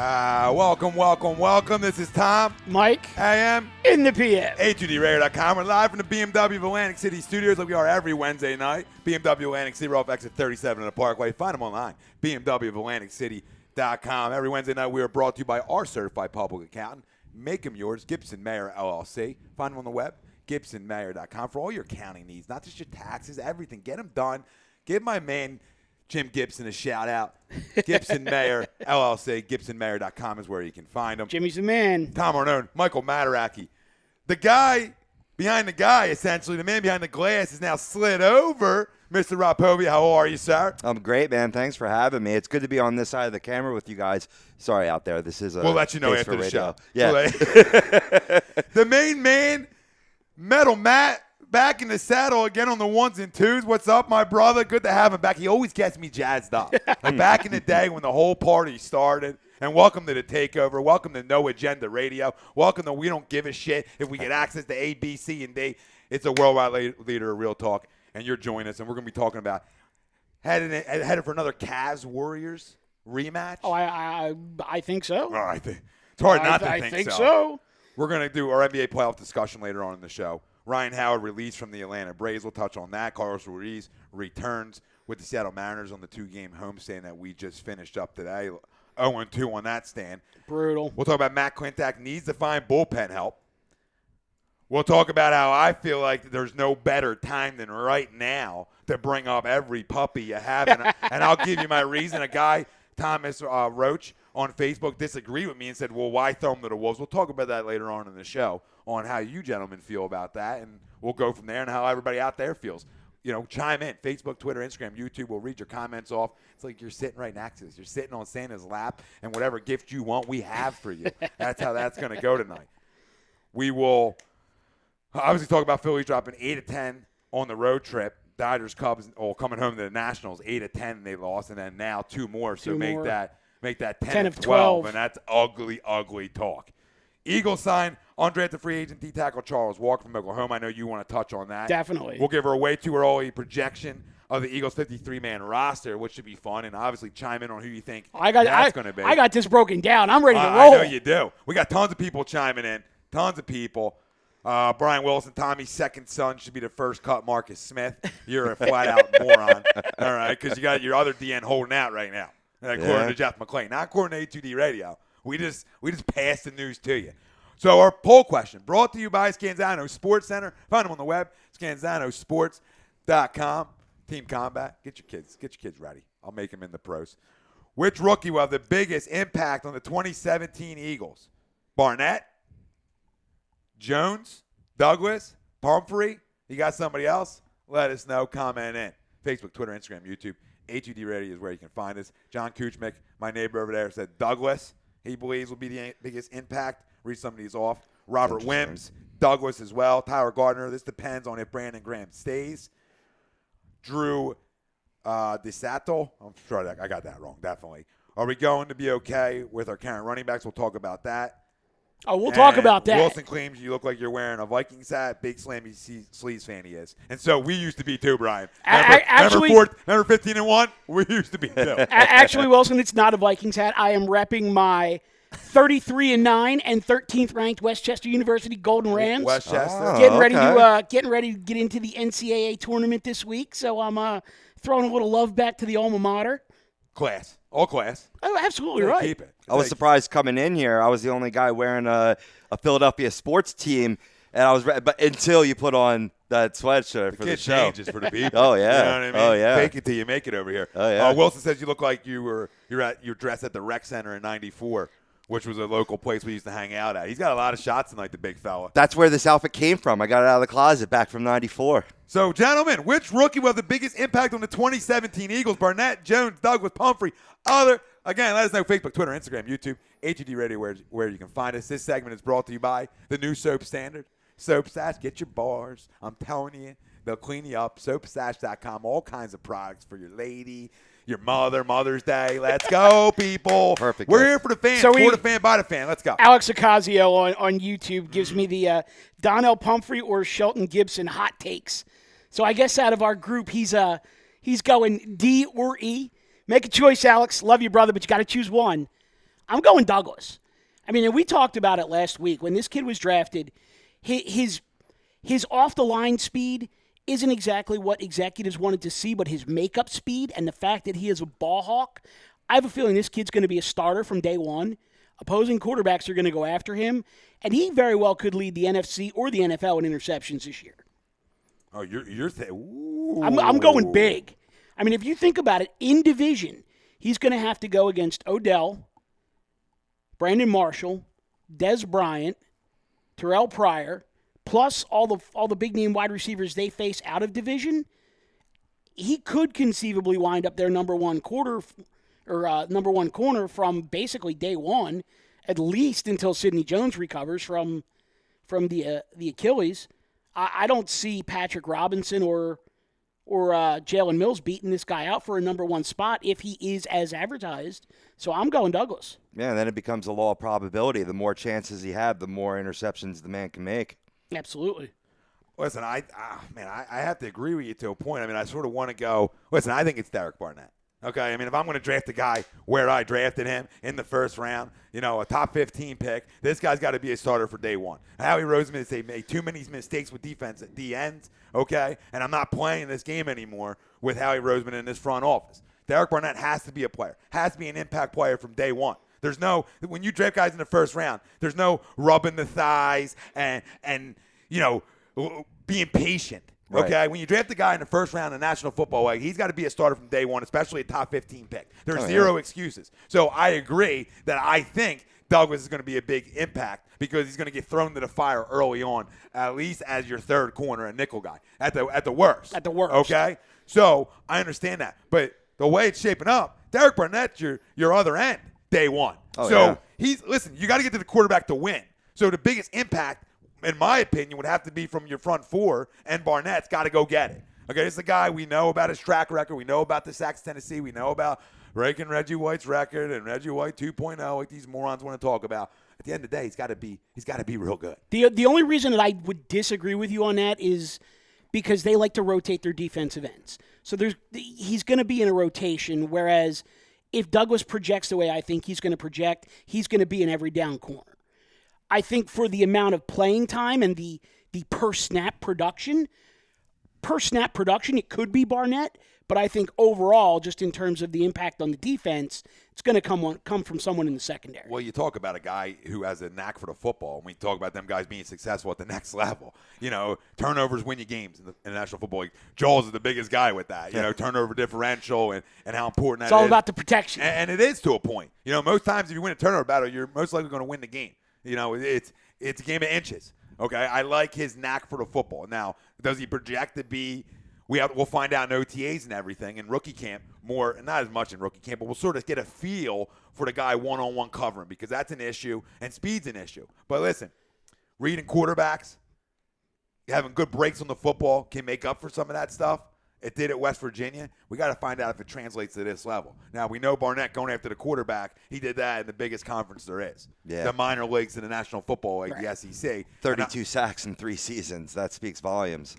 Welcome. This is Tom. Mike. AM. In the PM. A2DRadio.com. We're live from the BMW of Atlantic City studios like we are every Wednesday night. BMW Atlantic City. We're off exit 37 in the Parkway. Find them online. BMW of AtlanticCity.com. Every Wednesday night we are brought to you by our certified public accountant. Make them yours. Gibson Mayer, LLC. Find them on the web. GibsonMayer.com for all your accounting needs. Not just your taxes. Everything. Get them done. Give my man Jim Gibson a shout out. Gibson Mayer, LLC. GibsonMayer.com is where you can find him. Jimmy's the man. Tom Arnone, Michael Mataraki. The guy behind the guy, essentially, the man behind the glass is now slid over. Mr. Rapovia, how are you, sir? I'm great, man. Thanks for having me. It's good to be on this side of the camera with you guys. Sorry out there. This is a We'll let you know after the show. Yeah. The main man, Metal Matt, back in the saddle again on the ones and twos. What's up, my brother? Good to have him back. He always gets me jazzed up. Like back in the day when the whole party started. And welcome to the takeover. Welcome to No Agenda Radio. Welcome to We Don't Give a Shit if we get access to A, B, C, and D. It's a worldwide leader of Real Talk. And you're joining us, and we're going to be talking about headed for another Cavs Warriors rematch. Oh, I think so. Oh, it's hard not to think so. We're going to do our NBA playoff discussion later on in the show. Ryan Howard released from the Atlanta Braves. We'll touch on that. Carlos Ruiz returns with the Seattle Mariners on the two-game homestand that we just finished up today. 0-2 on that stand. Brutal. We'll talk about Matt Klentak needs to find bullpen help. We'll talk about how I feel like there's no better time than right now to bring up every puppy you have. And I'll give you my reason. A guy, Thomas Roach, on Facebook disagreed with me and said, well, why throw him to the wolves? We'll talk about that later on in the show on how you gentlemen feel about that. And we'll go from there and how everybody out there feels. You know, chime in. Facebook, Twitter, Instagram, YouTube. We'll read your comments off. It's like you're sitting right next to us. You're sitting on Santa's lap, and whatever gift you want, we have for you. That's how that's going to go tonight. We will obviously talk about Phillies dropping 8-10 on the road trip. Dodgers, Cubs, coming home to the Nationals, 8-10 they lost, and then now two more. So make that 10 of 12, and that's ugly, ugly talk. Eagles sign undrafted free agent D-tackle Charles Walker from Oklahoma. I know you want to touch on that. Definitely. We'll give her a way too early projection of the Eagles' 53-man roster, which should be fun, and obviously chime in on who you think that's going to be. I got this broken down. I'm ready to roll. I know you do. We got tons of people chiming in. Tons of people. Brian Wilson, Tommy's second son, should be the first cut Marcus Smith. You're a flat-out moron, all right, because you got your other DN holding out right now, according to Jeff McClain. Not according to A2D Radio. We just passed the news to you. So our poll question brought to you by Scanzano Sports Center. Find them on the web, scanzanosports.com. Team Combat. Get your kids ready. I'll make them in the pros. Which rookie will have the biggest impact on the 2017 Eagles? Barnett, Jones, Douglas, Pumphrey. You got somebody else? Let us know. Comment in. Facebook, Twitter, Instagram, YouTube. A2D Radio is where you can find us. John Kuchmick, my neighbor over there, said Douglas, he believes will be the biggest impact. Read some of these off. Robert Wims, Douglas as well. Tyler Gardner. This depends on if Brandon Graham stays. Drew DeSato. I'm sure I got that wrong, definitely. Are we going to be okay with our current running backs? We'll talk about that. Oh, we'll talk about that. Wilson claims you look like you're wearing a Vikings hat. Big Slammy Sleeves fan he is. And so we used to be too, Brian. Remember 15-1? We used to be too. Actually, Wilson, it's not a Vikings hat. I am repping my 33-9 and 13th ranked Westchester University Golden Rams. Westchester. Getting ready to get into the NCAA tournament this week. So I'm throwing a little love back to the alma mater. Class. All class. Oh, absolutely right. Keep it. I was surprised coming in here. I was the only guy wearing a Philadelphia sports team, and but until you put on that sweatshirt for the show. Changes for the people. Oh yeah. You know what I mean? Oh yeah. Fake it till you make it over here. Oh yeah. Wilson says you look like you're dressed at the rec center in '94, which was a local place we used to hang out at. He's got a lot of shots tonight, the big fella. That's where this outfit came from. I got it out of the closet back from '94. So, gentlemen, which rookie will have the biggest impact on the 2017 Eagles? Barnett, Jones, Douglas, Pumphrey, other. Again, let us know. Facebook, Twitter, Instagram, YouTube, A2D Radio, where you can find us. This segment is brought to you by the new Soap Standard. Soap Stash, get your bars. I'm telling you, they'll clean you up. SoapStash.com, all kinds of products for your lady, your mother, Mother's Day. Let's go, people. Perfect. We're here for the fans. So for the fan, by the fan. Let's go. Alex Ocasio on YouTube gives me the Donnell Pumphrey or Shelton Gibson hot takes. So I guess out of our group, he's going D or E. Make a choice, Alex. Love you, brother, but you got to choose one. I'm going Douglas. I mean, and we talked about it last week. When this kid was drafted, his off-the-line speed isn't exactly what executives wanted to see, but his makeup speed and the fact that he is a ball hawk, I have a feeling this kid's going to be a starter from day one. Opposing quarterbacks are going to go after him, and he very well could lead the NFC or the NFL in interceptions this year. Oh, you're saying I'm going big. I mean, if you think about it, in division, he's going to have to go against Odell, Brandon Marshall, Des Bryant, Terrell Pryor, plus all the big name wide receivers they face out of division. He could conceivably wind up their number one corner from basically day one, at least until Sidney Jones recovers from the Achilles. I don't see Patrick Robinson or Jalen Mills beating this guy out for a number one spot if he is as advertised. So I'm going Douglas. Yeah, and then it becomes a law of probability. The more chances he have, the more interceptions the man can make. Absolutely. Listen, I have to agree with you to a point. I mean, I sort of want to go. Listen, I think it's Derek Barnett. Okay, I mean, if I'm going to draft a guy where I drafted him in the first round, a top 15 pick, this guy's got to be a starter for day one. Howie Roseman has made too many mistakes with defense at the ends, okay? And I'm not playing this game anymore with Howie Roseman in this front office. Derek Barnett has to be a player, has to be an impact player from day one. There's no, when you draft guys in the first round, there's no rubbing the thighs and being patient. Right. Okay, when you draft a guy in the first round in the National Football League, he's got to be a starter from day one, especially a top 15 pick. There's zero excuses. So I agree that I think Douglas is going to be a big impact because he's going to get thrown to the fire early on, at least as your third corner and nickel guy, at the worst. At the worst. Okay? So I understand that. But the way it's shaping up, Derek Barnett's your other end day one. Listen, you got to get to the quarterback to win. So the biggest impact, in my opinion, would have to be from your front four, and Barnett's got to go get it. Okay, this is the guy we know about his track record. We know about the sacks Tennessee. We know about breaking Reggie White's record and Reggie White 2.0, like these morons want to talk about. At the end of the day, he's got to be real good. The only reason that I would disagree with you on that is because they like to rotate their defensive ends. So he's going to be in a rotation, whereas if Douglas projects the way I think he's going to project, he's going to be an every down corner. I think for the amount of playing time and the per snap production, it could be Barnett. But I think overall, just in terms of the impact on the defense, it's going to come from someone in the secondary. Well, you talk about a guy who has a knack for the football, and we talk about them guys being successful at the next level. Turnovers win you games in the National Football League. Joel's is the biggest guy with that. Turnover differential and how important that is. It's all about the protection. And it is to a point. Most times if you win a turnover battle, you're most likely going to win the game. It's a game of inches. Okay, I like his knack for the football. Now, does he project to be? We'll find out in OTAs and everything in rookie camp more, not as much in rookie camp, but we'll sort of get a feel for the guy one-on-one covering because that's an issue and speed's an issue. But listen, reading quarterbacks, having good breaks on the football can make up for some of that stuff. It did at West Virginia. We got to find out if it translates to this level. Now, we know Barnett going after the quarterback. He did that in the biggest conference there is. Yeah. The minor leagues in the National Football League, the SEC. 32 sacks in 3 seasons. That speaks volumes.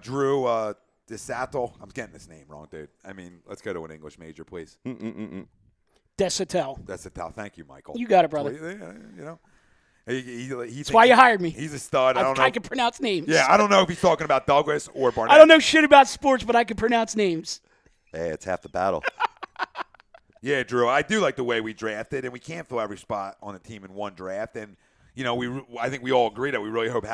Drew DeSato. I'm getting this name wrong, dude. I mean, let's go to an English major, please. Desatel. Desatel. Thank you, Michael. You got it, brother. That's why you hired me. He's a stud. I don't know. I can pronounce names. Yeah, I don't know if he's talking about Douglas or Barnett. I don't know shit about sports, but I can pronounce names. Hey, it's half the battle. Yeah, Drew, I do like the way we drafted, and we can't fill every spot on the team in one draft. And, I think we all agree that we really hope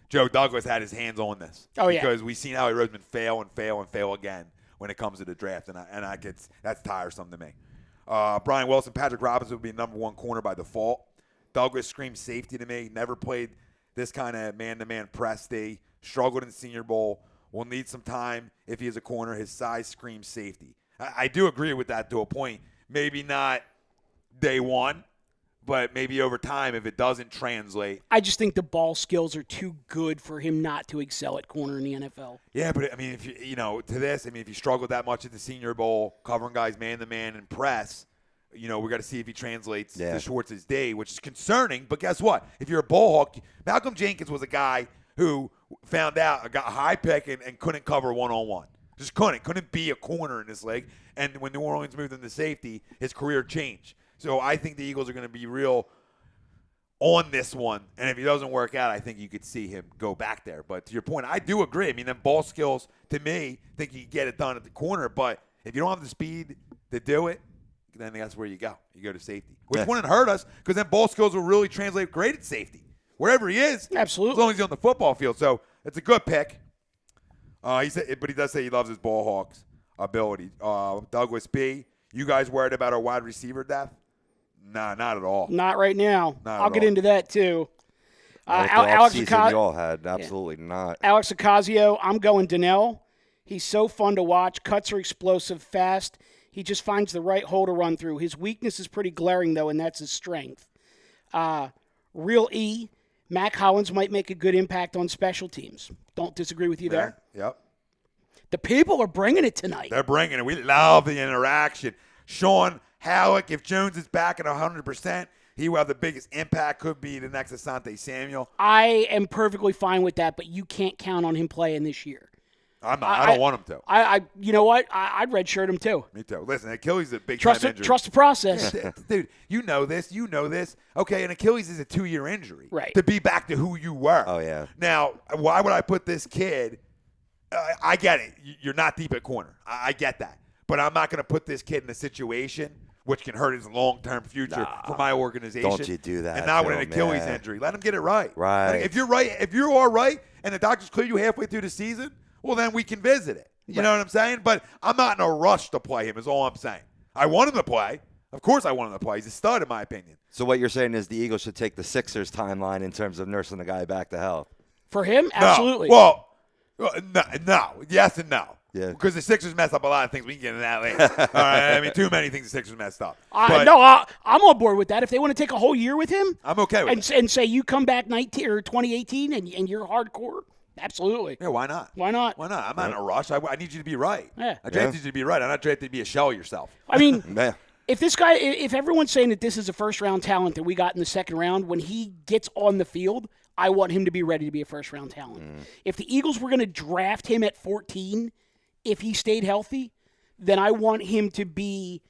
Joe Douglas had his hands on this. Oh, yeah. Because we've seen Howie Roseman fail and fail and fail again when it comes to the draft, that's tiresome to me. Brian Wilson, Patrick Robinson would be number one corner by default. Douglas screams safety to me. Never played this kind of man-to-man press day. Struggled in the Senior Bowl. Will need some time if he is a corner. His size screams safety. I do agree with that to a point. Maybe not day one, but maybe over time if it doesn't translate. I just think the ball skills are too good for him not to excel at corner in the NFL. Yeah, but I mean, if if you struggled that much at the Senior Bowl, covering guys man-to-man and press, we got to see if he translates to Schwartz's day, which is concerning. But guess what? If you're a ball hawk, Malcolm Jenkins was a guy who found out, got a high pick and couldn't cover one-on-one. Just couldn't be a corner in this league. And when New Orleans moved into safety, his career changed. So I think the Eagles are going to be real on this one. And if he doesn't work out, I think you could see him go back there. But to your point, I do agree. I mean, them ball skills, to me, think you can get it done at the corner. But if you don't have the speed to do it, then that's where you go. You go to safety, which wouldn't hurt us because then ball skills will really translate great at safety. Wherever he is, Absolutely. as long as he's on the football field. So it's a good pick. He said, but he does say he loves his ball hawks ability. Douglas B., you guys worried about our wide receiver depth? Nah, not at all. Not right now. Not I'll at get all. into that too. Alex y'all had absolutely not. Alex Ocasio, I'm going Donnell. He's so fun to watch. Cuts are explosive, fast. He just finds the right hole to run through. His weakness is pretty glaring, though, and that's his strength. Real E, Mac Hollins might make a good impact on special teams. Don't disagree with you there. Yep. The people are bringing it tonight. They're bringing it. We love the interaction. Sean Halleck, if Jones is back at 100%, he will have the biggest impact. Could be the next Asante Samuel. I am perfectly fine with that, but you can't count on him playing this year. I'm not. I don't want him to. You know what? I'd redshirt him too. Me too. Listen, Achilles is a big time injury. Trust the process. Dude, you know this. Okay, and Achilles is a 2-year injury. Right. To be back to who you were. Oh, yeah. Now, why would I put this kid? I get it. You're not deep at corner. I get that. But I'm not going to put this kid in a situation which can hurt his long-term future for my organization. Don't you do that. And not with an Achilles man. injury. Let him get it right. Right. If you're right, if you are right, and the doctors clear you halfway through the season, well, then we can visit it. You know what I'm saying? But I'm not in a rush to play him is all I'm saying. I want him to play. Of course I want him to play. He's a stud in my opinion. So what you're saying is the Eagles should take the Sixers timeline in terms of nursing the guy back to health. For him, absolutely. No. Well, no. Yes and no. Yeah. Because the Sixers messed up a lot of things. We can get into that later. All right. I mean, too many things the Sixers messed up. I'm on board with that. If they want to take a whole year with him, I'm okay with and say you come back 2018 and you're hardcore, absolutely. Yeah, why not? Why not? Why not? I'm not in a rush. I need you to be right. Yeah. I drafted you to be right. I'm not drafted to be a shell of yourself. I mean, Man. if everyone's saying that this is a first-round talent that we got in the second round, when he gets on the field, I want him to be ready to be a first-round talent. If the Eagles were going to draft him at 14, if he stayed healthy, then I want him to be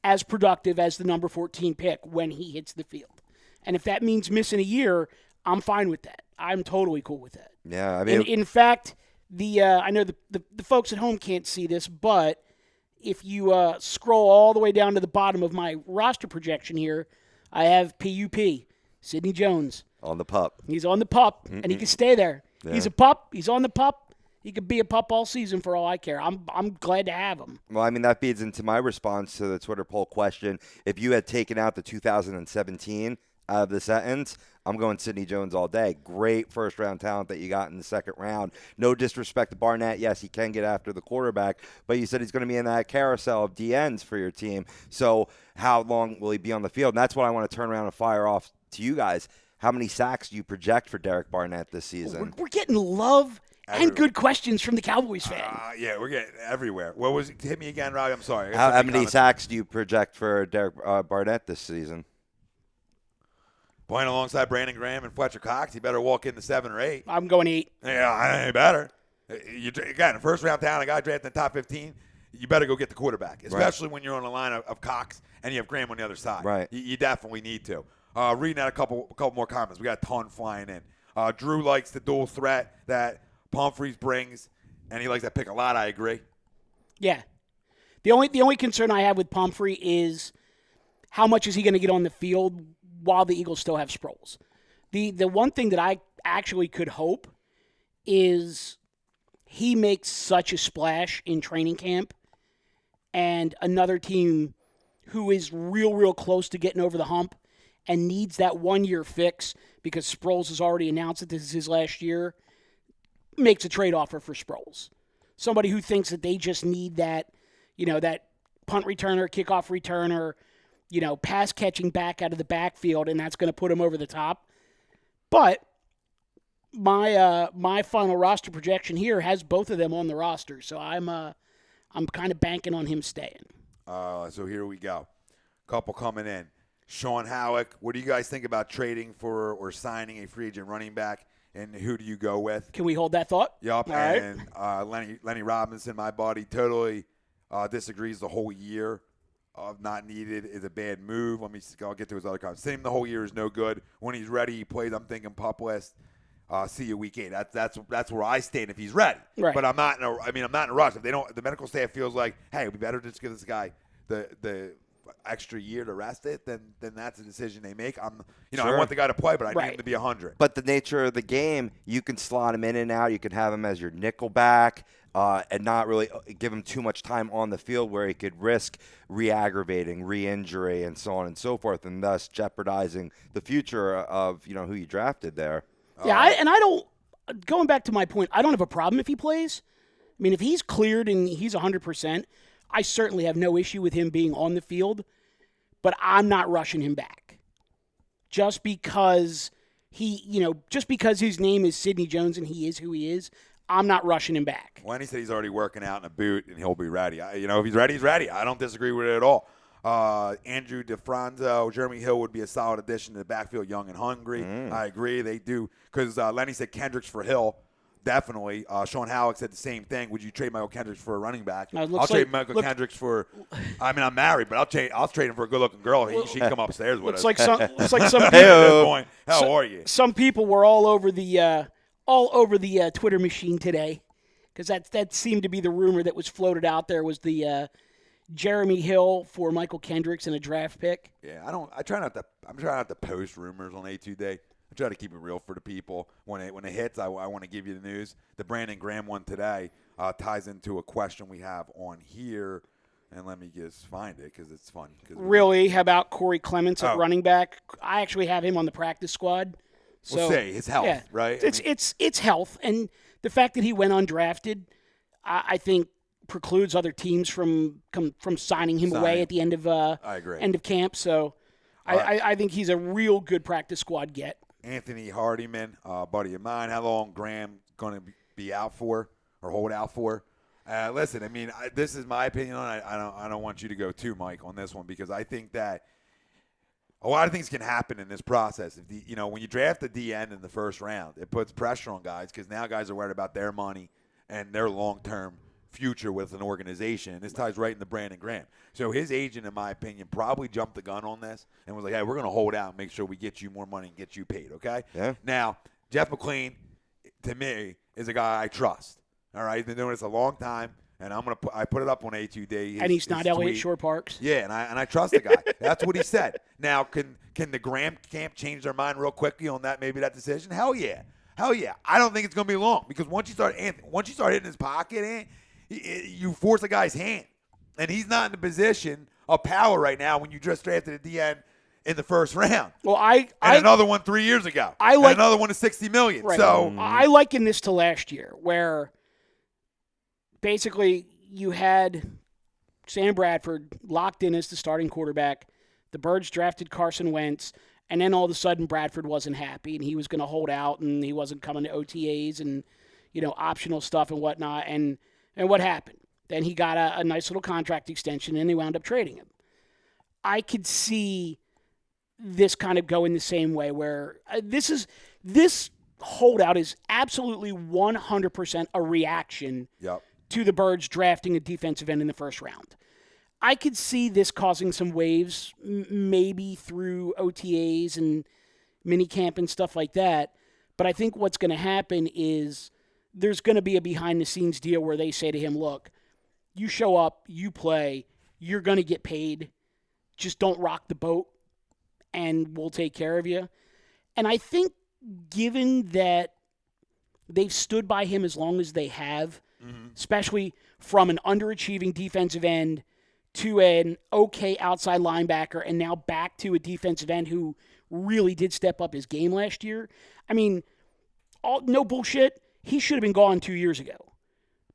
as productive as the number 14 pick when he hits the field. And if that means missing a year, I'm fine with that. I'm totally cool with that. Yeah, I mean, In fact, I know the folks at home can't see this, but if you scroll all the way down to the bottom of my roster projection here, I have PUP, Sidney Jones. on the pup. He's on the pup, and he can stay there. Yeah. He's a pup. He's on the pup. He could be a pup all season for all I care. I'm glad to have him. Well, I mean, that feeds into my response to the Twitter poll question. If you had taken out the 2017 out of the sentence, I'm going Sidney Jones all day. Great first-round talent that you got in the second round. No disrespect to Barnett. Yes, he can get after the quarterback, but you said he's going to be in that carousel of DNs for your team. So how long will he be on the field? And that's what I want to turn around and fire off to you guys. How many sacks do you project for Derek Barnett this season? We're getting love and good questions from the Cowboys fan. Yeah, we're getting everywhere. What was it? Hit me again, Robbie. I'm sorry. How many sacks do you project for Derek Barnett this season? Playing alongside Brandon Graham and Fletcher Cox, he better walk into 7 or 8. I'm going 8. Yeah, I ain't better. Again, a first-round talent, a guy drafted in the top 15, you better go get the quarterback, especially when you're on the line of Cox and you have Graham on the other side. Right. You definitely need to. Reading out a couple more comments. We got a ton flying in. Drew likes the dual threat that Pumphrey brings, and he likes that pick a lot. I agree. Yeah. The only concern I have with Pumphrey is how much is he going to get on the field while the Eagles still have Sproles. The one thing that I actually could hope is he makes such a splash in training camp, and another team who is real close to getting over the hump and needs that 1-year fix because Sproles has already announced that this is his last year, makes a trade offer for Sproles. Somebody who thinks that they just need that, that punt returner, kickoff returner, pass catching back out of the backfield, and that's going to put him over the top. But my final roster projection here has both of them on the roster, so I'm kind of banking on him staying. So here we go. Couple coming in. Sean Halleck, what do you guys think about trading for or signing a free agent running back, and who do you go with? Can we hold that thought? Yup. All and Lenny Robinson, my buddy, totally disagrees the whole year. of not needed is a bad move. I'll get to his other comments. Sitting him the whole year is no good. When he's ready, he plays. I'm thinking pup list. See you week 8. That's where I stand if he's ready. Right. But I'm not in a rush. If the medical staff feels like, hey, it'd be better to just give this guy the extra year to rest it, then that's a decision they make. I want the guy to play, but I need him to be 100. But the nature of the game, you can slot him in and out. You can have him as your nickel back and not really give him too much time on the field where he could risk re-aggravating, re-injury, and so on and so forth, and thus jeopardizing the future of who you drafted there. Yeah, going back to my point, I don't have a problem if he plays. I mean, if he's cleared and he's 100%, I certainly have no issue with him being on the field, but I'm not rushing him back. Just because his name is Sidney Jones and he is who he is, I'm not rushing him back. Lenny said he's already working out in a boot and he'll be ready. If he's ready, he's ready. I don't disagree with it at all. Andrew DeFranzo, Jeremy Hill would be a solid addition to the backfield, young and hungry. I agree. They do. Because Lenny said Kendricks for Hill. Definitely. Sean Halleck said the same thing. Would you trade Michael Kendricks for a running back? I'll trade Michael Kendricks for – I'm married, but I'll trade him for a good-looking girl. She can come upstairs with us. Looks like some people – Hey, how are you? Some people were all over the Twitter machine today because that seemed to be the rumor that was floated out there was the Jeremy Hill for Michael Kendricks and a draft pick. Yeah, I'm trying not to post rumors on A2 Day. I try to keep it real for the people. When it hits, I want to give you the news. The Brandon Graham one today ties into a question we have on here. And let me just find it because it's fun. Really? How about Corey Clements at running back? I actually have him on the practice squad. So, we'll say his health, right? It's health. And the fact that he went undrafted, I think, precludes other teams from signing him away at the end of I agree. End of camp. So I think he's a real good practice squad get. Anthony Hardiman, buddy of mine. How long Graham going to be out for or hold out for? Listen, this is my opinion on it. I don't want you to go too, Mike, on this one because I think that a lot of things can happen in this process. When you draft a DN in the first round, it puts pressure on guys because now guys are worried about their money and their long-term future with an organization. And this ties right into Brandon Graham. So his agent, in my opinion, probably jumped the gun on this and was like, hey, we're going to hold out and make sure we get you more money and get you paid, okay? Yeah. Now, Jeff McLean, to me, is a guy I trust. All right? He's been doing this a long time, and I put it up on A2D. And he's not Elliott Shore Parks. Yeah, and I trust the guy. That's what he said. Now, can the Graham camp change their mind real quickly on that decision? Hell yeah. I don't think it's going to be long because once you start hitting his pocket, you force a guy's hand. And he's not in the position of power right now when you just drafted a DN in the first round. Well, another one 3 years ago. And another one is $60 million. Right. So I liken this to last year where basically you had Sam Bradford locked in as the starting quarterback. The Birds drafted Carson Wentz. And then all of a sudden Bradford wasn't happy and he was going to hold out and he wasn't coming to OTAs and, optional stuff and whatnot. And what happened? Then he got a nice little contract extension, and they wound up trading him. I could see this kind of going the same way, where this holdout is absolutely 100% a reaction to the Birds drafting a defensive end in the first round. I could see this causing some waves, maybe through OTAs and minicamp and stuff like that. But I think what's going to happen is there's going to be a behind-the-scenes deal where they say to him, look, you show up, you play, you're going to get paid. Just don't rock the boat, and we'll take care of you. And I think given that they've stood by him as long as they have, especially from an underachieving defensive end to an okay outside linebacker and now back to a defensive end who really did step up his game last year. No bullshit, he should have been gone 2 years ago.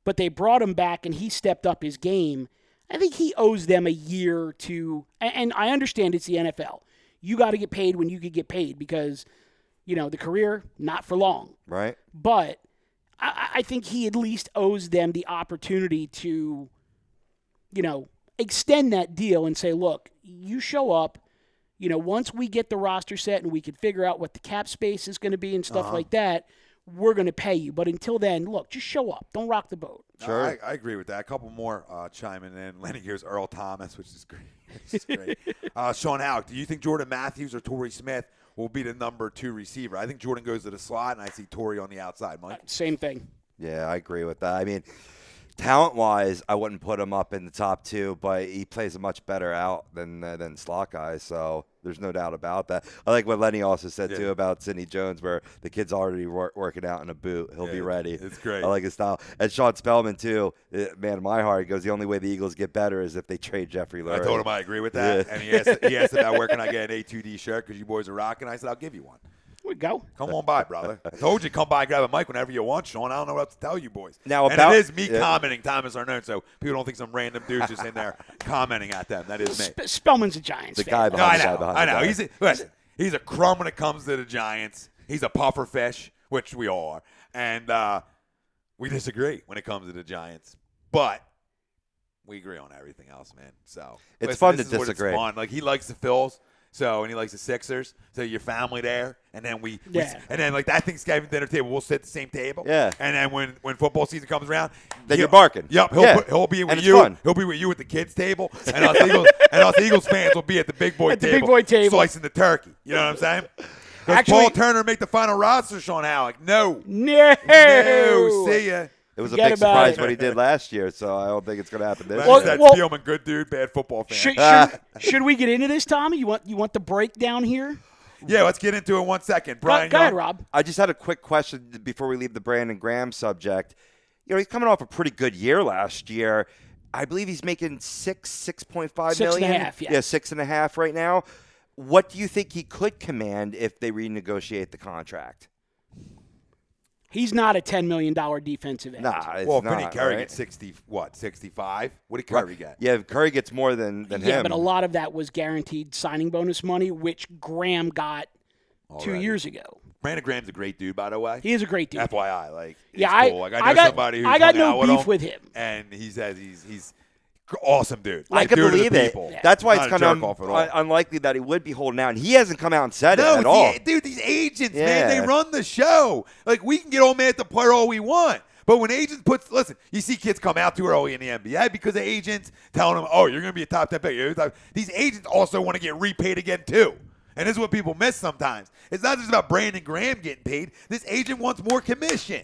But they brought him back, and he stepped up his game. I think he owes them a year to – and I understand it's the NFL. You got to get paid when you could get paid because, the career, not for long. Right. But I think he at least owes them the opportunity to, extend that deal and say, look, you show up. Once we get the roster set and we can figure out what the cap space is going to be and stuff like that, we're going to pay you. But until then, look, just show up. Don't rock the boat. Sure. I agree with that. A couple more chiming in. Lenny here's Earl Thomas, which is great. Which is great. Sean Houck, do you think Jordan Matthews or Torrey Smith will be the number 2 receiver? I think Jordan goes to the slot, and I see Torrey on the outside, Mike. Same thing. Yeah, I agree with that. I mean, talent-wise, I wouldn't put him up in the top 2, but he plays a much better out than slot guys, so there's no doubt about that. I like what Lenny also said, too, about Sidney Jones, where the kid's already working out in a boot. He'll be ready. It's great. I like his style. And Sean Spellman, too, man, my heart goes, the only way the Eagles get better is if they trade Jeffrey Lurie. I told him I agree with that, and he asked about where can I get an A2D shirt because you boys are rocking. I said, I'll give you one. We go. Come on by, brother. I told you, come by, grab a mic whenever you want, Sean. I don't know what else to tell you, boys. Now, and it is me commenting. Time is unknown, so people don't think some random dude just in there commenting at them. That is me. Spellman's a Giants fan. Guy behind the guy behind I know. the Listen, he's a crumb when it comes to the Giants. He's a puffer fish, which we all are. And we disagree when it comes to the Giants. But we agree on everything else, man. So it's fun to disagree. It's fun. Like, he likes the Phils. And he likes the Sixers. So your family there, and then and then like that Thanksgiving dinner table, we'll sit at the same table. Yeah. And then when football season comes around, then you're barking. Yep. He'll be with and you. Fun. He'll be with you at the kids table, and us Eagles fans will be at the big boy table, slicing the turkey. You know what I'm saying? Does Paul Turner make the final roster, Sean Halleck? No. See ya. It was a big surprise what he did last year, so I don't think it's going to happen this year. That's Spielman, good dude, bad football fan. Should we get into this, Tommy? You want the breakdown here? Yeah, let's get into it 1 second. Brian, go ahead, Rob. I just had a quick question before we leave the Brandon Graham subject. He's coming off a pretty good year last year. I believe he's making $6.5 million. 6.5, yeah. Yeah, 6.5 right now. What do you think he could command if they renegotiate the contract? He's not a $10 million defensive end. Nah, it's well, not. Vinny Curry right? gets 65? What did Curry get? Yeah, Curry gets more than him. Yeah, but a lot of that was guaranteed signing bonus money, which Graham got 2 years ago. Brandon Graham's a great dude, by the way. He is a great dude. FYI, yeah, cool. I know somebody who's I got hung no out beef with him, and he says he's awesome dude. I can believe it. Yeah. That's why it's Not kind a of jerk off at all. unlikely that he would be holding out. And he hasn't come out and said it at all. Dude, these agents, man, they run the show. Like, we can get all mad at the player all we want. But when agents listen, you see kids come out too early in the NBA because the agents telling them, oh, you're going to be a top 10 pick. These agents also want to get repaid again, too. And this is what people miss sometimes. It's not just about Brandon Graham getting paid. This agent wants more commission.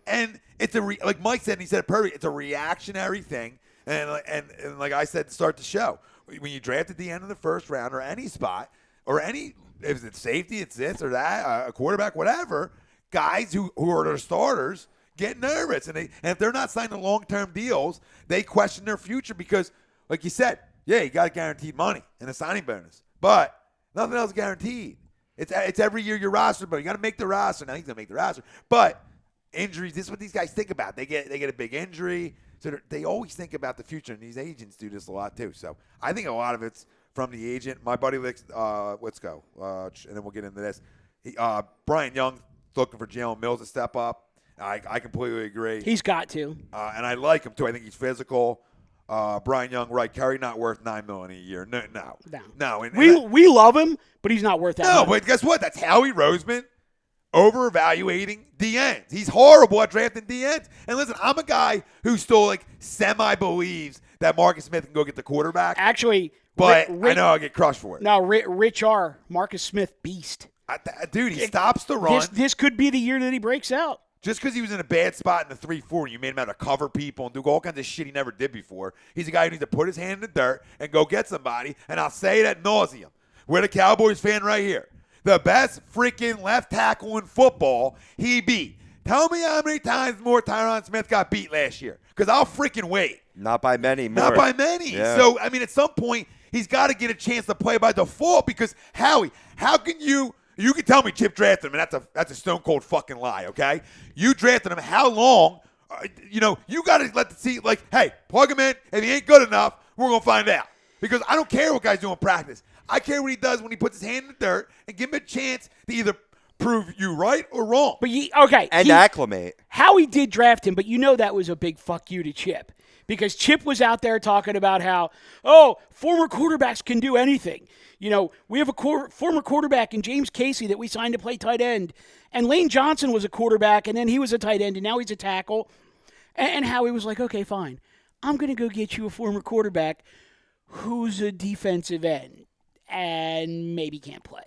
And it's like Mike said, and he said it perfectly, it's a reactionary thing. And like I said to start the show, when you draft at the end of the first round or any spot or if it's safety, it's this or that, a quarterback, whatever, guys who are the starters get nervous. And if they're not signing long-term deals, they question their future because, like you said, yeah, you got guaranteed money and a signing bonus. But nothing else guaranteed. It's every year your roster, but you got to make the roster. Now he's going to make the roster. But injuries, this is what these guys think about. They get a big injury. So they always think about the future, and these agents do this a lot too. So I think a lot of it's from the agent. My buddy, let's go, and then we'll get into this. Brian Young looking for Jalen Mills to step up. I completely agree. He's got to. And I like him too. I think he's physical. Brian Young, right? Curry not worth $9 million a year. No. And we love him, but he's not worth that. No, but guess what? That's Howie Roseman. Over-evaluating D ends. He's horrible at drafting D ends. And listen, I'm a guy who still semi-believes that Marcus Smith can go get the quarterback. Actually, but I know I'll get crushed for it. No, Rich R. Marcus Smith, beast. Dude, he stops the run. This could be the year that he breaks out. Just because he was in a bad spot in the 3-4, you made him out to cover people and do all kinds of shit he never did before. He's a guy who needs to put his hand in the dirt and go get somebody. And I'll say it ad nauseum. We're the Cowboys fan right here. The best freaking left tackle in football, he beat. Tell me how many times more Tyron Smith got beat last year, because I'll freaking wait. Not by many more. Not by many. Yeah. So, I mean, at some point, he's got to get a chance to play by default, because Howie, how can you can tell me Chip drafted him, and that's a stone-cold fucking lie, okay? You drafted him. How long? You got to let the see, hey, plug him in. If he ain't good enough, we're going to find out. Because I don't care what guys do in practice. I care what he does when he puts his hand in the dirt and give him a chance to either prove you right or wrong. But acclimate. Howie did draft him, but that was a big fuck you to Chip. because Chip was out there talking about how, former quarterbacks can do anything. We have a former quarterback in James Casey that we signed to play tight end, and Lane Johnson was a quarterback, and then he was a tight end, and now he's a tackle. And Howie was like, okay, fine. I'm going to go get you a former quarterback who's a defensive end and maybe can't play.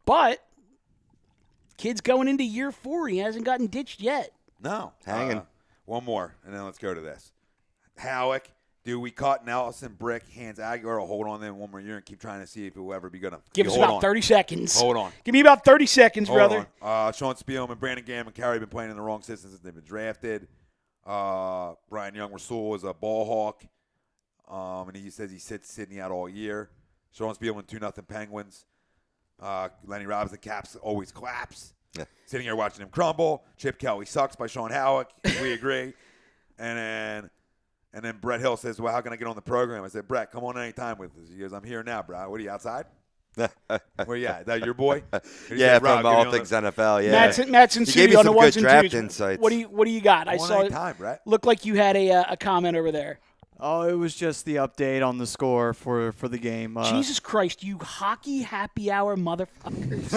But kid's going into year 4. He hasn't gotten ditched yet. No. Hanging. One more, and then let's go to this. Howick, do we cut Nelson, Brick, Hands, Aguilar, or hold on then one more year and keep trying to see if it will ever be good enough? Give us about 30 seconds. Hold on. Give me about 30 seconds, brother. Sean Spielman, Brandon Gamm, and Carey have been playing in the wrong system since they've been drafted. Brian Young-Rasul is a ball hawk, and he says he sits Sydney out all year. Sean Spielman, 2-0 Penguins. Lenny Robinson, Caps always claps. Yeah. Sitting here watching him crumble. Chip Kelly sucks by Sean Howick. We agree. And then Brett Hill says, well, how can I get on the program? I said, Brett, come on anytime with us. He goes, I'm here now, bro. What are you, outside? Where you at? Is that your boy? Yeah, from All Things NFL, yeah. Matt's in studio on the ones and twos. Insights. What do you got? I saw anytime, Brett. Looked like you had a comment over there. Oh, it was just the update on the score for the game. Jesus Christ, you hockey happy hour motherfuckers.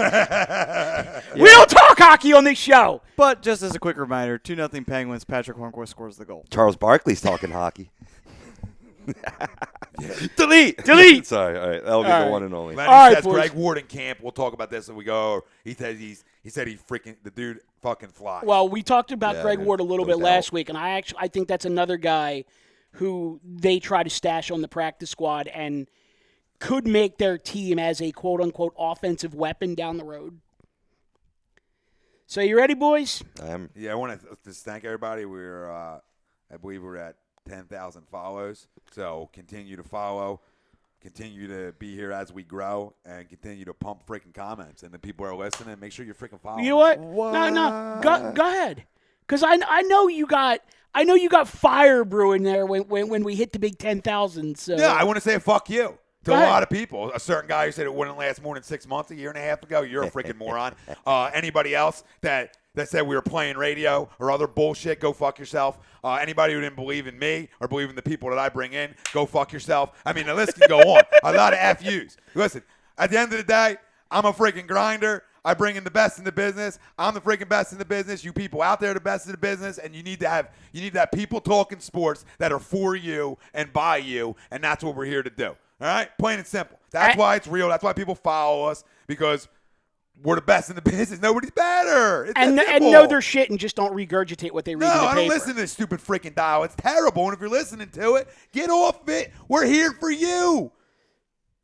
We don't talk hockey on this show. But just as a quick reminder, 2-0 Penguins, Patrick Hornquist scores the goal. Charles Barkley's talking hockey. Delete. Sorry, all right. That'll be the one and only. Lenny says Greg Ward in camp. We'll talk about this as we go. He said the dude fucking flies. Well, we talked about Greg Ward a little bit last week, and I think that's another guy who they try to stash on the practice squad and could make their team as a quote-unquote offensive weapon down the road. So you ready, boys? I am. Yeah, I want to just thank everybody. I believe we're at 10,000 follows. So continue to follow, continue to be here as we grow, and continue to pump freaking comments. And the people who are listening, make sure you're freaking following. You know what? No. Go ahead. Because I know you got fire brewing there when we hit the big 10,000. So yeah, I want to say fuck you to a lot of people. A certain guy who said it wouldn't last more than 6 months, a year and a half ago. You're a freaking moron. Anybody else that said we were playing radio or other bullshit, go fuck yourself. Anybody who didn't believe in me or believe in the people that I bring in, go fuck yourself. I mean, the list can go on. A lot of FUs. Listen, at the end of the day, I'm a freaking grinder. I bring in the best in the business. I'm the freaking best in the business. You people out there are the best in the business, and you need to have people talking sports that are for you and by you, and that's what we're here to do. All right? Plain and simple. That's why it's real. That's why people follow us, because we're the best in the business. Nobody's better. It's and know their shit and just don't regurgitate what they read in the paper. No, I don't listen to this stupid freaking dial. It's terrible, and if you're listening to it, get off it. We're here for you.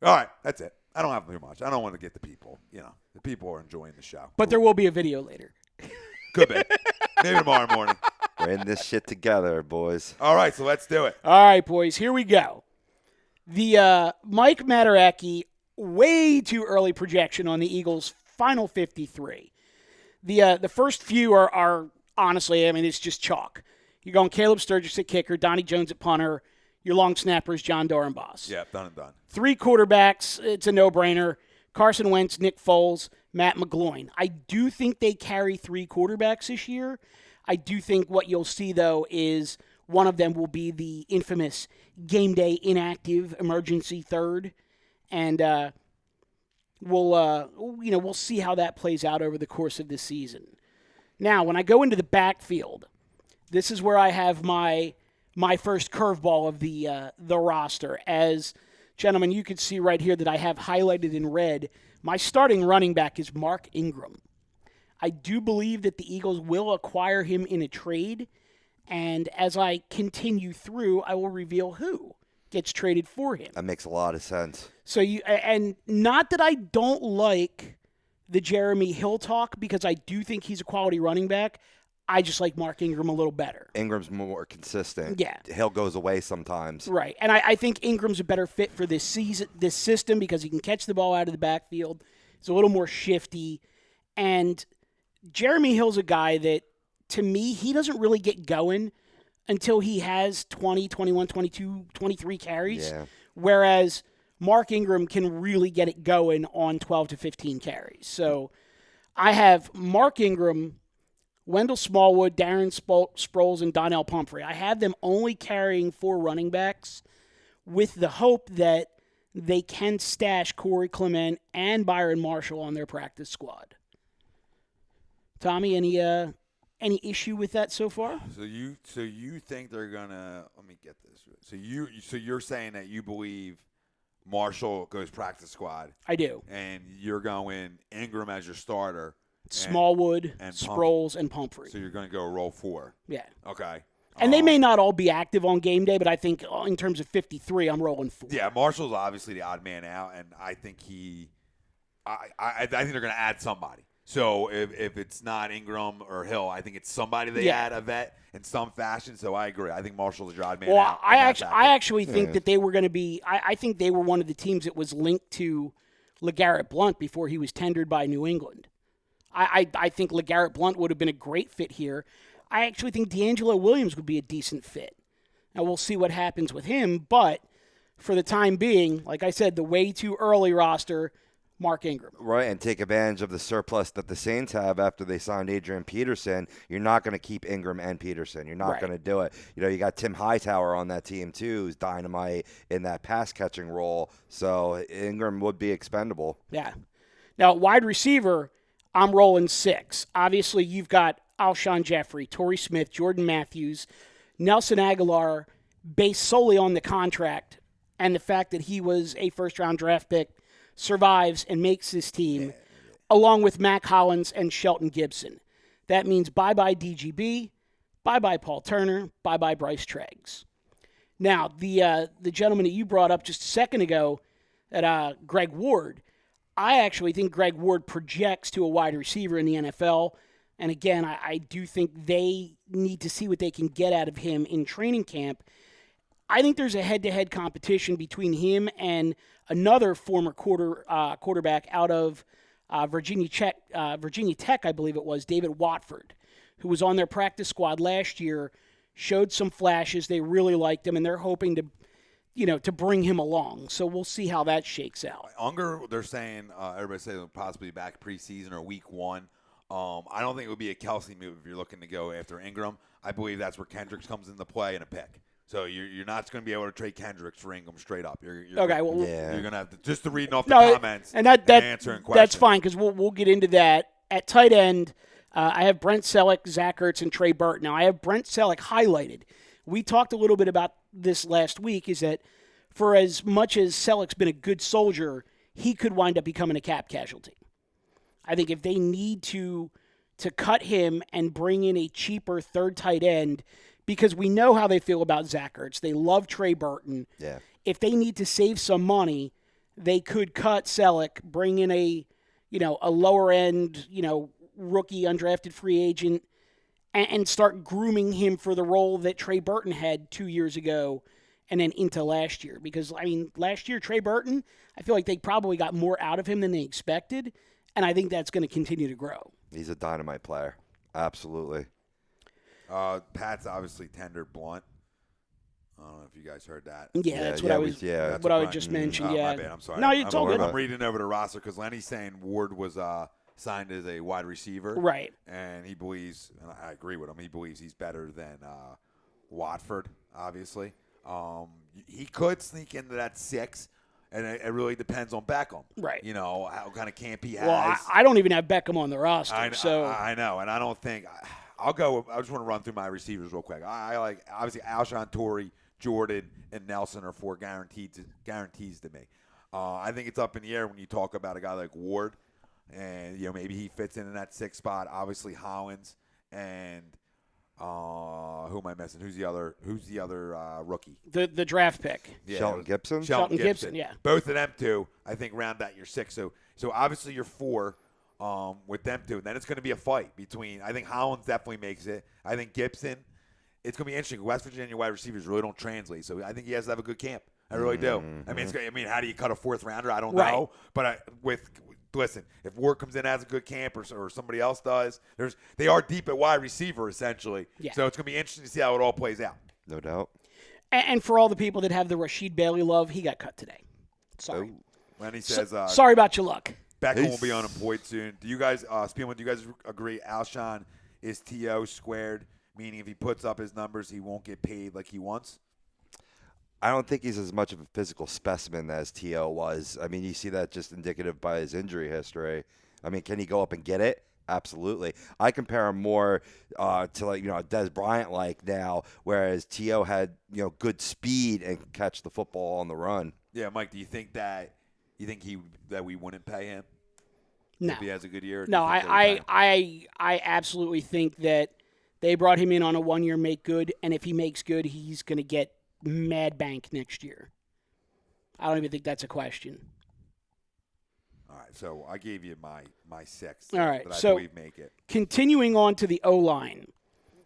All right, that's it. I don't have too much. I don't want to get the people. The people are enjoying the show. But there will be a video later. Could be. Maybe tomorrow morning. We're in this shit together, boys. All right, so let's do it. All right, boys, here we go. The Mike Mataraki way too early projection on the Eagles' final 53. The first few are honestly, I mean, it's just chalk. You're going Caleb Sturgis at kicker, Donnie Jones at punter. Your long snapper is John Dorenbos. Yeah, done and done. 3 quarterbacks, it's a no-brainer. Carson Wentz, Nick Foles, Matt McGloin. I do think they carry 3 quarterbacks this year. I do think what you'll see, though, is one of them will be the infamous game day inactive emergency third. And we'll see how that plays out over the course of this season. Now, when I go into the backfield, this is where I have my first curveball of the roster. As, gentlemen, you can see right here that I have highlighted in red, my starting running back is Mark Ingram. I do believe that the Eagles will acquire him in a trade, and as I continue through, I will reveal who gets traded for him. That makes a lot of sense. So and not that I don't like the Jeremy Hill talk, because I do think he's a quality running back. I just like Mark Ingram a little better. Ingram's more consistent. Yeah. Hill goes away sometimes. Right. And I think Ingram's a better fit for this system because he can catch the ball out of the backfield. He's a little more shifty. And Jeremy Hill's a guy that, to me, he doesn't really get going until he has 20, 21, 22, 23 carries. Yeah. Whereas Mark Ingram can really get it going on 12 to 15 carries. So I have Mark Ingram Wendell Smallwood, Darren Sproles, and Donnell Pumphrey. I have them only carrying 4 running backs with the hope that they can stash Corey Clement and Byron Marshall on their practice squad. Tommy, any issue with that so far? So you think they're gonna? Let me get this. So you're saying that you believe Marshall goes practice squad? I do. And you're going Ingram as your starter. Smallwood, Sproles, and Pumphrey. So you're going to go roll 4. Yeah. Okay. And they may not all be active on game day, but I think in terms of 53, I'm rolling 4. Yeah, Marshall's obviously the odd man out, and I think I think they're going to add somebody. So if it's not Ingram or Hill, I think it's somebody they add a vet in some fashion. So I agree. I think Marshall's your odd man out. Well, I actually think that they were going to be. I think they were one of the teams that was linked to LeGarrette Blount before he was tendered by New England. I think LeGarrette Blount would have been a great fit here. I actually think D'Angelo Williams would be a decent fit. Now, we'll see what happens with him, but for the time being, like I said, the way too early roster, Mark Ingram. Right, and take advantage of the surplus that the Saints have after they signed Adrian Peterson. You're not going to keep Ingram and Peterson. You're not going to do it. You got Tim Hightower on that team, too, who's dynamite in that pass-catching role. So Ingram would be expendable. Yeah. Now, wide receiver, I'm rolling 6. Obviously, you've got Alshon Jeffrey, Torrey Smith, Jordan Matthews, Nelson Aguilar, based solely on the contract and the fact that he was a first-round draft pick, survives and makes this team, along with Mac Hollins and Shelton Gibson. That means bye-bye DGB, bye-bye Paul Turner, bye-bye Bryce Treggs. Now, the gentleman that you brought up just a second ago, Greg Ward, I actually think Greg Ward projects to a wide receiver in the NFL. And again, I do think they need to see what they can get out of him in training camp. I think there's a head-to-head competition between him and another former quarterback out of Virginia Tech, I believe it was, David Watford, who was on their practice squad last year, showed some flashes. They really liked him, and they're hoping to bring him along. So we'll see how that shakes out. Unger, they're saying, everybody's saying he'll possibly be back preseason or week 1. I don't think it would be a Kelsey move if you're looking to go after Ingram. I believe that's where Kendricks comes into play in a pick. So you're not going to be able to trade Kendricks for Ingram straight up. You're going to have to just reading off the comments and answering questions. That's fine because we'll get into that. At tight end, I have Brent Selleck, Zach Ertz, and Trey Burton. Now, I have Brent Selleck highlighted. We talked a little bit about this last week, is that for as much as Selleck's been a good soldier, he could wind up becoming a cap casualty. I think if they need to cut him and bring in a cheaper third tight end, because we know how they feel about Zach Ertz. They love Trey Burton. Yeah. If they need to save some money, they could cut Selleck, bring in a lower end, rookie undrafted free agent, and start grooming him for the role that Trey Burton had 2 years ago and then into last year. Because, last year, Trey Burton, I feel like they probably got more out of him than they expected, and I think that's going to continue to grow. He's a dynamite player. Absolutely. Pat's obviously tendered Blunt. I don't know if you guys heard that. Yeah, that's what I was. That's what I was just mentioned. Yeah, my bad. I'm sorry. No, it's all good. I'm reading over the roster because Lenny's saying Ward was signed as a wide receiver, right? And he believes, and I agree with him. He believes he's better than Watford. Obviously, he could sneak into that 6. And it really depends on Beckham. Right. How kind of camp he has. Well, I don't even have Beckham on the roster. I know, and I don't think I'll go. I just want to run through my receivers real quick. I like, obviously, Alshon, Torrey, Jordan, and Nelson are 4 guarantees to me. I think it's up in the air when you talk about a guy like Ward, and maybe he fits in that 6th spot. Obviously, Hollins and who am I missing? Who's the other rookie? The draft pick. Yeah. Shelton Gibson. Shelton Gibson. Yeah. Both of them 2, I think, round out your 6. So obviously you're 4 with them 2. And then it's going to be a fight between. I think Hollins definitely makes it. I think Gibson. It's going to be interesting. West Virginia wide receivers really don't translate, so I think he has to have a good camp. I really do. How do you cut a 4th rounder? I don't know. But listen, if Ward comes in as a good camp or somebody else does, they are deep at wide receiver essentially. Yeah. So it's going to be interesting to see how it all plays out. No doubt. And for all the people that have the Rashid Bailey love, he got cut today. Sorry. Lenny says, sorry about your luck. Beckham will be unemployed soon. Do you guys, Spielman, do you guys agree Alshon is T.O. squared, meaning if he puts up his numbers, he won't get paid like he wants? I don't think he's as much of a physical specimen as T.O. was. I mean, you see that just indicative by his injury history. I mean, can he go up and get it? Absolutely. I compare him more to like Des Bryant like now, whereas T.O. had good speed and could catch the football on the run. Yeah, Mike. Do you think that we wouldn't pay him No. if he has a good year? No, I absolutely think that they brought him in on a 1-year make good, and if he makes good, he's going to get mad bank next year. I don't even think that's a question. All right, so I gave you my 6. All right, that I so believe make it. Continuing on to the O-line.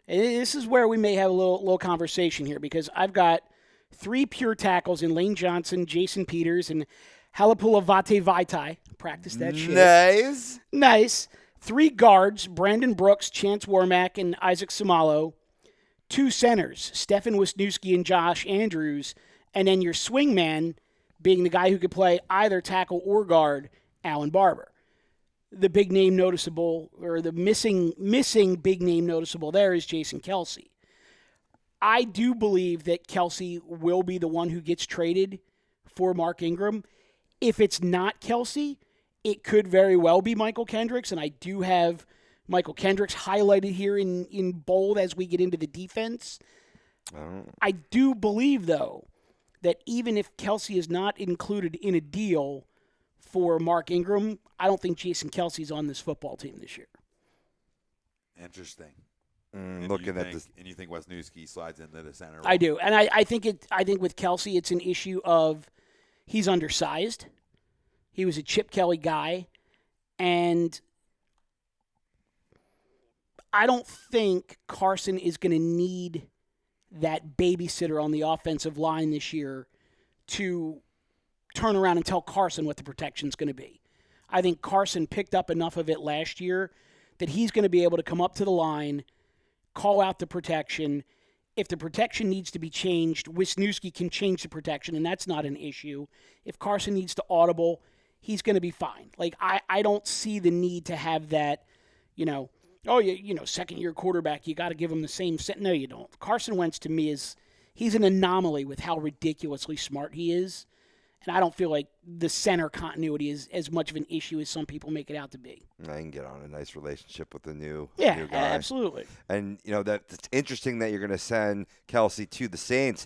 And this is where we may have a little conversation here because I've got 3 pure tackles in Lane Johnson, Jason Peters, and Halapula Vate Vaitai. Practice that shit. Nice. 3 guards, Brandon Brooks, Chance Warmack, and Isaac Samalo. 2 centers, Stefan Wisniewski and Josh Andrews. And then your swing man being the guy who could play either tackle or guard, Alan Barber. The big name noticeable, or the missing big name noticeable there is Jason Kelsey. I do believe that Kelsey will be the one who gets traded for Mark Ingram. If it's not Kelsey, it could very well be Michael Kendricks, and I do have Michael Kendricks highlighted here in bold as we get into the defense. I do believe, though, that even if Kelsey is not included in a deal for Mark Ingram, I don't think Jason Kelsey's on this football team this year. Interesting. Looking at this, and you think Wisniewski slides into the center role? I do, and I think with Kelsey, it's an issue of he's undersized. He was a Chip Kelly guy, and I don't think Carson is going to need that babysitter on the offensive line this year to turn around and tell Carson what the protection's going to be. I think Carson picked up enough of it last year that he's going to be able to come up to the line, call out the protection. If the protection needs to be changed, Wisniewski can change the protection, and that's not an issue. If Carson needs to audible, he's going to be fine. Like, I don't see the need to have that, second-year quarterback, you got to give him the same set. No, you don't. Carson Wentz, to me, he's an anomaly with how ridiculously smart he is. And I don't feel like the center continuity is as much of an issue as some people make it out to be. I can get on a nice relationship with the new guy. Absolutely. And, it's interesting that you're going to send Kelsey to the Saints.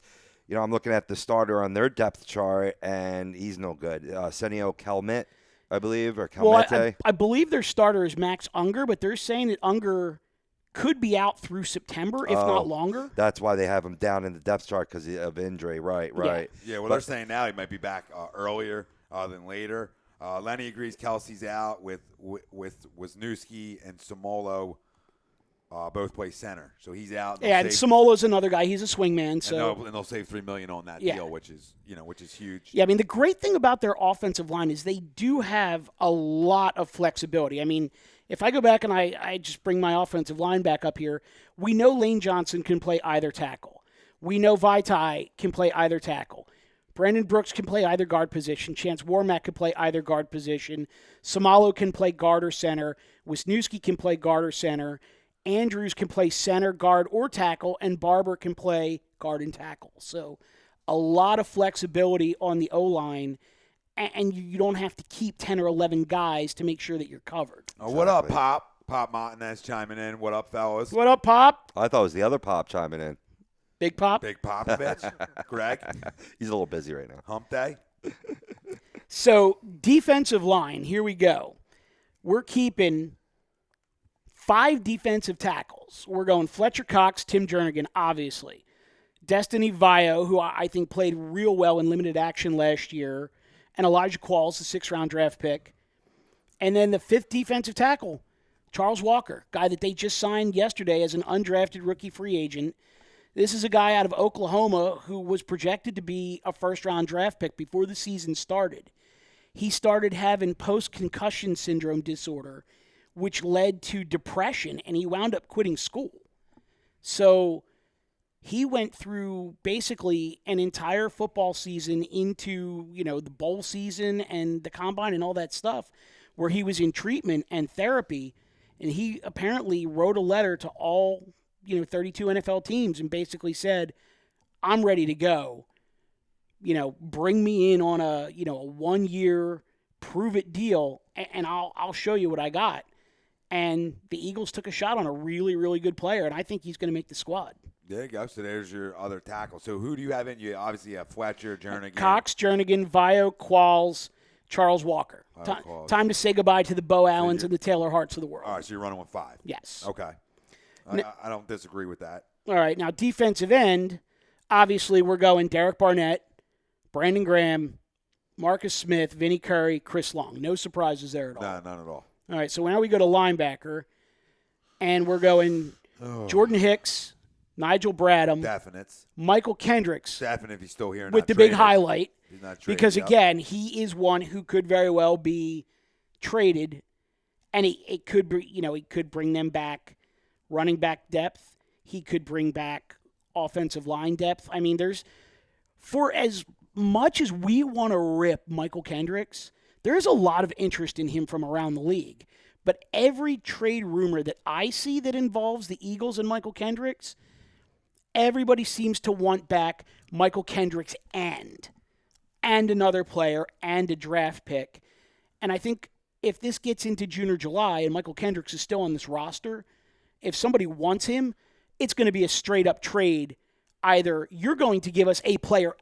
I'm looking at the starter on their depth chart, and he's no good. Senio Kelmet, I believe, or Kelmete. Well, I believe their starter is Max Unger, but they're saying that Unger could be out through September, if not longer. That's why they have him down in the depth chart because of injury. Right. Yeah, they're saying now he might be back earlier than later. Lenny agrees Kelsey's out with Wisniewski and Samolo both play center, so he's out. And Samolo's another guy. He's a swingman, so and they'll save $3 million on that deal, which is huge. Yeah, I mean the great thing about their offensive line is they do have a lot of flexibility. I mean, if I go back and I just bring my offensive line back up here, we know Lane Johnson can play either tackle. We know Vaitai can play either tackle. Brandon Brooks can play either guard position. Chance Warmack can play either guard position. Samalo can play guard or center. Wisniewski can play guard or center. Andrews can play center, guard, or tackle. And Barber can play guard and tackle. So a lot of flexibility on the O-line. And you don't have to keep 10 or 11 guys to make sure that you're covered. What up, Pop? Pop Martinez chiming in. What up, fellas? What up, Pop? I thought it was the other Pop chiming in. Big Pop? Big Popovich. Greg? He's a little busy right now. Hump day? So, defensive line, here we go. We're keeping 5 defensive tackles. We're going Fletcher Cox, Tim Jernigan, obviously. Destiny Vio, who I think played real well in limited action last year. And Elijah Qualls, the 6th-round draft pick. And then the 5th defensive tackle, Charles Walker, guy that they just signed yesterday as an undrafted rookie free agent. This is a guy out of Oklahoma who was projected to be a first-round draft pick before the season started. He started having post-concussion syndrome disorder, which led to depression, and he wound up quitting school. So he went through basically an entire football season into, the bowl season and the combine and all that stuff where he was in treatment and therapy. And he apparently wrote a letter to all 32 NFL teams and basically said, I'm ready to go. Bring me in on a 1 year prove it deal, and I'll show you what I got. And the Eagles took a shot on a really, really good player, and I think he's going to make the squad. There you go. So there's your other tackle. So who do you have in? You obviously have Fletcher, Jernigan. Cox, Jernigan, Vio, Qualls, Charles Walker. Time to say goodbye to the Bo Allens and the Taylor Harts of the world. All right, so you're running with 5. Yes. Okay. I don't disagree with that. All right, now defensive end, obviously we're going Derek Barnett, Brandon Graham, Marcus Smith, Vinnie Curry, Chris Long. No surprises there at all. No, none at all. All right, so now we go to linebacker, and we're going Jordan Hicks, Nigel Bradham, Definites. Michael Kendricks. Definite if he's still here. With the big highlight. He's not traded, because, again, he is one who could very well be traded, and it could be, he could bring them back running back depth. He could bring back offensive line depth. I mean, for as much as we want to rip Michael Kendricks, there's a lot of interest in him from around the league. But every trade rumor that I see that involves the Eagles and Michael Kendricks, everybody seems to want back Michael Kendricks and another player and a draft pick. And I think if this gets into June or July and Michael Kendricks is still on this roster, if somebody wants him, it's going to be a straight-up trade. Either you're going to give us a player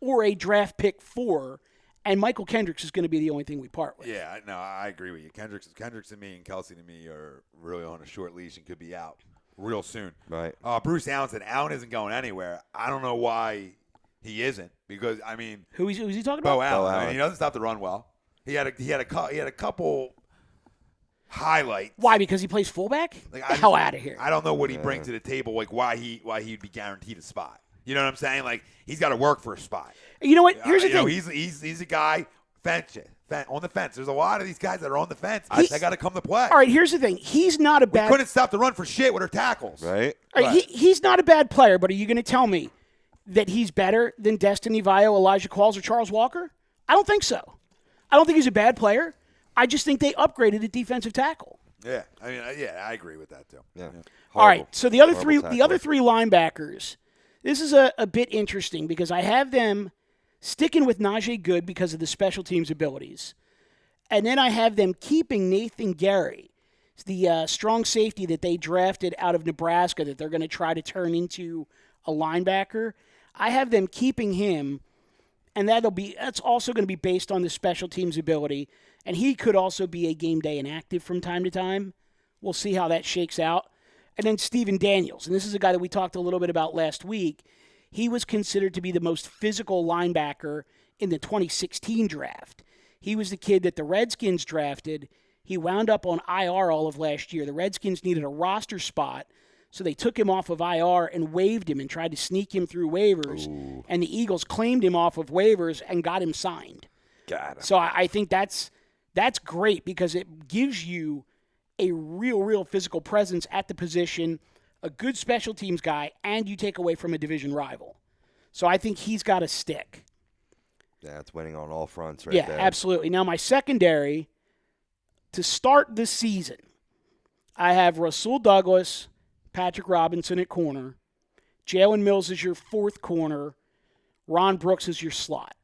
or a draft pick for, and Michael Kendricks is going to be the only thing we part with. Yeah, no, I agree with you. Kendricks to me and Kelsey to me are really on a short leash and could be out real soon. Right. Bruce Allen said Allen isn't going anywhere. I don't know why he isn't, because I mean, who's he talking about? Bo Allen. I mean, he doesn't stop to run well. He had a couple highlights. Why? Because he plays fullback? Get the hell out of here. I don't know what he brings to the table. Like why he'd be guaranteed a spot. You know what I'm saying? Like he's got to work for a spot. You know what? Here's the thing. He's a guy on the fence. There's a lot of these guys that are on the fence. They got to come to play. All right. Here's the thing. He's not a bad. We couldn't stop the run for shit with our tackles. Right. All right. He's not a bad player, but are you going to tell me that he's better than Destiny Vio, Elijah Qualls, or Charles Walker? I don't think so. I don't think he's a bad player. I just think they upgraded at defensive tackle. Yeah, I mean, I agree with that too. Yeah. All right, so the other three linebackers. This is a bit interesting because I have them sticking with Najee Good because of the special teams abilities, and then I have them keeping Nathan Gary, the strong safety that they drafted out of Nebraska that they're going to try to turn into a linebacker. I have them keeping him. And that's also going to be based on the special teams ability. And he could also be a game day inactive from time to time. We'll see how that shakes out. And then Steven Daniels. And this is a guy that we talked a little bit about last week. He was considered to be the most physical linebacker in the 2016 draft. He was the kid that the Redskins drafted. He wound up on IR all of last year. The Redskins needed a roster spot. So they took him off of IR and waived him and tried to sneak him through waivers. Ooh. And the Eagles claimed him off of waivers and got him signed. Got him. So I think that's great because it gives you a real physical presence at the position, a good special teams guy, and you take away from a division rival. So I think he's got to stick. Yeah, it's winning on all fronts right there. Yeah, absolutely. Now my secondary, to start the season, I have Rasul Douglas, Patrick Robinson at corner. Jalen Mills is your fourth corner. Ron Brooks is your slot.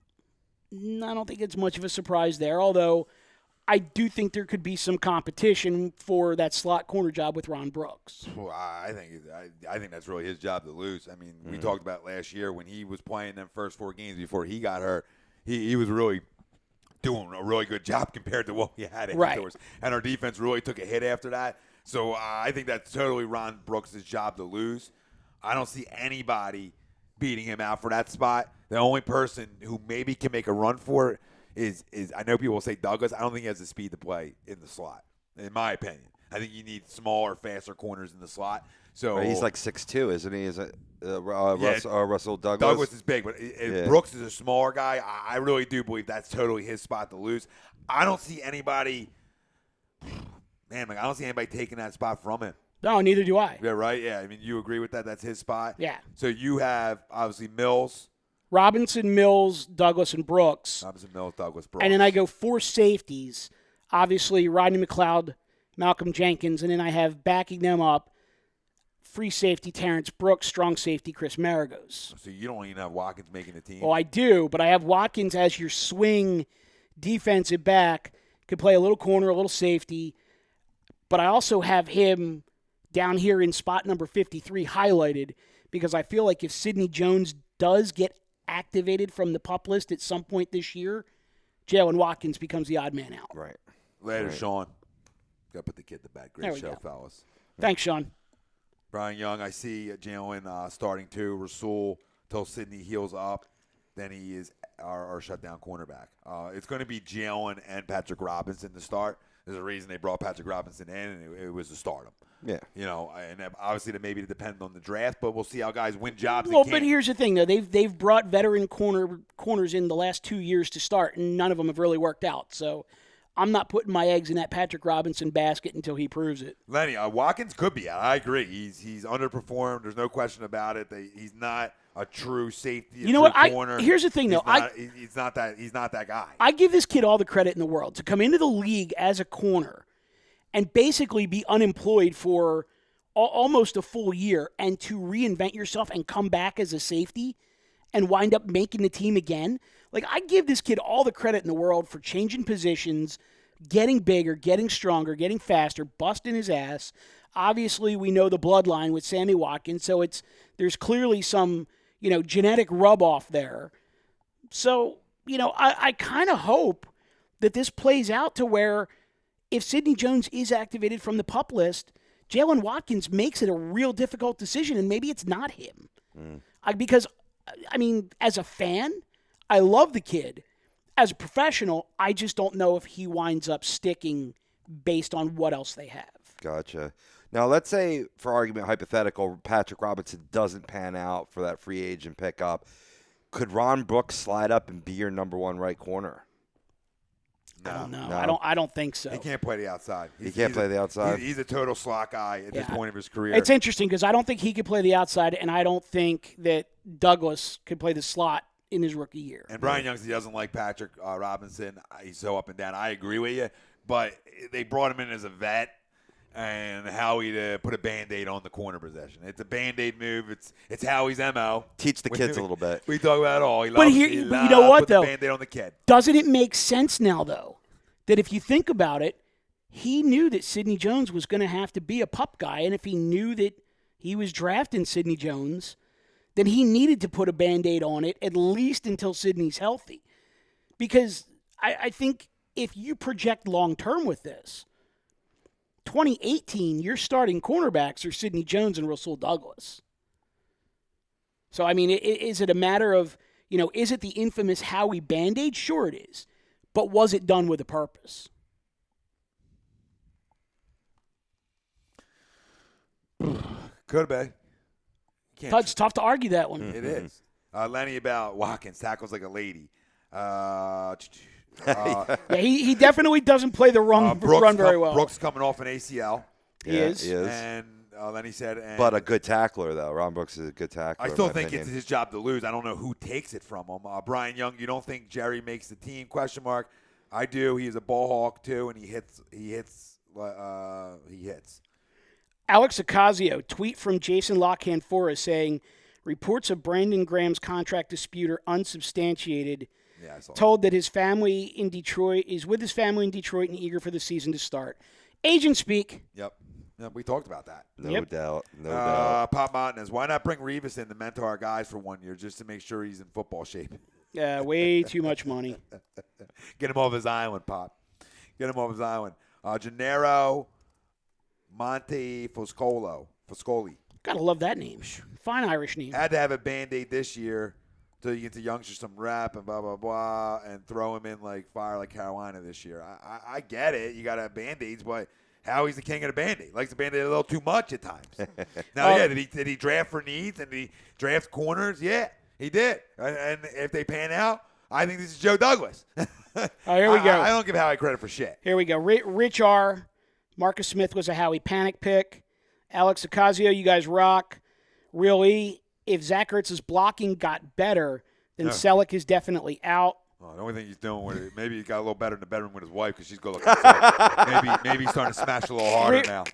I don't think it's much of a surprise there, although I do think there could be some competition for that slot corner job with Ron Brooks. Well, I think that's really his job to lose. I mean, we talked about last year when he was playing them first 4 games before he got hurt. He was really doing a really good job compared to what we had afterwards. Right. And our defense really took a hit after that. So I think that's totally Ron Brooks' job to lose. I don't see anybody beating him out for that spot. The only person who maybe can make a run for it is I know people will say Douglas. I don't think he has the speed to play in the slot, in my opinion. I think you need smaller, faster corners in the slot. So he's like 6'2", isn't he? Is it Russell Douglas? Douglas is big, but if Brooks is a smaller guy, I really do believe that's totally his spot to lose. I don't see anybody. Man, I don't see anybody taking that spot from him. No, neither do I. Yeah, right? Yeah, I mean, you agree with that? That's his spot? Yeah. So you have, obviously, Mills. Robinson, Mills, Douglas, and Brooks. Robinson, Mills, Douglas, Brooks. And then I go 4 safeties. Obviously, Rodney McLeod, Malcolm Jenkins, and then I have backing them up free safety Terrence Brooks, strong safety Chris Maragos. So you don't even have Watkins making the team? Well, I do, but I have Watkins as your swing defensive back. Could play a little corner, a little safety. But I also have him down here in spot number 53 highlighted because I feel like if Sidney Jones does get activated from the PUP list at some point this year, Jalen Watkins becomes the odd man out. Right. Later, Right. Sean. Got to put the kid in the back. There Great we show, go. fellas. Thanks, Sean. Brian Young, I see Jalen starting to. Rasul, till Sidney heals up, then he is our shutdown cornerback. It's going to be Jalen and Patrick Robinson to start. There's a reason they brought Patrick Robinson in, and it was to start him. Yeah. You know, and obviously that maybe it depends on the draft, but we'll see how guys win jobs. Well, but here's the thing, though. They've brought veteran corners in the last 2 years to start, and none of them have really worked out. So I'm not putting my eggs in that Patrick Robinson basket until he proves it. Lenny, Watkins could be out. I agree. He's underperformed. There's no question about it. He's not a true safety. You know what? Corner. Here's the thing, though. He's not that guy. I give this kid all the credit in the world to come into the league as a corner and basically be unemployed for almost a full year and to reinvent yourself and come back as a safety and wind up making the team again. Like, I give this kid all the credit in the world for changing positions, getting bigger, getting stronger, getting faster, busting his ass. Obviously, we know the bloodline with Sammy Watkins, so there's clearly some, genetic rub-off there. So, I kind of hope that this plays out to where if Sidney Jones is activated from the PUP list, Jalen Watkins makes it a real difficult decision, and maybe it's not him. Because, as a fan, I love the kid. As a professional, I just don't know if he winds up sticking based on what else they have. Gotcha. Now, let's say, for argument hypothetical, Patrick Robinson doesn't pan out for that free agent pickup. Could Ron Brooks slide up and be your number one right corner? I don't know. No. I don't think so. He can't play the outside. He can't play the outside? He's a total slot guy at this point of his career. It's interesting because I don't think he could play the outside, and I don't think that Douglas could play the slot in his rookie year. And Brian Young, he doesn't like Patrick Robinson. He's so up and down. I agree with you. But they brought him in as a vet, and Howie to put a Band-Aid on the corner possession. It's a Band-Aid move. It's Howie's MO. Teach the kids a little bit. We talk about it all. But you know what, put though? the Band-Aid on the kid. Doesn't it make sense now, though, that if you think about it, he knew that Sidney Jones was going to have to be a PUP guy, and if he knew that he was drafting Sidney Jones, then he needed to put a Band-Aid on it at least until Sidney's healthy. Because I think if you project long-term with this, 2018, your starting cornerbacks are Sidney Jones and Rasul Douglas. So, is it a matter of, is it the infamous Howie Band-Aid? Sure it is. But was it done with a purpose? Could be. It's tough to argue that one. It is. Lenny about Watkins, tackles like a lady. Yeah, he definitely doesn't play the run very well. Brooks coming off an ACL. He is. And Lenny said. But a good tackler, though. Ron Brooks is a good tackler. I still in my think opinion. it's his job to lose. I don't know who takes it from him. Brian Young, you don't think Jerry makes the team? Question mark. I do. He's a ball hawk too, and he hits. Alex Ocasio, tweet from Jason Lockhan Forrest saying, reports of Brandon Graham's contract dispute are unsubstantiated. Yeah, I saw Told that his family in Detroit is with his family in Detroit and eager for the season to start. Agent speak. Yep, we talked about that. No doubt. No doubt. Pop Martinez, why not bring Revis in to mentor our guys for 1 year just to make sure he's in football shape? Yeah, way too much money. Get him off his island, Pop. Get him off his island. Gennaro Monte Foscoli. Gotta love that name. Fine Irish name. Had to have a Band-Aid this year so you get the youngsters some rep and blah, blah, blah, and throw him in like fire like Carolina this year. I get it. You got to have Band-Aids, but Howie's the king of the Band-Aid. Likes the Band-Aid a little too much at times. Now, did he draft for needs and did he draft corners? Yeah, he did. And if they pan out, I think this is Joe Douglas. Here we go. I don't give Howie credit for shit. Here we go. Rich R. Marcus Smith was a Howie panic pick. Alex Ocasio, you guys rock. Real E, if Zach Ertz's blocking got better, then Selleck is definitely out. Oh, the only thing he's doing with it, maybe he got a little better in the bedroom with his wife because she's good looking. So maybe he's starting to smash a little harder now.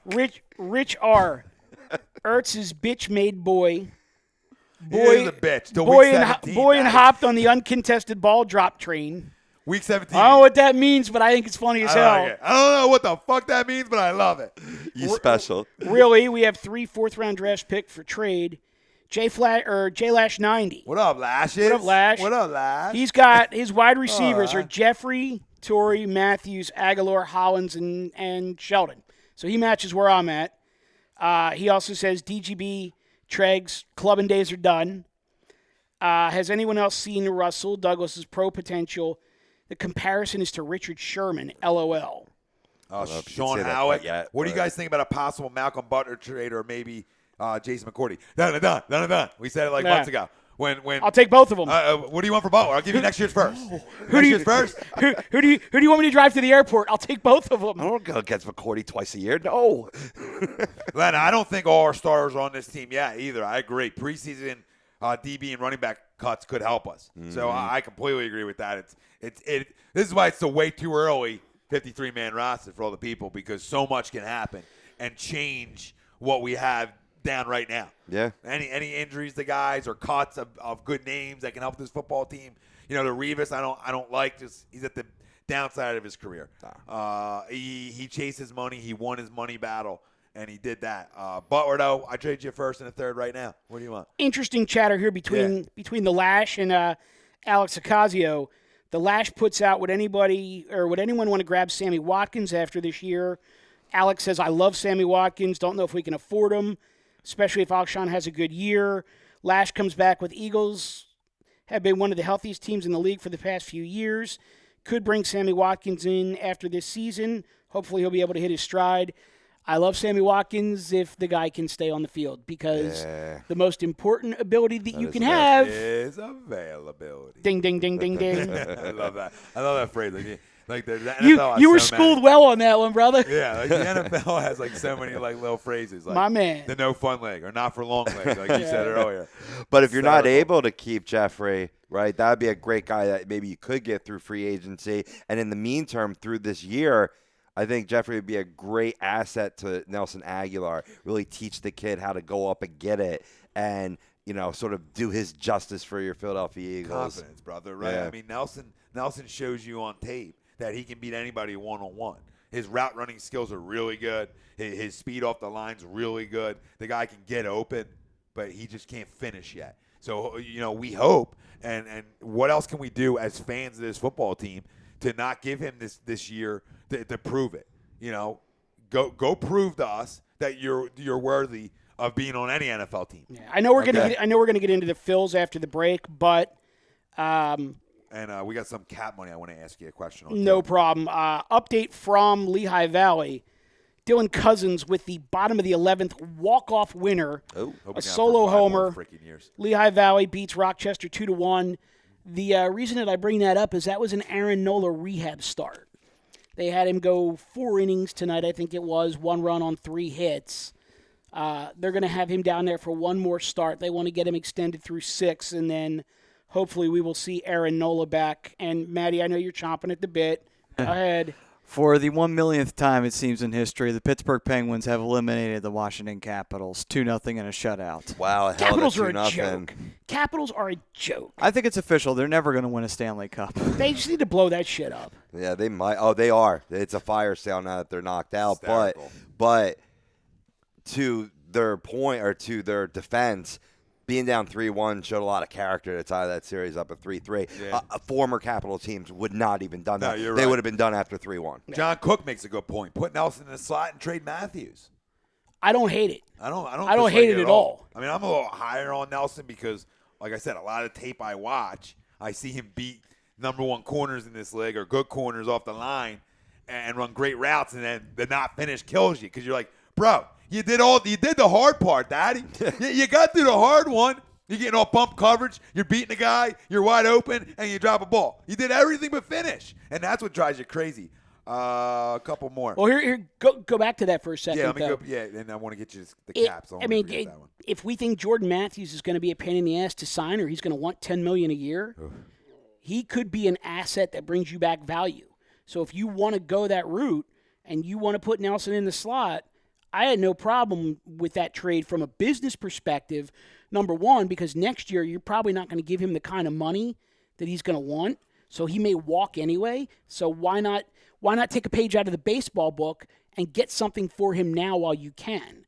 Rich R. Ertz's bitch-made boy. He is a bitch. Till week 17, and hopped on the uncontested ball drop train. Week 17. I don't know what that means, but I think it's funny as hell. Like I don't know what the fuck that means, but I love it. You special. Really, we have 3 fourth-round draft picks for trade. J-Lash 90. What up, Lashes? What up, Lash? What up, Lash? He's got his wide receivers are Jeffrey, Torrey, Matthews, Aguilar, Hollins, and Sheldon. So he matches where I'm at. He also says DGB, Tregs, clubbing days are done. Has anyone else seen Russell Douglas's pro potential? The comparison is to Richard Sherman, LOL. Sean Howard. What do you guys think about a possible Malcolm Butler trade or maybe Jason McCourty? Done. We said it like months ago. When I'll take both of them. What do you want for Butler? I'll give you next year's first. Who do you want me to drive to the airport? I'll take both of them. I don't go against McCourty twice a year. No. Len, I don't think all our stars are on this team yet either. I agree. Preseason DB and running back cuts could help us. So I completely agree with that. This is why it's way too early, 53-man roster for all the people, because so much can happen and change what we have down right now. Yeah. Any injuries to guys or cuts of good names that can help this football team. The Revis I don't like. Just he's at the downside of his career. He chased his money. He won his money battle, and he did that. Butler, though, I trade you first and a third right now. What do you want? Interesting chatter here between the Lash and Alex Ocasio. The Lash puts out, would anyone want to grab Sammy Watkins after this year? Alex says, I love Sammy Watkins. Don't know if we can afford him, especially if Alshon has a good year. Lash comes back with Eagles, have been one of the healthiest teams in the league for the past few years. Could bring Sammy Watkins in after this season. Hopefully he'll be able to hit his stride. I love Sammy Watkins if the guy can stay on the field because the most important ability that you can have is availability. Ding, ding, ding, ding, ding. I love that. I love that phrase. Like the NFL you were so schooled many. well on that one, brother. Yeah, like the NFL has so many little phrases. Like my man. The no fun leg or not for long leg, like you said earlier. But if you're not able to keep Jeffrey, right, that would be a great guy that maybe you could get through free agency. And in the meantime, through this year, I think Jeffrey would be a great asset to Nelson Aguilar, really teach the kid how to go up and get it and, sort of do his justice for your Philadelphia Eagles. Confidence, brother, right? Yeah. I mean, Nelson shows you on tape that he can beat anybody one-on-one. His route running skills are really good. His speed off the line's really good. The guy can get open, but he just can't finish yet. So, we hope, and what else can we do as fans of this football team to not give him this year to prove it? Go prove to us that you're worthy of being on any NFL team. Yeah, I know we're gonna get into the Phils after the break, but and we got some cap money. I want to ask you a question on. No problem. Update from Lehigh Valley. Dylan Cousins with the bottom of the 11th walk-off winner. A solo homer. Lehigh Valley beats Rochester 2-1. The reason that I bring that up is that was an Aaron Nola rehab start. They had him go 4 innings tonight, I think it was, 1 run on 3 hits. They're going to have him down there for 1 more start. They want to get him extended through 6, and then hopefully we will see Aaron Nola back. And, Maddie, I know you're chomping at the bit. Go ahead. For the 1 millionth time, it seems, in history, the Pittsburgh Penguins have eliminated the Washington Capitals 2-0 in a shutout. Wow, Capitals are a joke. Capitals are a joke. I think it's official. They're never going to win a Stanley Cup. They just need to blow that shit up. Yeah, they might. Oh, they are. It's a fire sale now that they're knocked out. But to their point or to their defense, being down 3-1 showed a lot of character to tie that series up at 3-3. Yeah. Former Capital teams would not even done that. You're they right. would have been done after 3-1. John Cook makes a good point. Put Nelson in the slot and trade Matthews. I don't hate it. I don't hate it at all. I mean, I'm a little higher on Nelson because, like I said, a lot of tape I watch, I see him beat number 1 corners in this league or good corners off the line and run great routes, and then the not finish kills you because you're like, bro, you did the hard part, Daddy. You got through the hard one. You're getting all bump coverage. You're beating the guy. You're wide open, and you drop a ball. You did everything but finish, and that's what drives you crazy. A couple more. Well, here, go back to that for a second. Yeah, let me go. Yeah, and I want to get you the caps. If we think Jordan Matthews is going to be a pain in the ass to sign, or he's going to want $10 million a year, he could be an asset that brings you back value. So if you want to go that route and you want to put Nelson in the slot, I had no problem with that trade from a business perspective. Number one, because next year you're probably not going to give him the kind of money that he's going to want, so he may walk anyway. So why not take a page out of the baseball book and get something for him now while you can?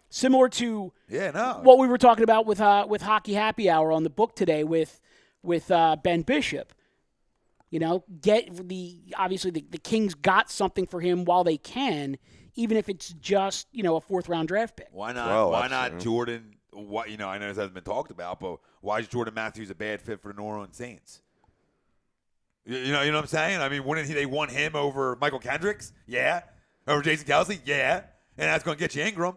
Similar to what we were talking about with Hockey Happy Hour on the book today with Ben Bishop. You know, obviously the Kings got something for him while they can, even if it's just, a 4th-round draft pick. Why not? Well, why not Jordan? What I know this hasn't been talked about, but why is Jordan Matthews a bad fit for the New Orleans Saints? You know what I'm saying? I mean, wouldn't they want him over Michael Kendricks? Yeah. Over Jason Kelsey? Yeah. And that's going to get you Ingram.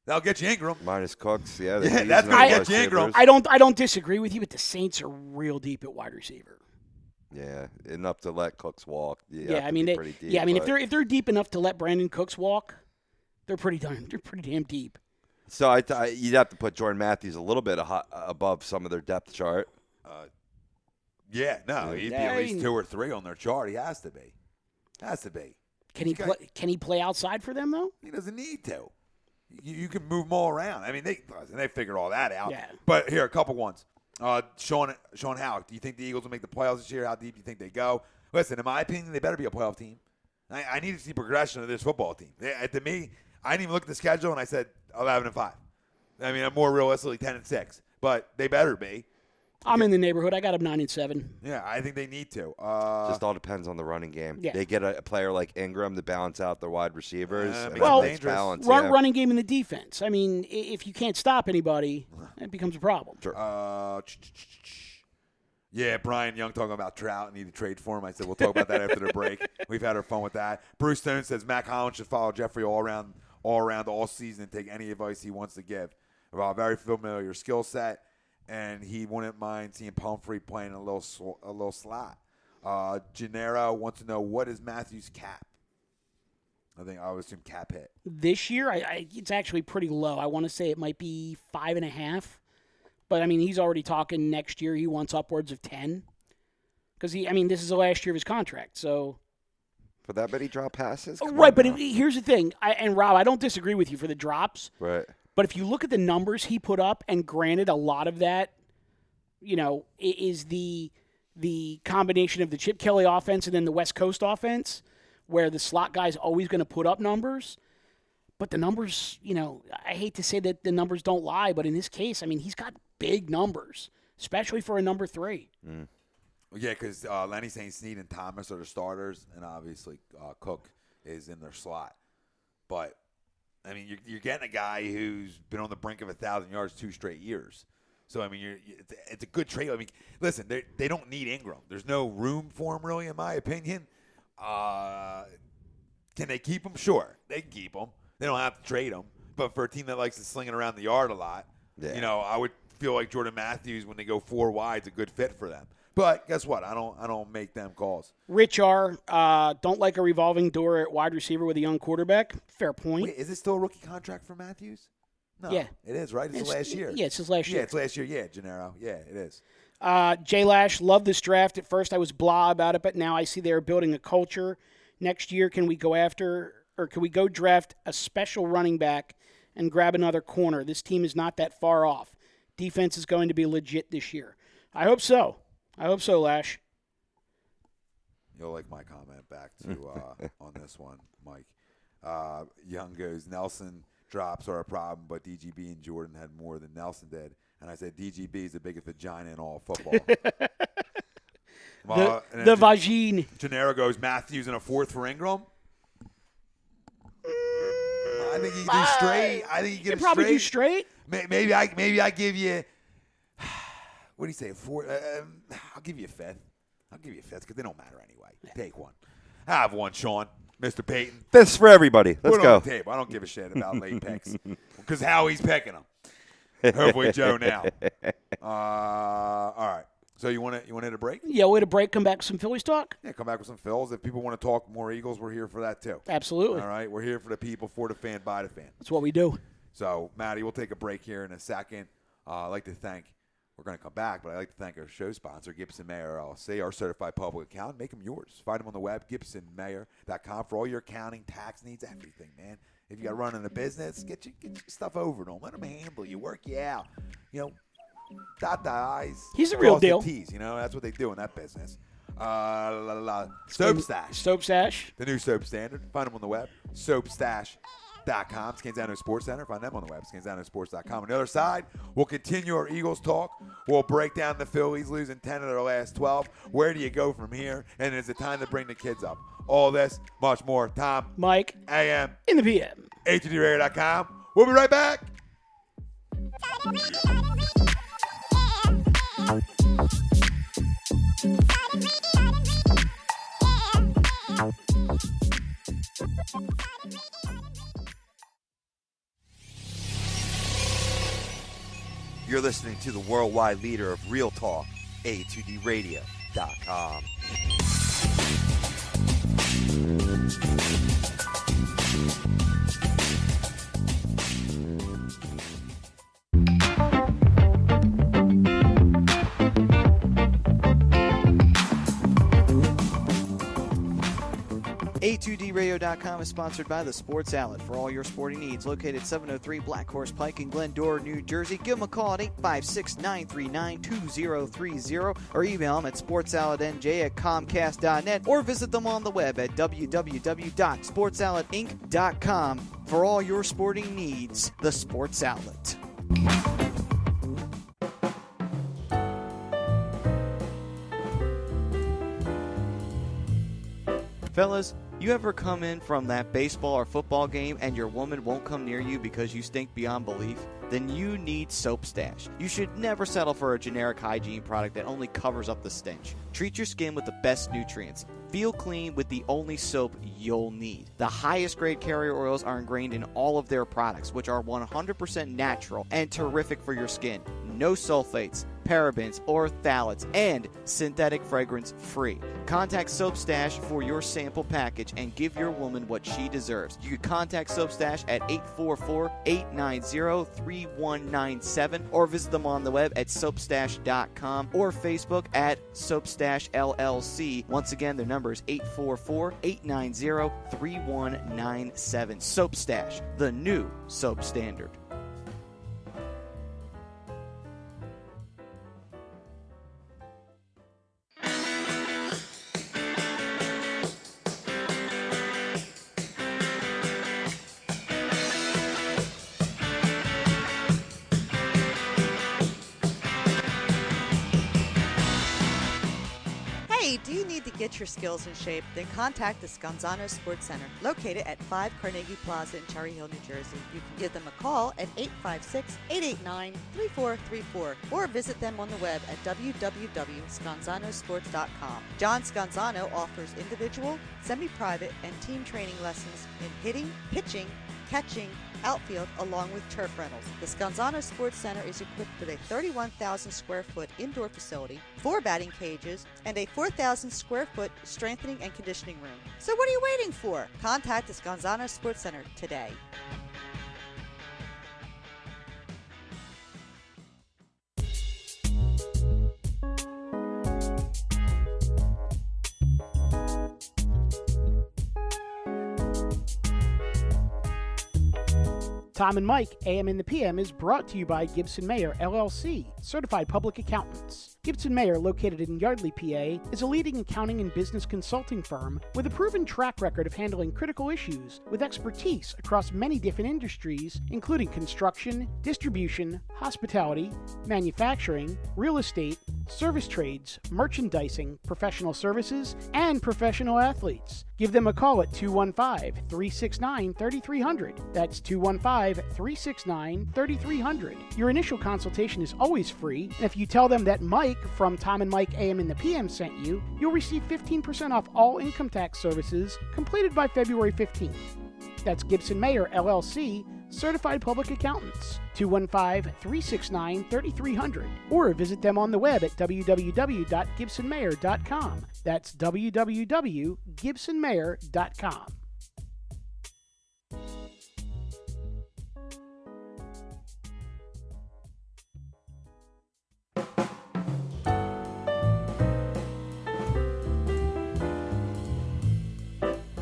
That'll get you Ingram. Minus Cooks, yeah. That's going to get you Ingram. I don't disagree with you, but the Saints are real deep at wide receiver. Yeah, enough to let Cooks walk. I mean, pretty deep, if they're deep enough to let Brandon Cooks walk, they're pretty damn deep. So you'd have to put Jordan Matthews a little bit above some of their depth chart. He'd be at least 2 or 3 on their chart. He has to be. Can he play outside for them though? He doesn't need to. You can move them all around. I mean, they figured all that out. Yeah. But here, a couple ones. Sean Howard, do you think the Eagles will make the playoffs this year? How deep do you think they go? Listen, in my opinion, they better be a playoff team. I need to see progression of this football team. To me, I didn't even look at the schedule, and I said 11-5. I mean, I'm more realistically 10-6. But they better be. I'm in the neighborhood. I got them 9-7. Yeah, I think they need to. Just all depends on the running game. Yeah. They get a player like Ingram to balance out their wide receivers. Dangerous. Running game in the defense. I mean, if you can't stop anybody, it becomes a problem. Sure. Yeah, Brian Young talking about Trout. Need to trade for him. I said we'll talk about that after the break. We've had our fun with that. Bruce Stone says Mac Hollins should follow Jeffrey all around all season and take any advice he wants to give. About a very familiar skill set. And he wouldn't mind seeing Pumphrey playing a little slot. Gennaro wants to know, what is Matthews' cap? I would assume cap hit. This year, it's actually pretty low. I want to say it might be 5.5. But, I mean, he's already talking next year. He wants upwards of 10. Because, this is the last year of his contract. So, for that many drop passes? Right, but here's the thing. And, Rob, I don't disagree with you for the drops. Right. But if you look at the numbers he put up, and granted, a lot of that, is the combination of the Chip Kelly offense and then the West Coast offense, where the slot guy's always going to put up numbers. But the numbers, I hate to say that the numbers don't lie, but in this case, he's got big numbers, especially for a number 3. Mm. Yeah, because Lenny St. Snead and Thomas are the starters, and obviously Cook is in their slot. But you're getting a guy who's been on the brink of 1,000 yards 2 straight years. So, it's a good trade. Listen, they don't need Ingram. There's no room for him, really, in my opinion. Can they keep him? Sure, they can keep him. They don't have to trade him. But for a team that likes to sling it around the yard a lot, I would feel like Jordan Matthews, when they go 4 wide, is a good fit for them. But guess what? I don't make them calls. Rich R, don't like a revolving door at wide receiver with a young quarterback. Fair point. Wait, is it still a rookie contract for Matthews? No. Yeah. It is, right? It's the last year. Yeah, it's his last year. Yeah, it's last year. Yeah, Gennaro. Yeah, it is. Jay Lash, love this draft. At first I was blah about it, but now I see they're building a culture. Next year, can we go draft a special running back and grab another corner? This team is not that far off. Defense is going to be legit this year. I hope so. Lash. You'll like my comment back to on this one, Mike. Young goes, Nelson drops are a problem, but DGB and Jordan had more than Nelson did. And I said, DGB is the biggest vagina in all football. The vagine. Gennaro goes, Matthews in a 4th for Ingram. I think you can do straight. I think you can probably do straight. Maybe I give you. What do you say? 4? I'll give you a 5th. Because they don't matter anyway. Take one. Have one, Sean. Mr. Payton. This for everybody. Let's Put it go. on the table. I don't give a shit about late picks. Because Howie's picking them. Hopefully Joe now. All right. So you want to hit a break? Yeah, we'll hit a break. Come back with some Phillies talk. Yeah, come back with some Phils. If people want to talk more Eagles, we're here for that too. Absolutely. All right. We're here for the people, for the fan, by the fan. That's what we do. So, Maddie, we'll take a break here in a second. I'd like to thank we're going to come back, but I'd like to thank our show sponsor, Gibson Mayer LLC, our certified public accountant. Make them yours. Find them on the web, gibsonmayer.com, for all your accounting, tax needs, everything, man. If you got running a business, get your stuff over to them. Let them handle you, work you out. Dot the I's. He's the real cross the deal. T's, that's what they do in that business. Soap Stash. Soap Stash. The new soap standard. Find them on the web, soapstash.com. Scanzano Sports Center. Find them on the web, scanzanosports.com. On the other side, we'll continue our Eagles talk. We'll break down the Phillies losing 10 of their last 12. Where do you go from here? And is it time to bring the kids up? All this, much more. Tom, Mike, AM, in the PM. HDRadio.com. We'll be right back. You're listening to the worldwide leader of Real Talk, A2DRadio.com. A2DRadio.com is sponsored by The Sports Outlet for all your sporting needs. Located 703 Black Horse Pike in Glendora, New Jersey. Give them a call at 856-939-2030 or email them at sportsoutletnj@comcast.net or visit them on the web at www.sportsoutletinc.com for all your sporting needs. The Sports Outlet. Fellas, you ever come in from that baseball or football game and your woman won't come near you because you stink beyond belief? Then you need Soap Stash. You should never settle for a generic hygiene product that only covers up the stench. Treat your skin with the best nutrients. Feel clean with the only soap you'll need. The highest grade carrier oils are ingrained in all of their products, which are 100% natural and terrific for your skin. No sulfates, parabens, or phthalates, and synthetic fragrance free. Contact Soap Stash for your sample package and give your woman what she deserves. You can contact Soap Stash at 844-890-3197 or visit them on the web at soapstash.com or Facebook at Soapstash LLC. Once again, their number is 844-890-3197. Soap Stash, the new soap standard. Do you need to get your skills in shape? Then contact the Scanzano Sports Center, located at 5 Carnegie Plaza in Cherry Hill, New Jersey. You can give them a call at 856-889-3434 or visit them on the web at www.scanzanosports.com. John Scanzano offers individual, semi-private, and team training lessons in hitting, pitching, catching, outfield, along with turf rentals. The Scanzano Sports Center is equipped with a 31,000 square foot indoor facility, 4 batting cages, and a 4,000 square foot strengthening and conditioning room. So what are you waiting for? Contact the Scanzano Sports Center today. Tom and Mike, AM in the PM, is brought to you by Gibson Mayer, LLC, certified public accountants. Gibson Mayer, located in Yardley, PA, is a leading accounting and business consulting firm with a proven track record of handling critical issues with expertise across many different industries, including construction, distribution, hospitality, manufacturing, real estate, service trades, merchandising, professional services, and professional athletes. Give them a call at 215-369-3300. That's 215-369-3300. Your initial consultation is always free, and if you tell them that Mike from Tom and Mike AM in the PM sent you, you'll receive 15% off all income tax services completed by February 15th. That's Gibson Mayer, LLC, certified public accountants. 215-369-3300. Or visit them on the web at www.gibsonmayer.com. That's www.gibsonmayer.com.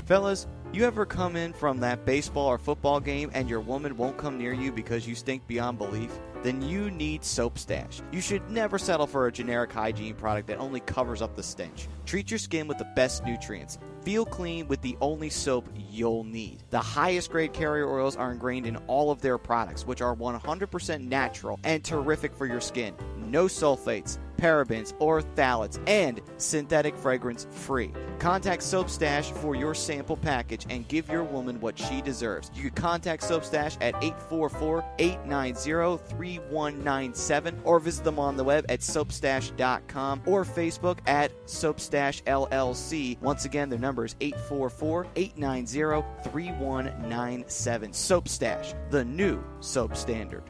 Fellas, you ever come in from that baseball or football game and your woman won't come near you because you stink beyond belief? Then you need Soap Stash. You should never settle for a generic hygiene product that only covers up the stench. Treat your skin with the best nutrients. Feel clean with the only soap you'll need. The highest grade carrier oils are ingrained in all of their products, which are 100% natural and terrific for your skin. No sulfates, parabens, or phthalates, and synthetic fragrance free. Contact Soap Stash for your sample package and give your woman what she deserves. You can contact Soap Stash at 844-890-3197 or visit them on the web at soapstash.com or Facebook at Soapstash LLC. Once again, their number is 844-890-3197. Soap Stash, the new soap standard.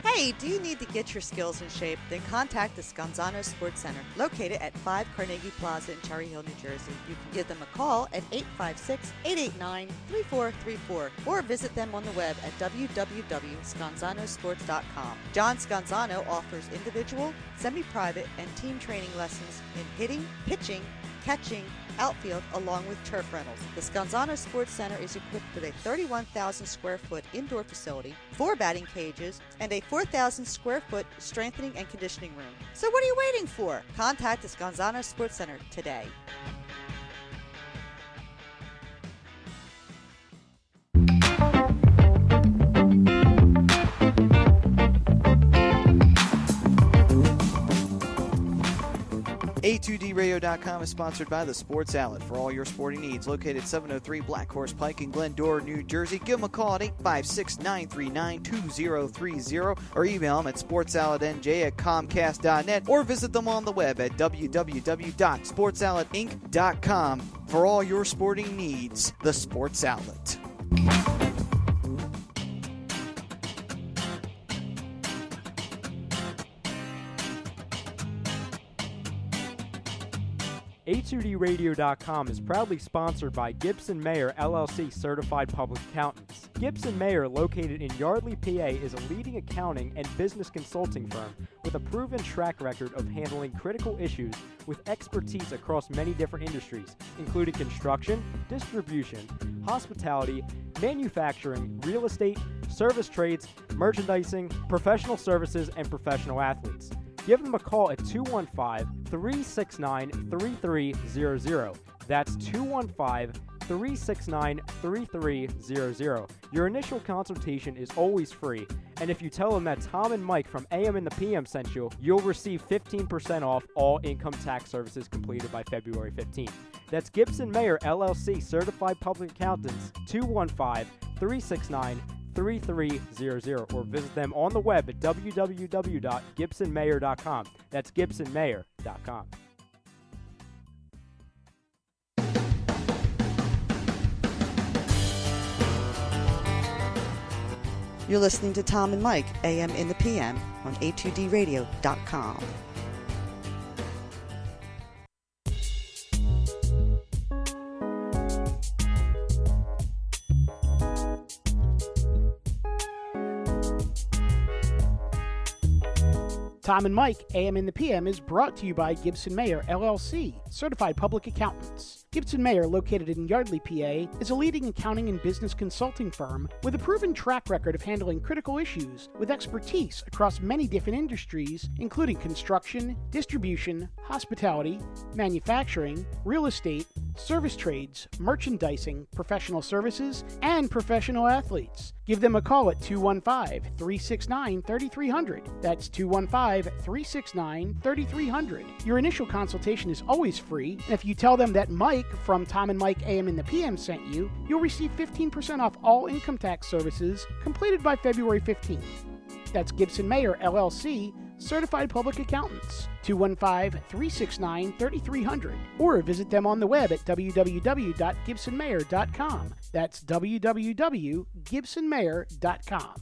Hey, do you need to get your skills in shape? Then contact the Scanzano Sports Center, located at 5 Carnegie Plaza in Cherry Hill, New Jersey. You can give them a call at 856-889-3434 or visit them on the web at www.scanzanosports.com. John Scanzano offers individual, semi-private, and team training lessons in hitting, pitching, catching, outfield, along with turf rentals. The Scanzano Sports Center is equipped with a 31,000 square foot indoor facility, 4 batting cages, and a 4,000 square foot strengthening and conditioning room. So what are you waiting for? Contact the Scanzano Sports Center today. A2DRadio.com is sponsored by The Sports Outlet for all your sporting needs. Located at 703 Black Horse Pike in Glendora, New Jersey. Give them a call at 856-939-2030 or email them at sportsoutletnj@comcast.net or visit them on the web at www.sportsoutletinc.com for all your sporting needs. The Sports Outlet. A2DRadio.com is proudly sponsored by Gibson Mayer LLC Certified Public Accountants. Gibson Mayer, located in Yardley, PA, is a leading accounting and business consulting firm with a proven track record of handling critical issues with expertise across many different industries, including construction, distribution, hospitality, manufacturing, real estate, service trades, merchandising, professional services, and professional athletes. Give them a call at 215-369-3300. That's 215-369-3300. Your initial consultation is always free, and if you tell them that Tom and Mike from AM and the PM sent you, you'll receive 15% off all income tax services completed by February 15th. That's Gibson Mayer LLC Certified Public Accountants, 215-369-3300, or visit them on the web at www.gibsonmayer.com. That's gibsonmayer.com. You're listening to Tom and Mike, AM in the PM, on A2DRadio.com. Tom and Mike, AM in the PM, is brought to you by Gibson Mayer, LLC, Certified Public Accountants. Gibson Mayer, located in Yardley, PA, is a leading accounting and business consulting firm with a proven track record of handling critical issues with expertise across many different industries, including construction, distribution, hospitality, manufacturing, real estate, service trades, merchandising, professional services, and professional athletes. Give them a call at 215-369-3300. That's 215-369-3300. Your initial consultation is always free, and if you tell them that Mike from Tom and Mike AM in the PM sent you, you'll receive 15% off all income tax services completed by February 15th. That's Gibson Mayer, LLC, Certified Public Accountants, 215-369-3300, or visit them on the web at www.gibsonmayer.com. That's www.gibsonmayer.com.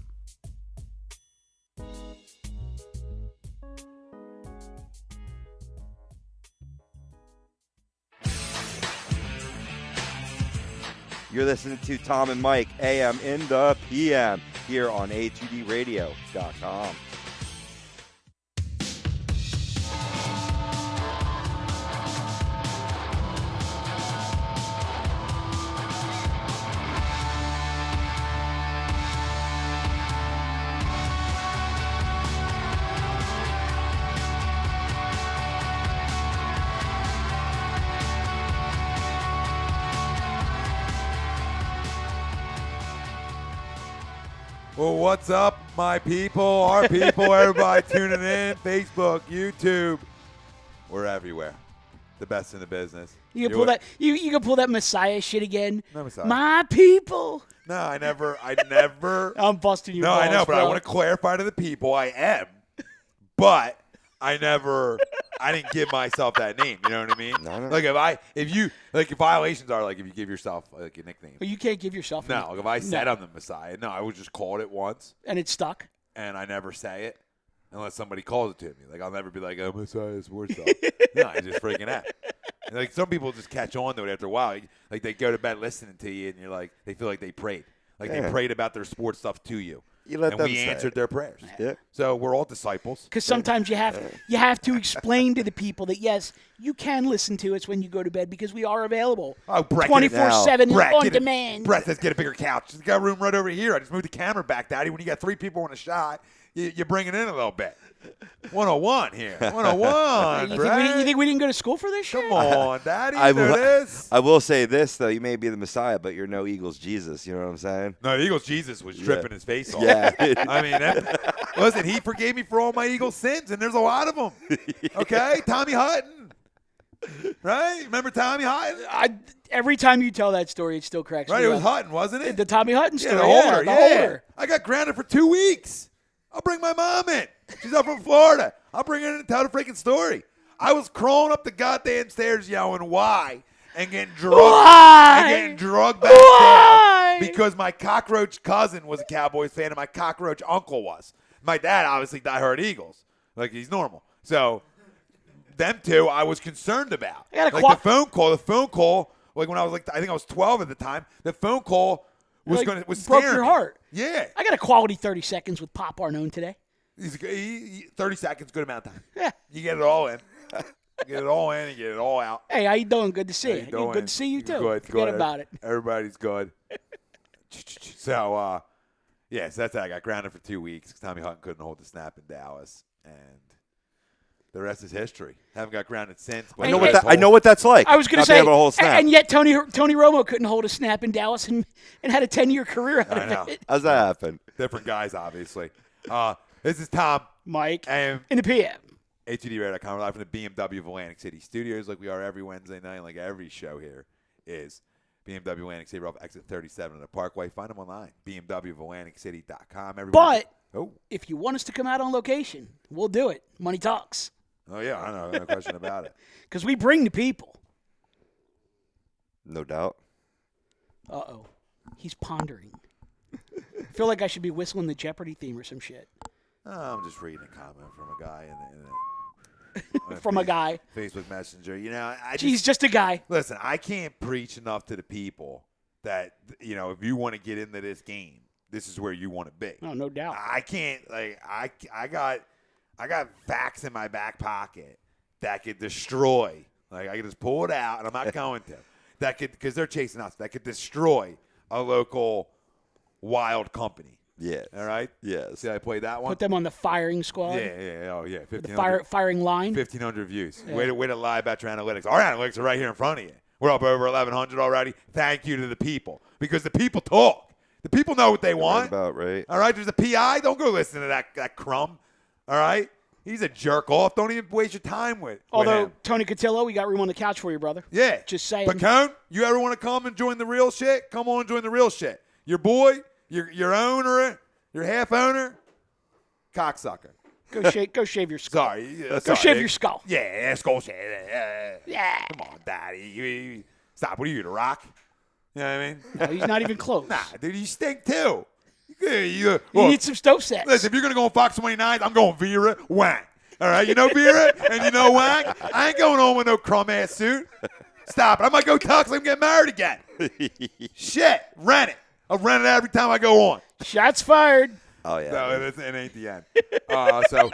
You're listening to Tom and Mike, AM in the PM, here on HUDradio.com. Well, what's up, my people, our people, everybody tuning in, Facebook, YouTube. We're everywhere. The best in the business. You can pull that. You can pull that Messiah shit again. No, Messiah. My people. No, I never. I'm busting your No, balls, I know, but bro. I want to clarify to the people I am. But I didn't give myself that name. You know what I mean? No. Like if violations are like if you give yourself like a nickname. Well, you can't give yourself. No, like if I said I'm the Messiah, no, I was just called it once, and it's stuck. and I never say it unless somebody calls it to me. Like I'll never be like, "Oh, Messiah sports stuff." No, I just freaking act. And, like some people just catch on to it after a while. Like they go to bed listening to you, and you're like, they feel like they prayed, like they prayed about their sports stuff to you. You let and them we say answered it. their prayers. Yeah. So we're all disciples. Because sometimes you have to explain to the people that yes, you can listen to us when you go to bed because we are available. Oh, Brett, 24/7 Brett, on get demand. Brett, let's get a bigger couch. There's got room right over here. I just moved the camera back, Daddy. When you got 3 people in a shot, you bring it in a little bit. 101 here. 101, you think we didn't go to school for this shit? Come on, Daddy. I There will- it is. I will say this, though. You may be the Messiah, but you're no Eagles Jesus. You know what I'm saying? No, the Eagles Jesus was tripping his face off. Yeah. I mean, listen, he forgave me for all my Eagles sins, and there's a lot of them. Okay? Tommy Hutton. Right? Remember Tommy Hutton? Every time you tell that story, it still cracks Right? me It was up. Hutton, wasn't it? The Tommy Hutton story. the holder. the Yeah. holder. I got grounded for 2 weeks. I'll bring my mom in. She's up from Florida. I'll bring her in and tell the freaking story. I was crawling up the goddamn stairs yelling, "Why?" and getting drugged. Why? And getting drugged back Why? down because my cockroach cousin was a Cowboys fan and my cockroach uncle was. My dad obviously diehard Eagles. Like, he's normal. So, them two I was concerned about. I got a Like, the phone call, like when I was like, I think I was 12 at the time, the phone call was Like, was broke scaring your me. heart. Yeah. I got a quality 30 seconds with Pop Arnone today. 30 seconds, good amount of time. Yeah. You get it all in. You get it all in and get it all out. Hey, how you doing? Good to see How you. you doing? Good to see you too. Good. Forget about it. Everybody's good. So, so that's how I got grounded for 2 weeks. Tommy Hutton couldn't hold the snap in Dallas, and the rest is history. Haven't got grounded since. But I know what that's like. I was going to not say, being able to hold a snap. and yet Tony Romo couldn't hold a snap in Dallas and had a 10-year career out I know. of it. How's that happen? Different guys, obviously. This is Tom. Mike And in the PM. HUDRadio.com. We're live from the BMW of Atlantic City Studios like we are every Wednesday night, like every show here is. BMW Atlantic City, off exit 37 on the Parkway. Find them online, bmwofatlanticcity.com. But oh, if you want us to come out on location, we'll do it. Money talks. oh yeah, I know, no question about it. Because we bring the people. No doubt. Uh-oh. He's pondering. I feel like I should be whistling the Jeopardy theme or some shit. I'm just reading a comment from a guy in From a guy. Facebook Messenger. You know, He's just a guy. Listen, I can't preach enough to the people that, you know, if you want to get into this game, this is where you want to be. Oh, no doubt. I can't, like, I got facts in my back pocket that could destroy. Like, I could just pull it out, and I'm not going to. That could, because they're chasing us, that could destroy a local wild company. Yes. All right? Yes. See how I played that one? Put them on the firing squad. Yeah. Oh, yeah. The firing line. 1,500 views. Yeah. Way to lie about your analytics. Our analytics are right here in front of you. We're up over 1,100 already. Thank you to the people. Because the people talk. The people know what they want. About right. All right? There's a PI. Don't go listen to that crumb. All right? He's a jerk off. Don't even waste your time with Although, him. Tony Cotillo, we got room on the couch for you, brother. Yeah. Just saying. But Cone, you ever want to come and join the real shit? Come on, join the real shit. Your boy, your owner, your half owner, cocksucker. Go shave your skull. Sorry. Go shave your skull. Yeah, skull shave. Yeah. Come on, Daddy. Stop. What are you, The Rock? You know what I mean? No, he's not even close. Nah, dude, you stink too. You need some stove sets. Listen, if you're going to go on Fox 29, I'm going Vera Wang. All right? You know Vera and you know Wang? I ain't going on with no crumb-ass suit. Stop it. I might go tux. I'm getting married again. Shit. Rent it. I'll rent it every time I go on. Shots fired. Oh, yeah. No, it ain't the end. So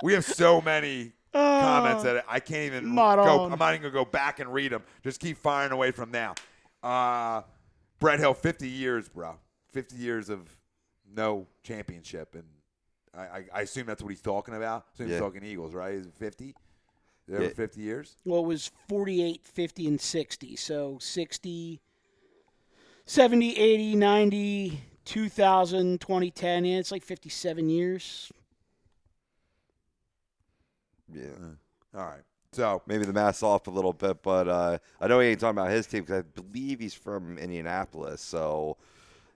we have so many comments that I can't even Not go. on. I'm not even going to go back and read them. Just keep firing away from now. Brett Hill, 50 years, bro. 50 years of no championship. And I assume that's what he's talking about. I assume he's talking Eagles, right? Is it 50? Is it over 50 years? Well, it was 48, 50, and 60. So 60, 70, 80, 90, 2000, 2010. Yeah, it's like 57 years. Yeah. All right. So Maybe the math's off a little bit, but I know he ain't talking about his team because I believe he's from Indianapolis. So,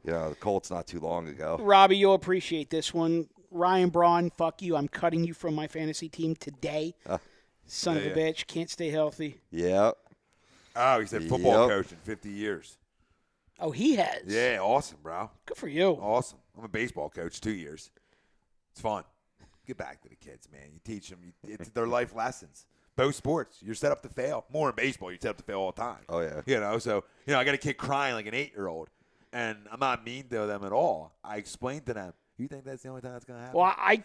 the Colts not too long ago. Robbie, you'll appreciate this one. Ryan Braun, fuck you. I'm cutting you from my fantasy team today. Son of a bitch. Can't stay healthy. Yeah. Oh, he said football coach in 50 years. Oh, he has? Yeah, awesome, bro. Good for you. Awesome. I'm a baseball coach, 2 years. It's fun. Get back to the kids, man. You teach them. It's their life lessons. Both sports, you're set up to fail. More in baseball, you're set up to fail all the time. Oh, yeah. So, I got a kid crying like an 8-year-old, and I'm not mean to them at all. I explained to them, you think that's the only time that's going to happen? Well, I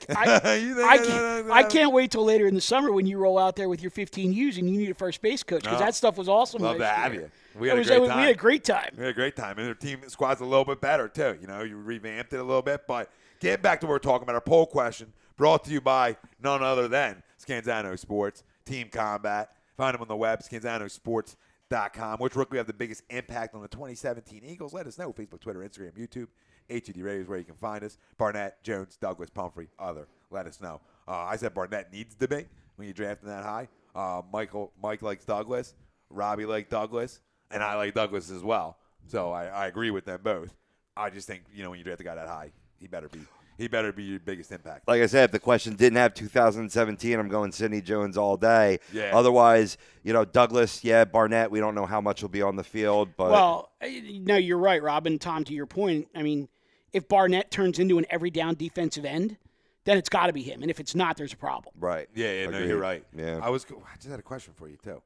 can't wait till later in the summer when you roll out there with your 15 U's and you need a first base coach because that stuff was awesome. Love to last have year. you. We had a great time. We had a great time. We had a great time. And their team squad's a little bit better, too. You revamped it a little bit. But getting back to what we're talking about, our poll question brought to you by none other than Scanzano Sports, Team Combat. Find them on the web, scanzanosports.com. Which rookie will have the biggest impact on the 2017 Eagles? Let us know. Facebook, Twitter, Instagram, YouTube. HUD Radio is where you can find us. Barnett, Jones, Douglas, Pumphrey, other. Let us know. I said Barnett needs to be when you draft him that high. Mike likes Douglas. Robbie likes Douglas. And I like Douglas as well. So I agree with them both. I just think, when you draft a guy that high, he better be your biggest impact. Like I said, if the question didn't have 2017, I'm going Sidney Jones all day. Yeah. Otherwise, Douglas, Barnett, we don't know how much will be on the field. But Well, no, you're right, Rob. And Tom, to your point, I mean, if Barnett turns into an every down defensive end, then it's got to be him. And if it's not, there's a problem. Right. Yeah, no, Agreed. you're right. Yeah. I just had a question for you, too.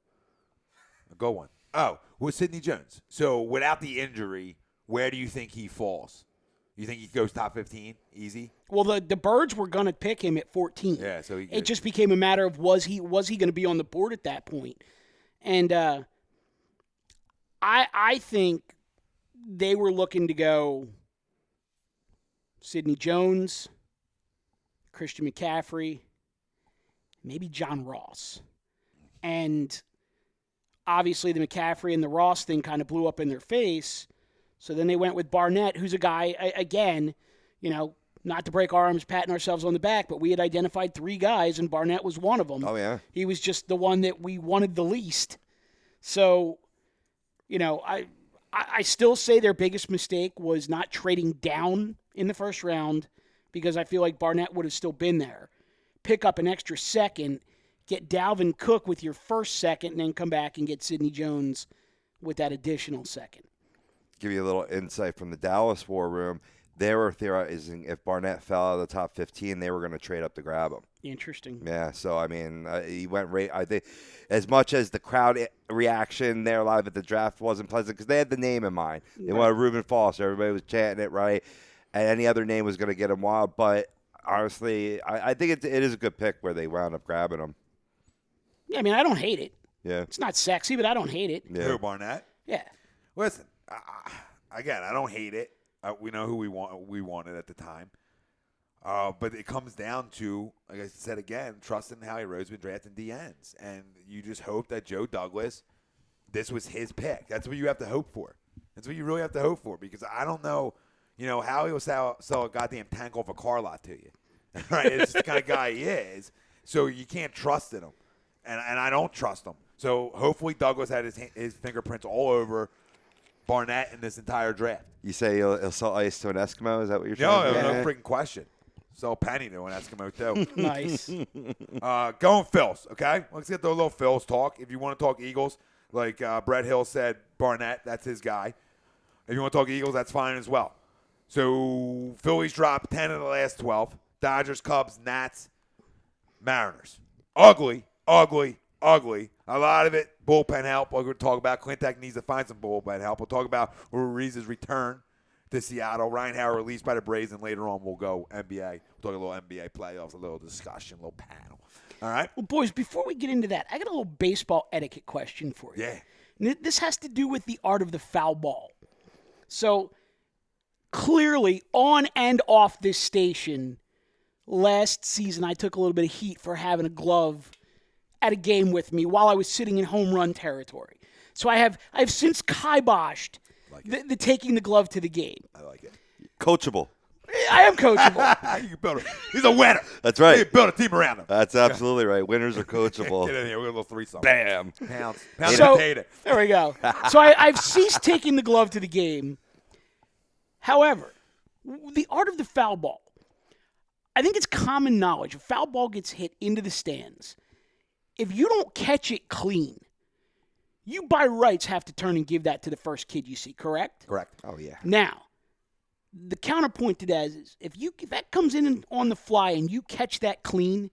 Go one. Oh, with Sidney Jones. So without the injury, where do you think he falls? You think he goes top 15 easy? Well, the Birds were going to pick him at 14. Yeah, so it just became a matter of was he going to be on the board at that point? And I think they were looking to go Sidney Jones, Christian McCaffrey, maybe John Ross. And obviously the McCaffrey and the Ross thing kind of blew up in their face. So then they went with Barnett, who's a guy, again, not to break our arms patting ourselves on the back, but we had identified 3 guys, and Barnett was one of them. Oh, yeah. He was just the one that we wanted the least. So, I still say their biggest mistake was not trading down in the first round because I feel like Barnett would have still been there. Pick up an extra second, get Dalvin Cook with your first second, and then come back and get Sidney Jones with that additional second. Give you a little insight from the Dallas War Room. They were theorizing if Barnett fell out of the top 15, they were going to trade up to grab him. Interesting. Yeah, so, I mean, he went right. I think as much as the crowd reaction there live at the draft wasn't pleasant because they had the name in mind. They wanted Reuben Foster. Everybody was chanting it, right? And any other name was going to get him wild. But, honestly, I think it is a good pick where they wound up grabbing him. Yeah, I mean, I don't hate it. Yeah. It's not sexy, but I don't hate it. Yeah. Who, Barnett? Yeah. Listen, again, I don't hate it. We know who we wanted at the time. But it comes down to, like I said again, trusting Howie Roseman drafting DNs. And you just hope that Joe Douglas, this was his pick. That's what you have to hope for. That's what you really have to hope for because I don't know, Howie will sell a goddamn tank off a car lot to you. Right? It's just the kind of guy he is. So you can't trust in him. And I don't trust him. So hopefully Douglas had his fingerprints all over Barnett in this entire draft. You say he'll sell ice to an Eskimo? Is that what you're saying? No freaking question. Sell penny to an Eskimo, too. Nice. Going Phils, okay? Let's get to a little Phils talk. If you want to talk Eagles, like Brett Hill said, Barnett, that's his guy. If you want to talk Eagles, that's fine as well. So Phillies dropped 10 of the last 12. Dodgers, Cubs, Nats, Mariners. Ugly ugly. A lot of it, bullpen help. We're going to talk about Klentak needs to find some bullpen help. We'll talk about Ruiz's return to Seattle. Ryan Howard released by the Braves, and later on we'll go NBA. We'll talk a little NBA playoffs, a little discussion, a little panel. All right? Well, boys, before we get into that, I got a little baseball etiquette question for you. Yeah. This has to do with the art of the foul ball. So, clearly, on and off this station, last season I took a little bit of heat for having a glove at a game with me while I was sitting in home run territory. So I have since kiboshed the taking the glove to the game. I like it. Coachable. I am coachable. You can build he's a winner. That's right. You can build a team around him. That's absolutely right. Winners are coachable. Get in here. We're a little threesome. Bam. Pounds So, potato. there we go. So I've ceased taking the glove to the game. However, the art of the foul ball, I think it's common knowledge. A foul ball gets hit into the stands. If you don't catch it clean, you by rights have to turn and give that to the first kid you see, correct? Correct. Oh, yeah. Now, the counterpoint to that is if that comes in on the fly and you catch that clean,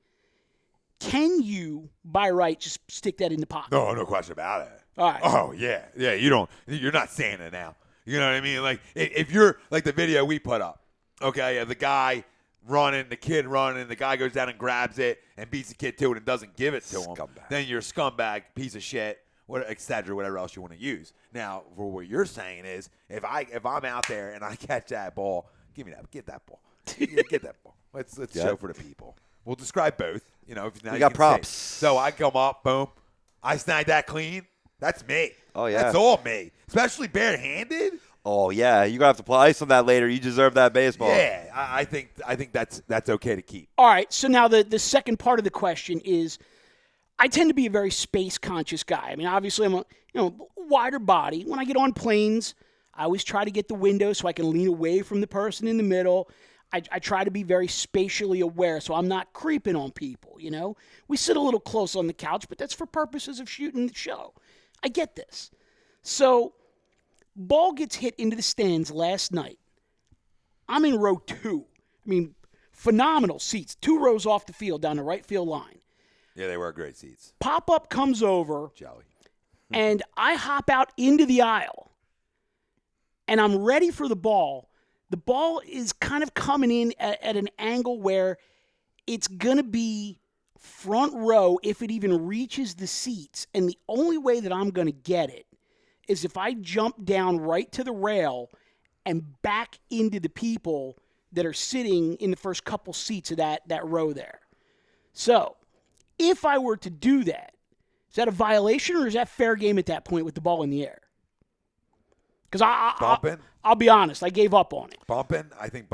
can you, by right, just stick that in the pocket? No question about it. All right. Oh, yeah. Yeah, you're not saying it now. You know what I mean? Like, if you're, like the video we put up, okay, the guy running, the kid running, the guy goes down and grabs it and beats the kid to it and doesn't give it to him, then you're a scumbag, piece of shit, et cetera, whatever else you want to use. Now, for what you're saying is, if I'm out there and I catch that ball, get that ball. Get that ball. Let's show for the people. We'll describe both. You know, if now we you got can props. see. So I come up, boom, I snag that clean. That's me. Oh, yeah. That's all me. Especially barehanded. Oh, yeah. You're going to have to play ice on that later. You deserve that baseball. Yeah, I think that's okay to keep. All right, so now the second part of the question is, I tend to be a very space-conscious guy. I mean, obviously, I'm a wider body. When I get on planes, I always try to get the window so I can lean away from the person in the middle. I try to be very spatially aware so I'm not creeping on people, you know? We sit a little close on the couch, but that's for purposes of shooting the show. I get this. So, ball gets hit into the stands last night. I'm in row 2. I mean, phenomenal seats. 2 rows off the field down the right field line. Yeah, they were great seats. Pop-up comes over, Jelly. and I hop out into the aisle, and I'm ready for the ball. The ball is kind of coming in at an angle where it's going to be front row if it even reaches the seats, and the only way that I'm going to get it is if I jump down right to the rail and back into the people that are sitting in the first couple seats of that row there. So, if I were to do that, is that a violation or is that fair game at that point with the ball in the air? Because I'll be honest, I gave up on it. Bumping. I think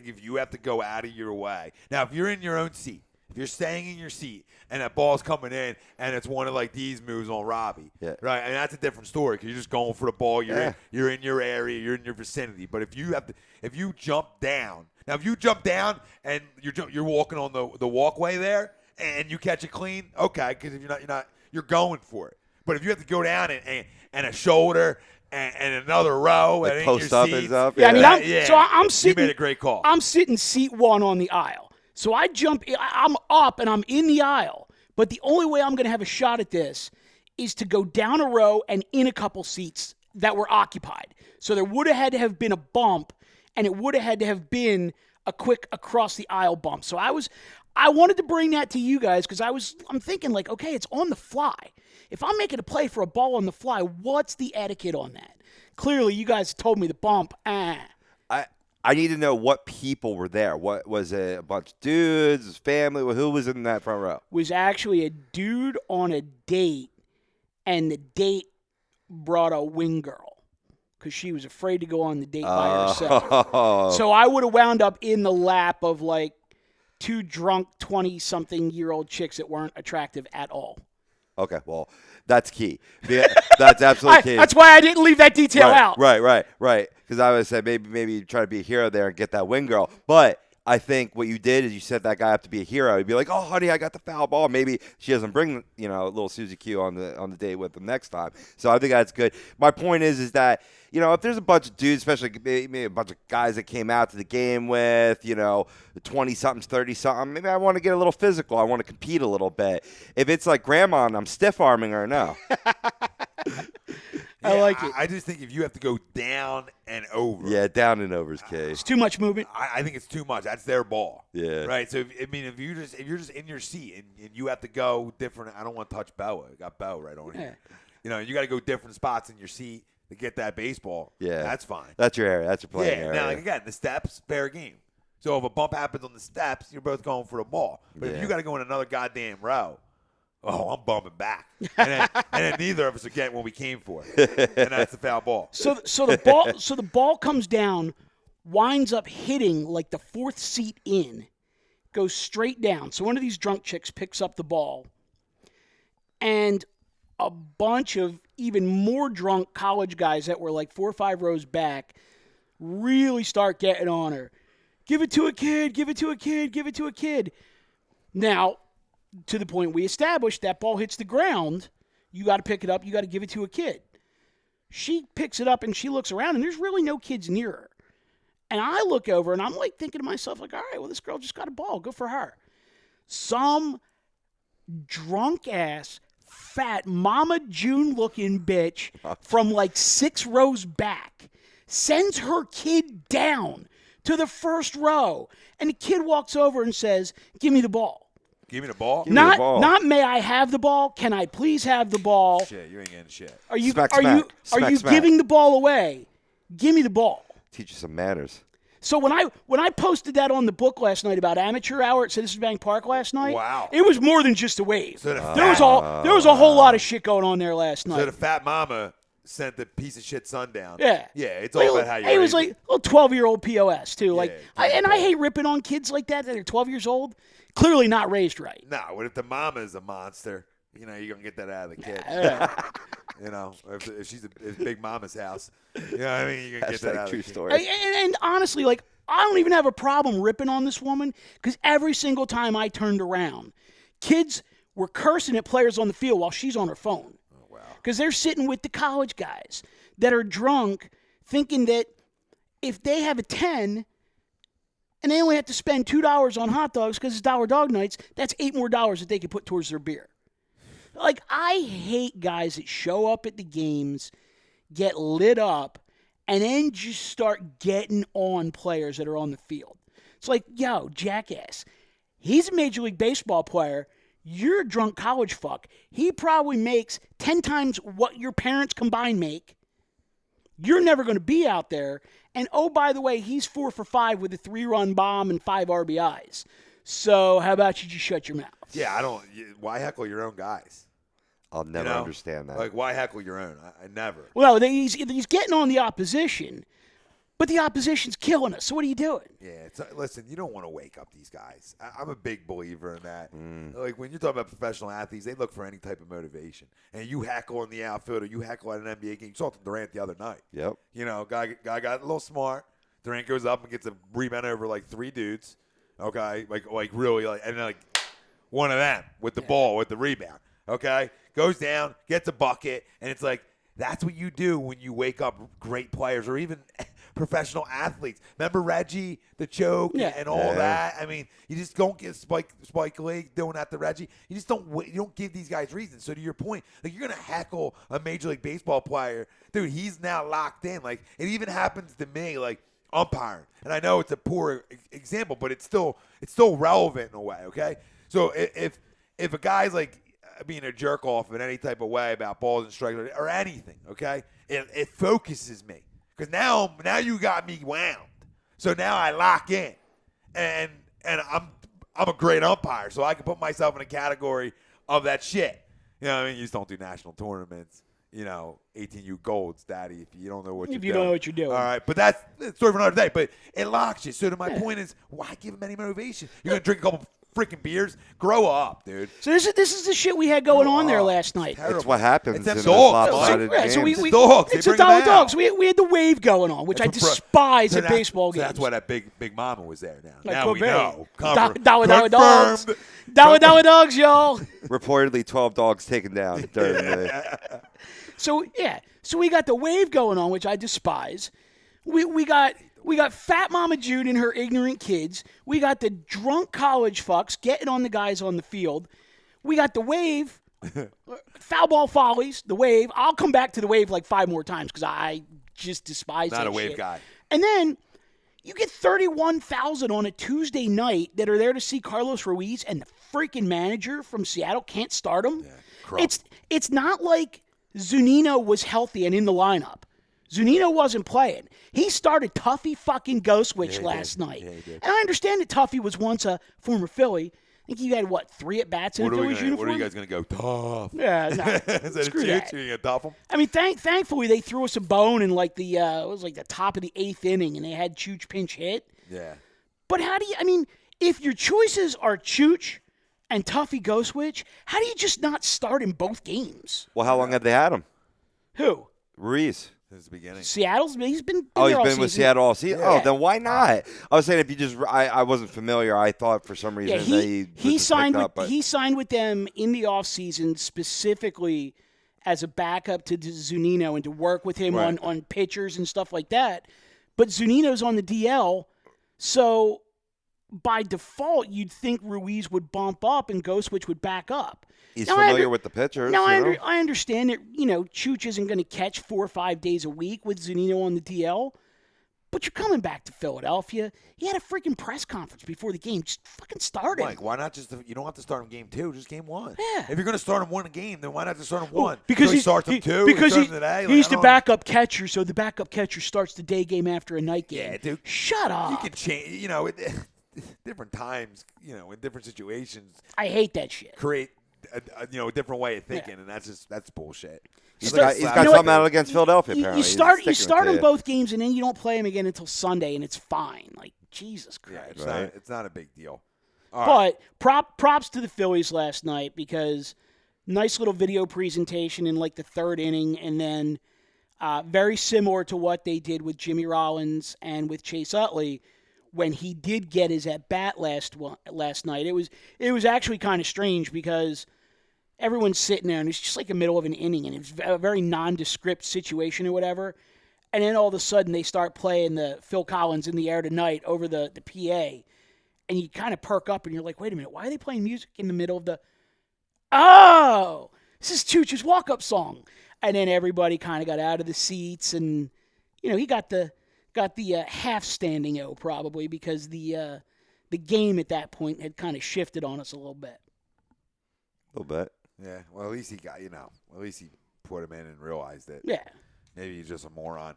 if you have to go out of your way. Now, if you're in your own seat, if you're staying in your seat and that ball's coming in and it's one of like these moves on Robbie, right? And that's a different story because you're just going for the ball. You're in your area. You're in your vicinity. But if you jump down, now if you jump down and you're walking on the walkway there and you catch it clean, okay, because if you're going for it. But if you have to go down and a shoulder and another row Like and post in your up seats, and stuff. Yeah, I mean, I'm you sitting. made a great call. I'm sitting seat 1 on the aisle. So I jump, I'm up and I'm in the aisle. But the only way I'm going to have a shot at this is to go down a row and in a couple seats that were occupied. So there would have had to have been a bump, and it would have had to have been a quick across the aisle bump. So I wanted to bring that to you guys because I'm thinking like, okay, it's on the fly. If I'm making a play for a ball on the fly, what's the etiquette on that? Clearly, you guys told me the bump. I need to know what people were there. What was it? A bunch of dudes, family? Who was in that front row? Was actually a dude on a date, and the date brought a wing girl because she was afraid to go on the date by herself. So I would have wound up in the lap of like 2 drunk 20-something-year-old chicks that weren't attractive at all. Okay, well, that's key. That's absolutely key. That's why I didn't leave that detail out. Right. Because I would say maybe try to be a hero there and get that wing girl. But I think what you did is you set that guy up to be a hero. You'd be like, "Oh, honey, I got the foul ball." Maybe she doesn't bring, little Susie Q on the date with them next time. So I think that's good. My point is that if there's a bunch of dudes, especially maybe a bunch of guys that came out to the game with 20-somethings, 30-something, maybe I want to get a little physical. I want to compete a little bit. If it's like grandma and I'm stiff arming her, no. I like it. I just think if you have to go down and over. Yeah, down and over's case. It's too much movement. I think it's too much. That's their ball. Yeah. Right. So if you're just in your seat and you have to go different. I don't want to touch Bella. I got Bella right on here. You got to go different spots in your seat to get that baseball. Yeah. That's fine. That's your area. That's your playing Yeah. area. Now, again, the steps, fair game. So if a bump happens on the steps, you're both going for the ball. But if you got to go in another goddamn row. Oh, I'm bumping back, and then neither of us are getting what we came for, and that's the foul ball. So the ball comes down, winds up hitting like the fourth seat in, goes straight down. So one of these drunk chicks picks up the ball, and a bunch of even more drunk college guys that were like 4 or 5 rows back really start getting on her. Give it to a kid. Give it to a kid. Give it to a kid. Now, to the point we established, that ball hits the ground, you got to pick it up, you got to give it to a kid. She picks it up and she looks around and there's really no kids near her. And I look over and I'm like thinking to myself, like, all right, well, this girl just got a ball, good for her. Some drunk ass, fat Mama June looking bitch from like 6 rows back sends her kid down to the first row. And the kid walks over and says, give me the ball. Give me the ball. Not may I have the ball? Can I please have the ball? Shit, you ain't getting shit. Are you Smack, are you smack. are you Smack, giving the ball away? Give me the ball. Teach you some manners. So when I posted that on the book last night about amateur hour at Citizens Bank Park last night, Wow. it was more than just a wave. So there was a whole lot of shit going on there last night. So the fat mama sent the piece of shit son down. Yeah. Yeah, it's all about how you It was raise like a little 12-year-old POS too. Yeah, I hate ripping on kids like that are 12 years old. Clearly not raised right. No, what if the mama is a monster? You're going to get that out of the kid. If she's it's Big Mama's house. You know what I mean? You're going to get that out of the kid. Story. And honestly, like, I don't even have a problem ripping on this woman because every single time I turned around, kids were cursing at players on the field while she's on her phone. Oh, wow. Because they're sitting with the college guys that are drunk thinking that if they have a 10 and they only have to spend $2 on hot dogs because it's Dollar Dog Nights, that's $8 more that they could put towards their beer. Like, I hate guys that show up at the games, get lit up, and then just start getting on players that are on the field. It's like, yo, jackass, he's a Major League Baseball player. You're a drunk college fuck. He probably makes 10 times what your parents combined make. You're never going to be out there. And, oh, by the way, he's 4 for 5 with a 3-run bomb and 5 RBIs. So how about you just shut your mouth? Yeah, why heckle your own guys? I'll never understand that. Like, why heckle your own? I never. Well, he's getting on the opposition, but the opposition's killing us. So what are you doing? Yeah, listen, you don't want to wake up these guys. I'm a big believer in that. Like, when you're talking about professional athletes, they look for any type of motivation. And you heckle in the outfield or you heckle at an NBA game. You saw Durant the other night. Yep. Guy got a little smart. Durant goes up and gets a rebound over like 3 dudes. Okay, like really, and then like one of them with the ball with the rebound. Okay, goes down, gets a bucket, and it's like that's what you do when you wake up great players or even professional athletes. Remember Reggie, the choke, and all that. I mean, you just don't get Spike Lee doing that to Reggie. You just don't give these guys reasons. So to your point, like you're gonna heckle a Major League Baseball player, dude. He's now locked in. Like it even happens to me, like. Umpiring, and I know it's a poor example, but it's still relevant in a way. Okay, so if a guy's like being a jerk off in any type of way about balls and strikes or anything, okay, it focuses me because now you got me wound. So now I lock in, and I'm a great umpire, so I can put myself in a category of that shit. You know what I mean? You just don't do national tournaments. 18U golds, daddy, if you don't know what you're doing. If you don't know what you're doing. All right, but that's a story for another day. But it locks you. So to my point is, why give him any motivation? You're going to drink a couple freaking beers. Grow up, dude. So this is the shit we had going on there last night. That's what happens It's in them those dogs. lopsided Yeah, so games. we dogs. They It's a bring 'em dollar out. dogs. We had the wave going on, which I despise at baseball games. That's why that big mama was there now. Like now we Corbett. know. Dollar dogs. Confirmed. Dollar dogs, y'all. Reportedly 12 dogs taken down during the So we got the wave going on, which I despise. We got Fat Mama Jude and her ignorant kids. We got the drunk college fucks getting on the guys on the field. We got the wave, foul ball follies, the wave. I'll come back to the wave like 5 more times because I just despise that Not a wave shit. guy. And then you get 31,000 on a Tuesday night that are there to see Carlos Ruiz, and the freaking manager from Seattle can't start him. Yeah, It's not like Zunino was healthy and in the lineup. Zunino wasn't playing. He started Tuffy fucking Ghostwitch last night. Yeah, he did. And I understand that Tuffy was once a former Philly. I think he had, 3 at-bats in a Phillies uniform? What are you guys going to go? Tough. Yeah, no. Is that Screw a that. chooch? You going to tough them? I mean, thankfully they threw us a bone in like the it was like the top of the 8th inning, and they had Chooch pinch hit. Yeah. But if your choices are Chooch and Tuffy Ghostwitch, how do you just not start in both games? Well, how long have they had him? Who? Ruiz. Since the beginning. Seattle's. He's been. Oh, he's there all been with season. Seattle all season? Yeah. Oh, then why not? I was saying if you just – I wasn't familiar. I thought for some reason Yeah, that he he was signed picked with up, but he signed with them in the offseason specifically as a backup to Zunino and to work with him Right. on pitchers and stuff like that. But Zunino's on the DL, so by default you'd think Ruiz would bump up and Ghostwitch would back up. he's Now, I familiar under- with the pitchers. Now, you know? I understand that, Chooch isn't going to catch 4 or 5 days a week with Zunino on the DL, but you're coming back to Philadelphia. He had a freaking press conference before the game. Just fucking start him. Mike, why not just – you don't have to start him game 2, just game 1. Yeah. If you're going to start him one game, then why not just start him 1? Because he starts him 2. Because he starts him today. he's I the don't- backup catcher, so the backup catcher starts the day game after a night game. Yeah, dude. Shut up. You can change – different times, in different situations, I hate that shit. create a different way of thinking, and that's bullshit. He's Start- got, he's you got know something what? out against Philadelphia, You apparently. He's start sticking him to both games, and then you don't play him again until Sunday, and it's fine. Like, Jesus Yeah, Christ. it's not a big deal. All right. But props to the Phillies last night because nice little video presentation in like the 3rd inning, and then very similar to what they did with Jimmy Rollins and with Chase Utley when he did get his at bat last night. It was actually kind of strange because everyone's sitting there and it's just like the middle of an inning and it's a very nondescript situation or whatever. And then all of a sudden they start playing the Phil Collins in the Air Tonight over the PA. And you kind of perk up and you're like, wait a minute, why are they playing music in the middle of the... Oh, this is Chooch's walk-up song. And then everybody kind of got out of the seats and, he got the half standing O probably because the game at that point had kind of shifted on us a little bit. A little bit. Yeah, well, at least he got, at least he put him in and realized it. Yeah. Maybe he's just a moron.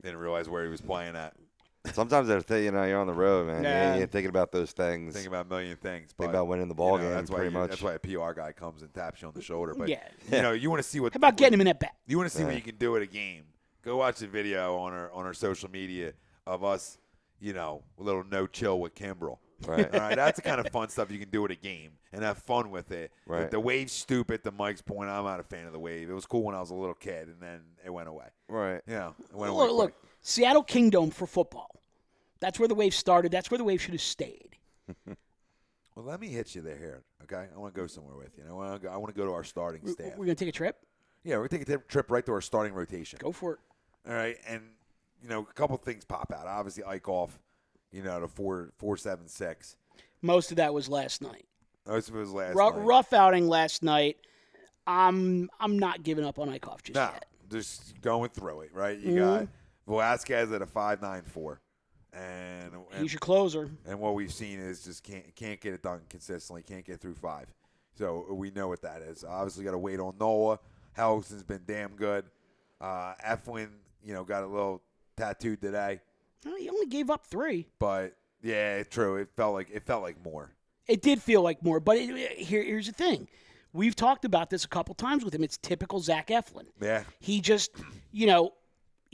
Didn't realize where he was playing at. Sometimes you're on the road, man. Yeah. You're thinking about those things. Think about a million things. But, Think about winning the ball game, that's why pretty much. That's why a PR guy comes and taps you on the shoulder. But, Yeah. you want to see what. How about getting him in that bat? You want to see what you can do at a game. Go watch the video on our social media of us, a little no chill with Kimbrel. Right. All right, that's the kind of fun stuff you can do at a game and have fun with it. Right. If the wave's stupid, to Mike's point, I'm not a fan of the wave. It was cool when I was a little kid, and then it went away. Right. It went away. Look, Seattle Kingdom for football. That's where the wave started. That's where the wave should have stayed. Well, let me hit you there here, okay? I want to go somewhere with you. I want to go to our starting We're staff. going to take a trip? Yeah, we're going to take a trip right to our starting rotation. Go for it. All right, and a couple things pop out. Obviously, Ike off, the 4.76. Most of that was last night. Most of it was last night. Rough outing last night. I'm not giving up on Eichhoff just yet. Just going through it, right? You got Velasquez at a 5.94, and He's your closer. And what we've seen is just can't get it done consistently. Can't get through 5. So we know what that is. Obviously, got to wait on Noah. Hellickson's been damn good. Eflin, got a little tattooed today. Well, he only gave up 3. But yeah, true. It felt like more. It did feel like more, but here's the thing. We've talked about this a couple times with him. It's typical Zach Eflin. Yeah. He just,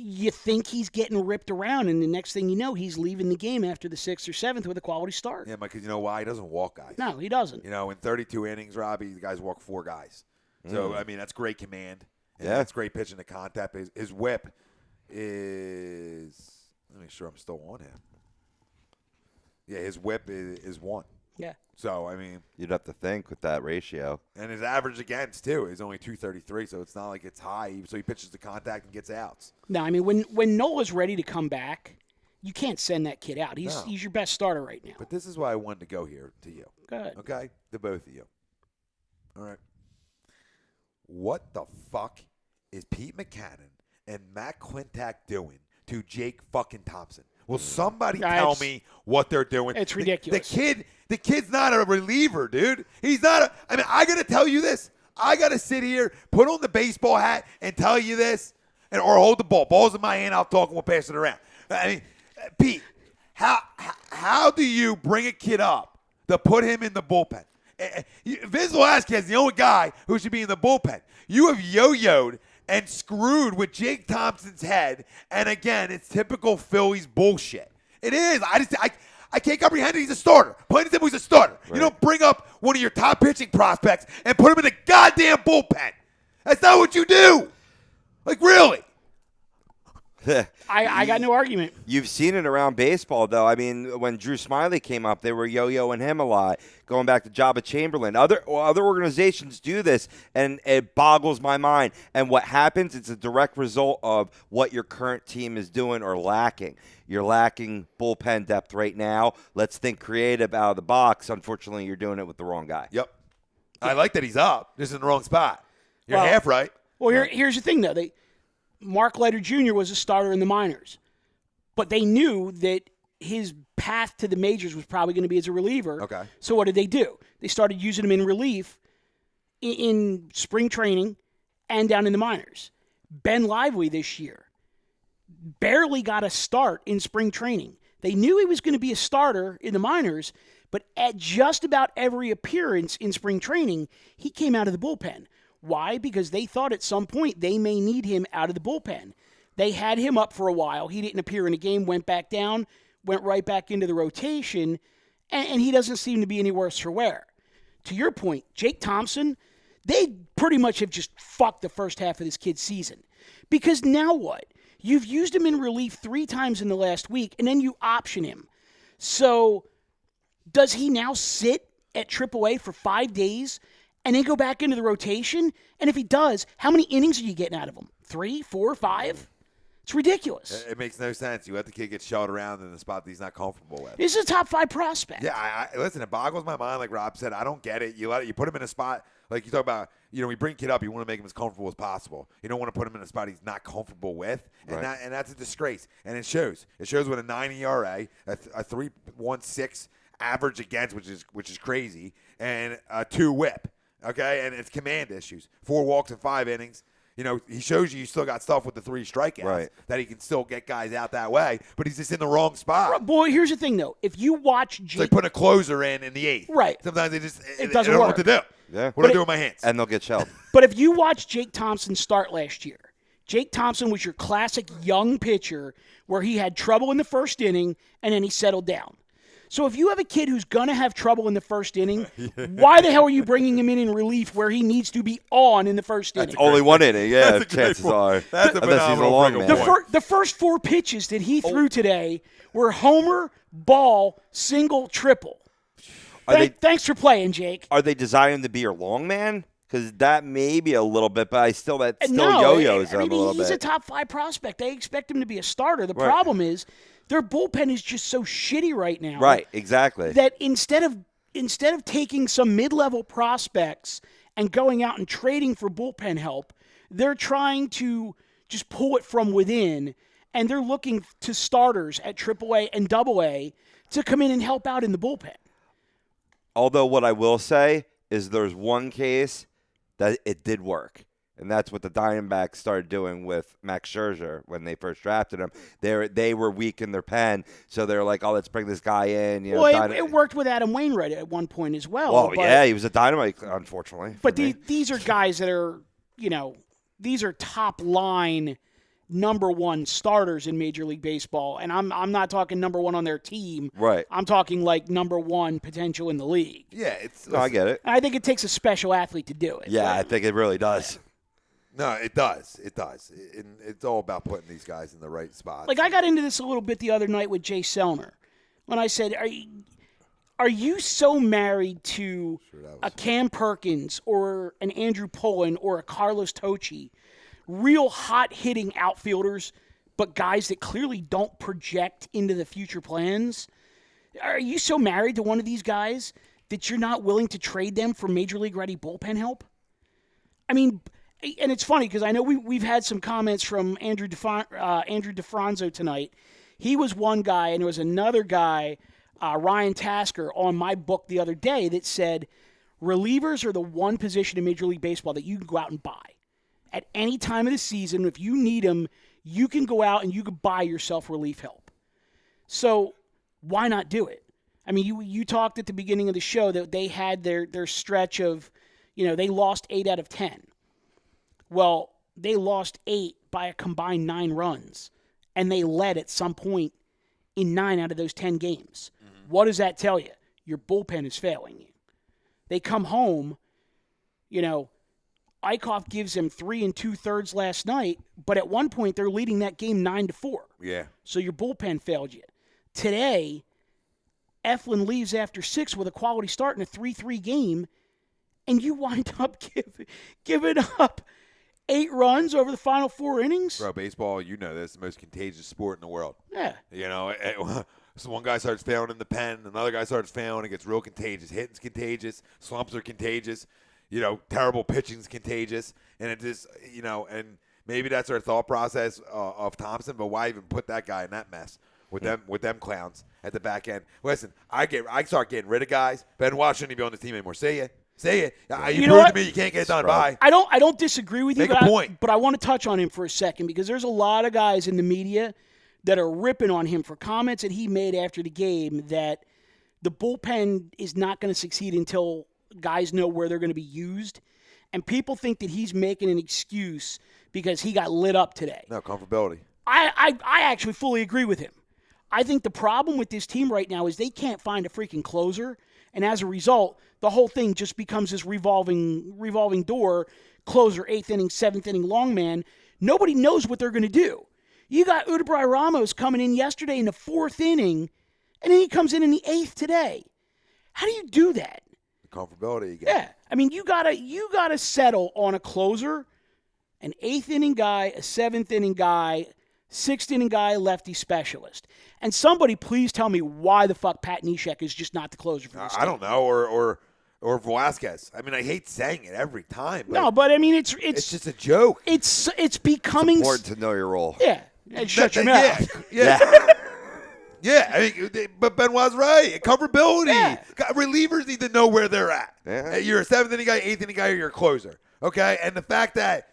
you think he's getting ripped around, and the next thing you know, he's leaving the game after the 6th or 7th with a quality start. Yeah, because you know why? He doesn't walk guys. No, he doesn't. You know, in 32 innings, Robbie, the guys walk 4 guys. So, I mean, that's great command. And Yeah. that's great pitching to contact. His whip is – let me make sure I'm still on him. Yeah, his whip is 1. Yeah. So, I mean – You'd have to think with that ratio. and his average against, too, is only 233, so it's not like it's high. So he pitches to contact and gets outs. No, I mean, when Nola's ready to come back, you can't send that kid out. No. He's your best starter right now. But this is why I wanted to go here to you. Good. Okay? To both of you. All right. What the fuck is Pete Mackinnon and Matt Klentak doing to Jake fucking Thompson? Will somebody tell me what they're doing? It's ridiculous. The kid's not a reliever, dude. He's not a – I mean, I got to tell you this. I got to sit here, put on the baseball hat, and tell you this, or hold the ball. Ball's in my hand. I'll talk and we'll pass it around. I mean, Pete, how do you bring a kid up to put him in the bullpen? Vince Velasquez is the only guy who should be in the bullpen. You have yo-yoed and screwed with Jake Thompson's head, and again, it's typical Phillies bullshit. It is. I can't comprehend it. He's a starter. Plain and simple, he's a starter. Right. You don't bring up one of your top pitching prospects and put him in the goddamn bullpen. That's not what you do. Like, really? I got no argument. You've seen it around baseball, though. I mean, when Drew Smiley came up, they were yo-yoing him a lot. Going back to Jabba Chamberlain, other organizations do this, and it boggles my mind. And what happens? It's a direct result of what your current team is doing or lacking. You're lacking bullpen depth right now. Let's think creative out of the box. Unfortunately, you're doing it with the wrong guy. Yep. I like that he's up. Just in the wrong spot. You're half right. Well, here's the thing, though. Mark Leiter Jr. was a starter in the minors, but they knew that his path to the majors was probably going to be as a reliever. Okay. So what did they do? They started using him in relief in spring training and down in the minors. Ben Lively this year barely got a start in spring training. They knew he was going to be a starter in the minors, but at just about every appearance in spring training, he came out of the bullpen. Why? Because they thought at some point they may need him out of the bullpen. They had him up for a while. He didn't appear in a game, went back down, went right back into the rotation, and he doesn't seem to be any worse for wear. To your point, Jake Thompson, they pretty much have just fucked the first half of this kid's season. Because now what? You've used him in relief 3 times in the last week, and then you option him. So does he now sit at AAA for 5 days and then go back into the rotation? And if he does, how many innings are you getting out of him? 3, 4, 5? It's ridiculous. It makes no sense. You let the kid get shot around in the spot that he's not comfortable with. This is a top 5 prospect. Yeah, listen, it boggles my mind, like Rob said. I don't get it. You put him in a spot, like you talk about, we bring a kid up, you want to make him as comfortable as possible. You don't want to put him in a spot he's not comfortable with, and that's a disgrace. And it shows. It shows with a 9 ERA, a 3.16 average against, which is crazy, and a 2 whip. Okay, and it's command issues. 4 walks in 5 innings. He shows you still got stuff with the 3 strikeouts, that he can still get guys out that way, but he's just in the wrong spot. Boy, here's the thing, though. If you watch Jake... It's like putting a closer in the 8th. Right. Sometimes it doesn't I don't know work. what to do. Yeah. What do I do with my hands? And they'll get shelled. But if you watch Jake Thompson start last year, Jake Thompson was your classic young pitcher where he had trouble in the first inning and then he settled down. So if you have a kid who's going to have trouble in the first inning, why the hell are you bringing him in relief where he needs to be on in the first inning? Only 1 inning, yeah, chances are. That's a unless he's a long phenomenal man. The first 4 pitches that he threw today were homer, ball, single, triple. Thanks for playing, Jake. Are they designing to be your long man? Because that may be a little bit, but still No, yo-yos him a little bit. He's a top 5 prospect. They expect him to be a starter. The problem is their bullpen is just so shitty right now. Right, exactly. That instead of taking some mid-level prospects and going out and trading for bullpen help, they're trying to just pull it from within, and they're looking to starters at AAA and AA to come in and help out in the bullpen. Although what I will say is there's one case that it did work. And that's what the Diamondbacks started doing with Max Scherzer when they first drafted him. They were weak in their pen, so they're like, "Oh, let's bring this guy in." It worked with Adam Wainwright at one point as well. Well, yeah, he was a dynamite, unfortunately. But these are guys that are, these are top line number one starters in Major League Baseball, and I'm not talking number one on their team. Right. I'm talking like number one potential in the league. Yeah, No, I get it. I think it takes a special athlete to do it. Yeah, I think it really does. No, it does. It does. It's all about putting these guys in the right spots. Like I got into this a little bit the other night with Jay Selner when I said, are you so married to a Cam Perkins or an Andrew Pullen or a Carlos Tocci, real hot-hitting outfielders, but guys that clearly don't project into the future plans? Are you so married to one of these guys that you're not willing to trade them for Major League-ready bullpen help? I mean, and it's funny because I know we've had some comments from Andrew DeFranzo tonight. He was one guy, and there was another guy, Ryan Tasker, on my book the other day that said relievers are the one position in Major League Baseball that you can go out and buy. At any time of the season, if you need them, you can go out and you can buy yourself relief help. So why not do it? I mean, you talked at the beginning of the show that they had their stretch of, they lost 8 out of 10. Well, they lost 8 by a combined 9 runs, and they led at some point in 9 out of those 10 games. Mm-hmm. What does that tell you? Your bullpen is failing you. They come home, Eichhoff gives them 3 2/3 last night, but at one point they're leading that game 9-4. Yeah. So your bullpen failed you. Today, Eflin leaves after 6 with a quality start in a 3-3 game, and you wind up giving up 8 runs over the final 4 innings? Bro, baseball, this is the most contagious sport in the world. Yeah. So one guy starts failing in the pen, another guy starts failing, it gets real contagious. Hitting's contagious, slumps are contagious, terrible pitching's contagious, and it just, and maybe that's our thought process of Thompson, but why even put that guy in that mess with them clowns at the back end? Listen, I start getting rid of guys. Benoit shouldn't even be on the team anymore. Say it. You proved to me you can't get it done. Bye. I don't disagree with you. Make a point. But I want to touch on him for a second because there's a lot of guys in the media that are ripping on him for comments that he made after the game that the bullpen is not going to succeed until guys know where they're going to be used. And people think that he's making an excuse because he got lit up today. No, comfortability. I actually fully agree with him. I think the problem with this team right now is they can't find a freaking closer. And as a result, the whole thing just becomes this revolving door, closer, 8th inning, 7th inning, long man. Nobody knows what they're going to do. You got Udebray Ramos coming in yesterday in the 4th inning, and then he comes in the 8th today. How do you do that? The comfortability again. Yeah. I mean, you gotta settle on a closer, an 8th inning guy, a 7th inning guy, 6th inning guy, lefty specialist. And somebody please tell me why the fuck Pat Neshek is just not the closer for this team. I don't know, or Velasquez. I mean, I hate saying it every time. But no, but I mean, it's just a joke. It's becoming It's important to know your role. Yeah, and shut your mouth. Yeah. Yeah, I mean, but Benoit's right. Comfortability. Yeah. Relievers need to know where they're at. Yeah. You're a 7th inning guy, 8th inning guy, or you're a closer. Okay, and the fact that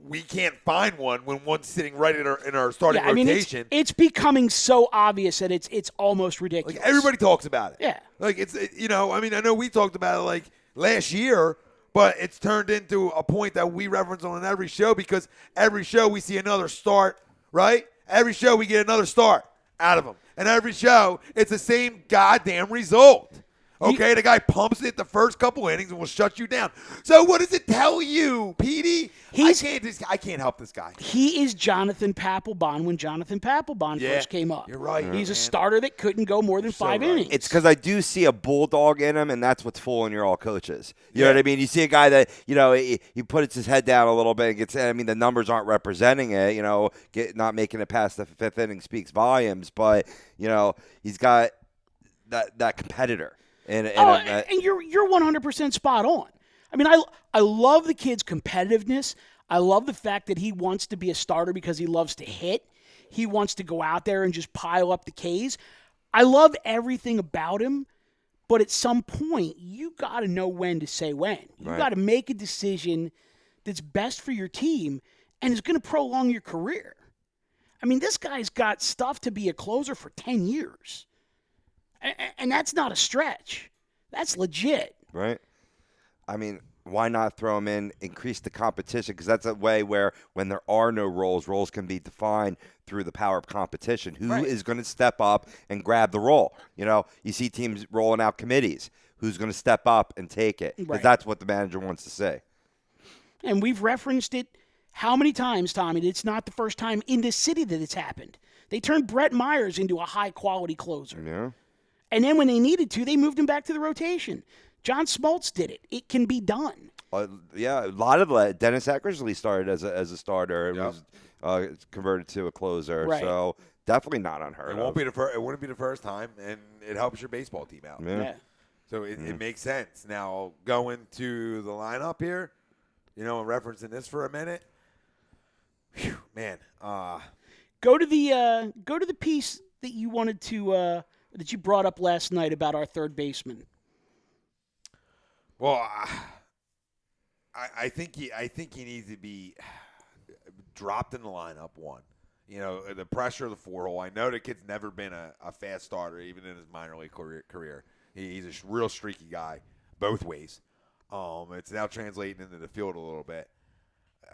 we can't find one when one's sitting right in our starting rotation. It's becoming so obvious that it's almost ridiculous. Like everybody talks about it. Yeah. Like it's I know we talked about it like last year, but it's turned into a point that we reference on every show because every show we see another start, right? Every show we get another start out of them. And every show it's the same goddamn result. Okay, the guy pumps it the first couple innings and will shut you down. So what does it tell you, Petey? I can't help this guy. He is Jonathan Papelbon when Jonathan Papelbon first came up. You're right. He's a starter that couldn't go more than 5 innings. It's because I do see a bulldog in him, and that's what's fooling your all coaches. You know what I mean? You see a guy that, he puts his head down a little bit and gets, the numbers aren't representing it, not making it past the 5th inning speaks volumes, but, he's got that competitor. And you're 100% spot on. I mean, I love the kid's competitiveness. I love the fact that he wants to be a starter because he loves to hit. He wants to go out there and just pile up the Ks. I love everything about him, but at some point, you got to know when to say when. You got to make a decision that's best for your team and is going to prolong your career. I mean, this guy's got stuff to be a closer for 10 years. And that's not a stretch. That's legit. Right. I mean, why not throw him in, increase the competition? Because that's a way where when there are no roles can be defined through the power of competition. Who is going to step up and grab the role? You see teams rolling out committees. Who's going to step up and take it? Because that's what the manager wants to see. And we've referenced it how many times, Tommy? It's not the first time in this city that it's happened. They turned Brett Myers into a high-quality closer. Yeah. And then when they needed to, they moved him back to the rotation. John Smoltz did it. It can be done. A lot of Dennis Eckersley started as a starter. It was converted to a closer. Right. So definitely not unheard of. It wouldn't be the first time, and it helps your baseball team out. Yeah. So it makes sense. Now, going to the lineup here, and referencing this for a minute, whew, man. Go to the piece that you wanted to that you brought up last night about our third baseman. Well, I think he needs to be dropped in the lineup. One, the pressure of the 4-hole. I know the kid's never been a fast starter, even in his minor league career. He's a real streaky guy, both ways. It's now translating into the field a little bit.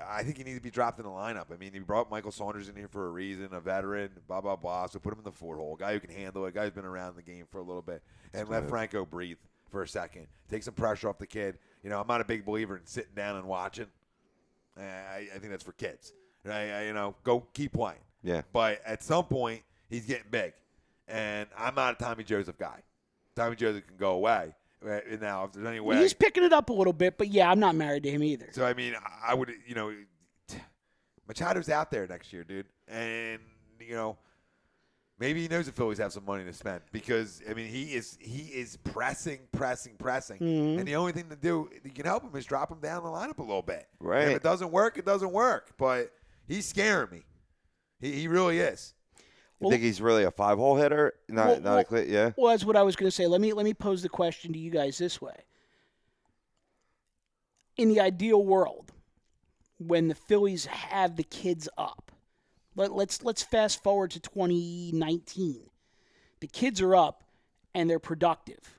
I think he needs to be dropped in the lineup. I mean, he brought Michael Saunders in here for a reason, a veteran, blah, blah, blah. So put him in the 4-hole, a guy who can handle it, a guy who's been around the game for a little bit, and let Franco breathe for a second. Take some pressure off the kid. I'm not a big believer in sitting down and watching. I think that's for kids. Go keep playing. Yeah. But at some point, he's getting big. And I'm not a Tommy Joseph guy. Tommy Joseph can go away. Now, if there's any way. He's picking it up a little bit, but yeah, I'm not married to him either. So, I mean, I would, Machado's out there next year, dude. And, maybe he knows the Phillies have some money to spend because, I mean, he is pressing. Mm-hmm. And the only thing to do, you can help him is drop him down the lineup a little bit. Right. And if it doesn't work, it doesn't work. But he's scaring me. He really is. You think he's really a 5-hole hitter? Not a clear, yeah. Well, that's what I was going to say. Let me pose the question to you guys this way. In the ideal world, when the Phillies have the kids up, let's fast forward to 2019. The kids are up and they're productive.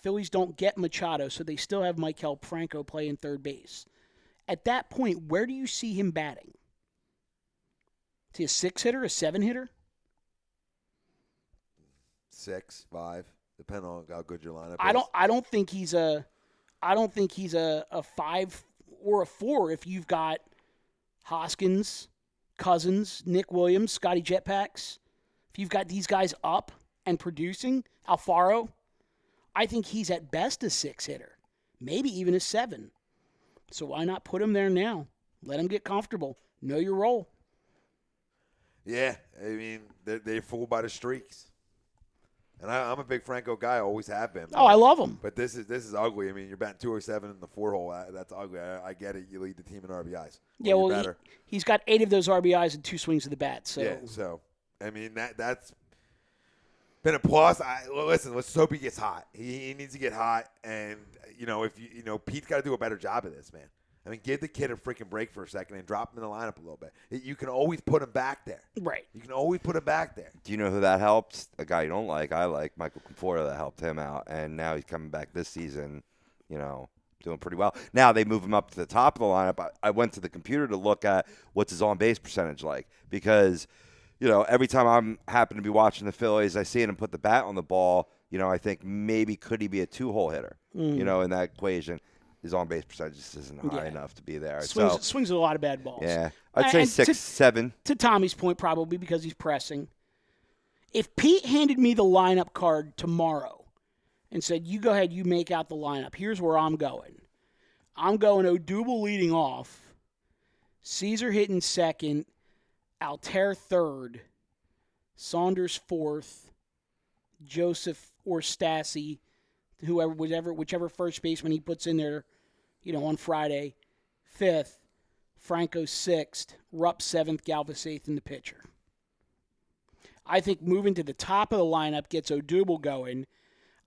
Phillies don't get Machado, so they still have Maikel Franco playing third base. At that point, where do you see him batting? Is he a 6-hitter, a 7-hitter? 6, 5, depending on how good your lineup is. I don't think he's a 5 or a 4 if you've got Hoskins, Cousins, Nick Williams, Scotty Jetpacks. If you've got these guys up and producing, Alfaro, I think he's at best a 6-hitter, maybe even a 7. So why not put him there now? Let him get comfortable. Know your role. Yeah, I mean, they're fooled by the streaks. And I'm a big Franco guy. I always have been. I love him. But this is ugly. I mean, you're batting 207 in the 4-hole. That's ugly. I get it. You lead the team in RBIs. Yeah, well, he's got 8 of those RBIs and 2 swings of the bat. So. Yeah, so, I mean, that's been a plus. Listen, let's hope he gets hot. He needs to get hot. And, Pete's got to do a better job of this, man. I mean, give the kid a freaking break for a second and drop him in the lineup a little bit. You can always put him back there. Right. You can always put him back there. Do you know who that helps? A guy you don't like. I like Michael Conforto. That helped him out, and now he's coming back this season, doing pretty well. Now they move him up to the top of the lineup. I went to the computer to look at what's his on-base percentage like because, every time I happen to be watching the Phillies, I see him put the bat on the ball, I think maybe could he be a 2-hole hitter, in that equation. His on-base percentage just isn't high enough to be there. Swings a lot of bad balls. Yeah. I'd say 6, 7. To Tommy's point, probably because he's pressing. If Pete handed me the lineup card tomorrow and said, you go ahead, you make out the lineup, here's where I'm going. I'm going Odubel leading off, Caesar hitting second, Altair third, Saunders fourth, Joseph or Stassi, whichever first baseman he puts in there, on Friday, 5th, Franco 6th, Rupp 7th, Galvis 8th in the pitcher. I think moving to the top of the lineup gets Odubel going.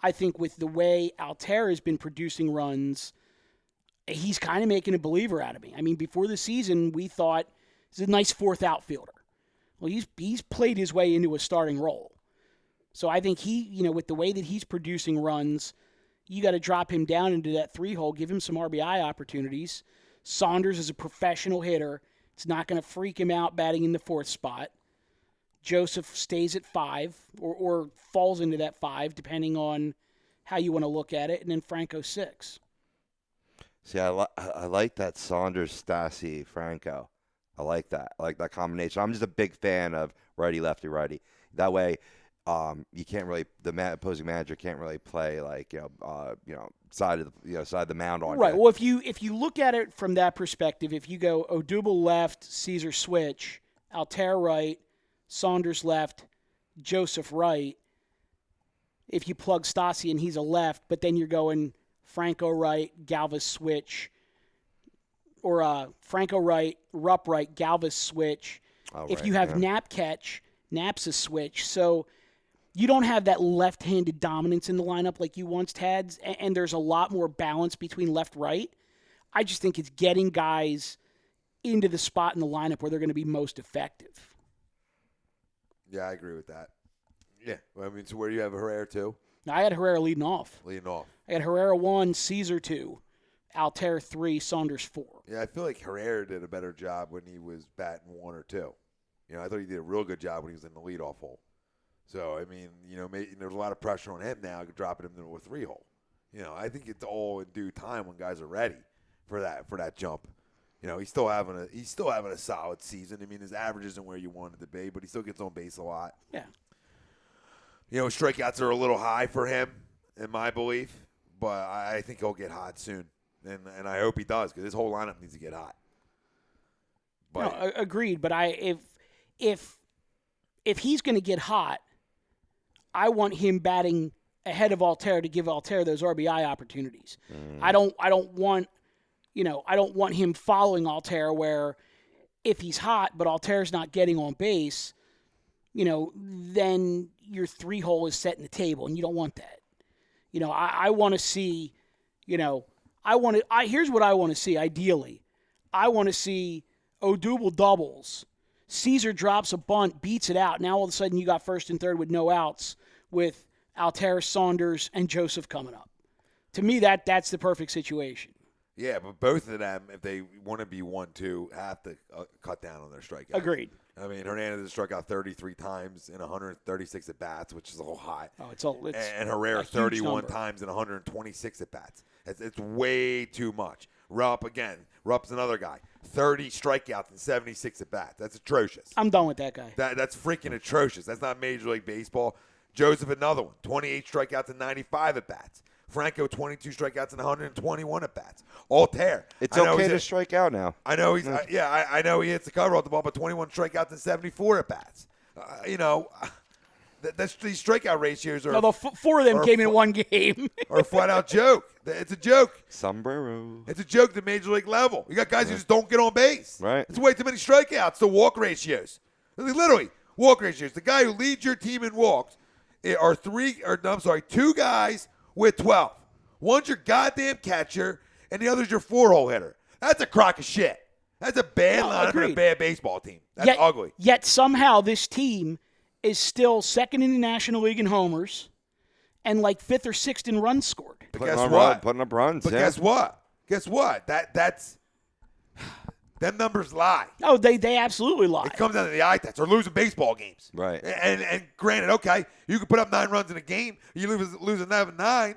I think with the way Altair has been producing runs, he's kind of making a believer out of me. I mean, before the season, we thought he's a nice 4th outfielder. Well, he's played his way into a starting role. So I think he, with the way that he's producing runs, you got to drop him down into that 3-hole, give him some RBI opportunities. Saunders is a professional hitter. It's not going to freak him out batting in the 4th spot. Joseph stays at 5 or falls into that 5, depending on how you want to look at it, and then Franco 6. See, I like that Saunders, Stassi, Franco. I like that. I like that combination. I'm just a big fan of righty, lefty, righty. That way, you can't really opposing manager can't really play like side of the mound on right. you. Well, if you look at it from that perspective, if you go Odubel left, Caesar switch, Altair right, Saunders left, Joseph right. If you plug Stassi and he's a left, but then you're going Franco right, Galvis switch, or Franco right, Rupp right, Galvis switch. If you have Knapp catch, Knapp's a switch. So you don't have that left-handed dominance in the lineup like you once had, and there's a lot more balance between left-right. I just think it's getting guys into the spot in the lineup where they're going to be most effective. Yeah, I agree with that. Yeah. Well, I mean, so where do you have Herrera 2? I had Herrera leading off. I had Herrera 1, Caesar 2, Altair 3, Saunders 4. Yeah, I feel like Herrera did a better job when he was batting 1 or 2. I thought he did a real good job when he was in the leadoff hole. So, I mean, there's a lot of pressure on him now dropping him into a 3-hole. I think it's all in due time when guys are ready for that jump. He's still having a solid season. I mean, his average isn't where you want it to be, but he still gets on base a lot. Yeah. Strikeouts are a little high for him, in my belief, but I think he'll get hot soon, and I hope he does because his whole lineup needs to get hot. But, no, agreed. But if he's going to get hot, I want him batting ahead of Altair to give Altair those RBI opportunities. I don't want him following Altair where if he's hot but Altair's not getting on base, then your 3-hole is setting the table, and you don't want that. I want to see, here's what I want to see ideally. I want to see Odubel doubles. Caesar drops a bunt, beats it out. Now all of a sudden you got first and third with no outs with Altair, Saunders, and Joseph coming up. To me, that's the perfect situation. Yeah, but both of them, if they want to be 1-2, have to cut down on their strikeouts. Agreed. I mean, Hernandez has struck out 33 times in 136 at-bats, which is a little high. Oh, it's and Herrera 31 times in 126 at-bats. It's way too much. Rupp's another guy. 30 strikeouts and 76 at-bats. That's atrocious. I'm done with that guy. That's freaking atrocious. That's not Major League Baseball. Joseph, another one. 28 strikeouts and 95 at-bats. Franco, 22 strikeouts and 121 at-bats. Altair. It's okay to strike out now. I know he's. I know he hits the cover off the ball, but 21 strikeouts and 74 at-bats. That's these strikeout ratios are. No, the 4 of them came in one game. Or a flat-out joke. It's a joke. Sombrero. It's a joke at the Major League level. You got guys who just don't get on base. Right. It's way too many strikeouts. The walk ratios. Literally, walk ratios. The guy who leads your team in walks are 2 guys with 12. One's your goddamn catcher, and the other's your 4-hole hitter. That's a crock of shit. That's a bad lineup for a bad baseball team. That's ugly. Yet somehow this team is still second in the National League in homers and like 5th or 6th in runs scored. But guess what? Putting up runs. But guess what? Guess what? That's them numbers lie. Oh, they absolutely lie. It comes down to the eye test or losing baseball games. Right. And granted, okay, you can put up 9 runs in a game. You lose 11-9.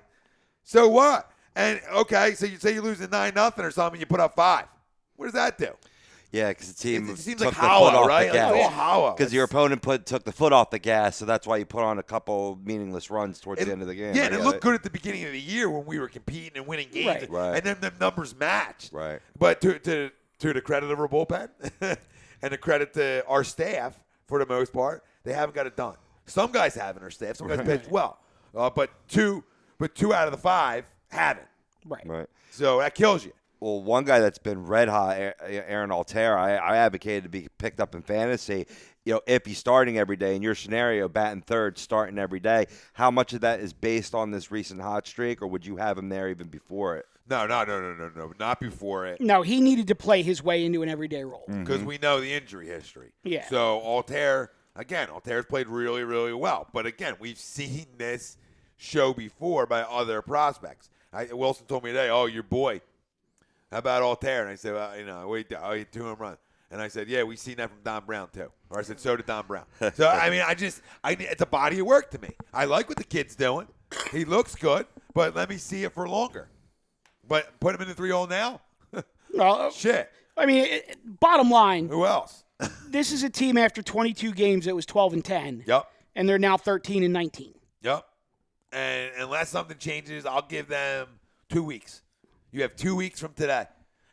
So what? And, okay, so you say you're losing 9-0 or something, you put up 5. What does that do? Yeah, because the team It seems took like the foot hollow, off right? the gas. Like, hollow. Because your opponent took the foot off the gas, so that's why you put on a couple meaningless runs towards the end of the game. Yeah, and it looked good at the beginning of the year when we were competing and winning games. Right. And then the numbers matched. Right. But to the credit of our bullpen and the credit to our staff, for the most part, they haven't got it done. Some guys have in our staff. Some guys pitched well. But two out of the 5 haven't. Right. So that kills you. Well, one guy that's been red hot, Aaron Altair, I advocated to be picked up in fantasy. If he's starting every day, in your scenario, batting third, starting every day, how much of that is based on this recent hot streak, or would you have him there even before it? No, not before it. No, he needed to play his way into an everyday role. Because we know the injury history. Yeah. So Altair's played really, really well. But again, we've seen this show before by other prospects. Wilson told me today, "Oh, your boy, how about Altair?" And I said, "Well, he hit 2 home runs." And I said, "Yeah, we've seen that from Don Brown too." Or I said, "So did Don Brown." So I mean, it's a body of work to me. I like what the kid's doing. He looks good, but let me see it for longer. But put him in the 3-hole now. No, Shit. I mean, bottom line, Who else? this is a team after 22 games that was 12-10. Yep. And they're now 13-19. Yep. And unless something changes, I'll give them 2 weeks. You have 2 weeks from today.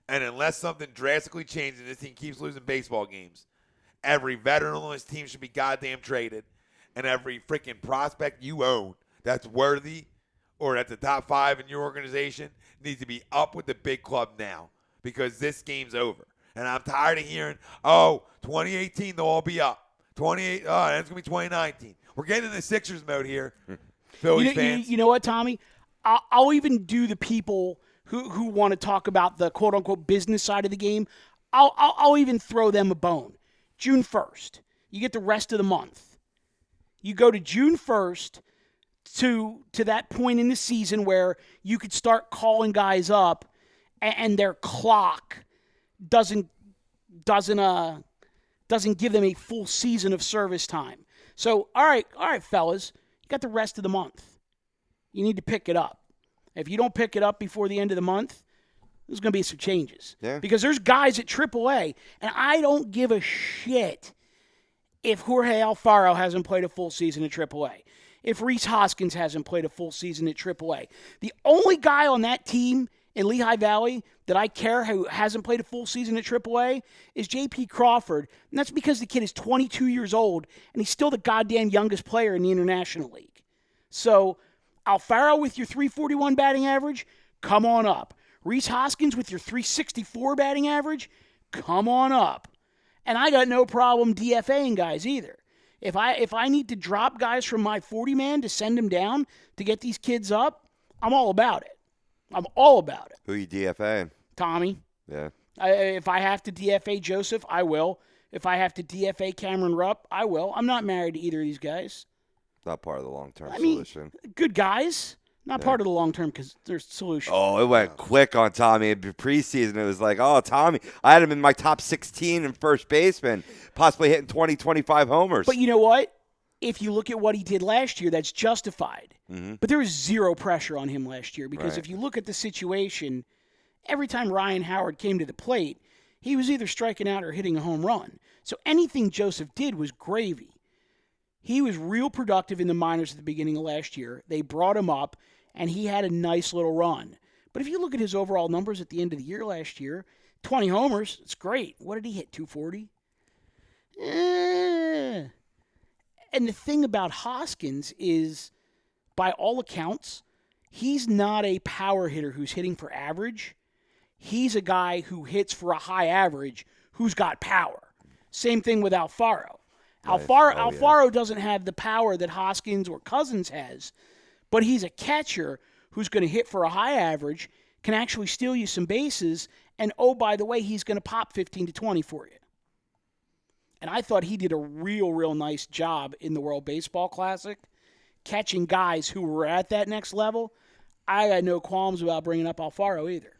And unless something drastically changes and this team keeps losing baseball games, every veteran on this team should be goddamn traded. And every freaking prospect you own that's worthy or that's the top 5 in your organization needs to be up with the big club now because this game's over. And I'm tired of hearing, 2018, they'll all be up. 28, that's going to be 2019. We're getting in the Sixers mode here, Phillies fans. You know what, Tommy? I'll even do the people who want to talk about the quote-unquote business side of the game. I'll even throw them a bone. June 1st, you get the rest of the month. You go to June 1st to that point in the season where you could start calling guys up and their clock doesn't give them a full season of service time. So, all right, fellas, you got the rest of the month. You need to pick it up. If you don't pick it up before the end of the month, there's going to be some changes. Yeah. Because there's guys at AAA, and I don't give a shit if Jorge Alfaro hasn't played a full season at AAA. If Reese Hoskins hasn't played a full season at AAA. The only guy on that team in Lehigh Valley that I care who hasn't played a full season at AAA is J.P. Crawford, and that's because the kid is 22 years old, and he's still the goddamn youngest player in the International League. So, Alfaro with your 341 batting average, come on up. Reese Hoskins with your 364 batting average, come on up. And I got no problem DFAing guys either. If I need to drop guys from my 40-man to send them down to get these kids up, I'm all about it. I'm all about it. Who you DFAing? Tommy. Yeah. If I have to DFA Joseph, I will. If I have to DFA Cameron Rupp, I will. I'm not married to either of these guys. Not part of the long-term I mean, solution. good guys. Not part of the long-term because there's solution. Oh, it went quick on Tommy. In preseason, it was like, Tommy, I had him in my top 16 in first baseman, possibly hitting 20, 25 homers. But you know what? If you look at what he did last year, that's justified. Mm-hmm. But there was zero pressure on him last year because if you look at the situation, every time Ryan Howard came to the plate, he was either striking out or hitting a home run. So anything Joseph did was gravy. He was real productive in the minors at the beginning of last year. They brought him up, and he had a nice little run. But if you look at his overall numbers at the end of the year last year, 20 homers, it's great. What did he hit, 240? And the thing about Hoskins is, by all accounts, he's not a power hitter who's hitting for average. He's a guy who hits for a high average who's got power. Same thing with Alfaro. Alfaro doesn't have the power that Hoskins or Cousins has, but he's a catcher who's going to hit for a high average, can actually steal you some bases, and by the way, he's going to pop 15 to 20 for you. And I thought he did a real nice job in the World Baseball Classic, catching guys who were at that next level. I had no qualms about bringing up Alfaro either.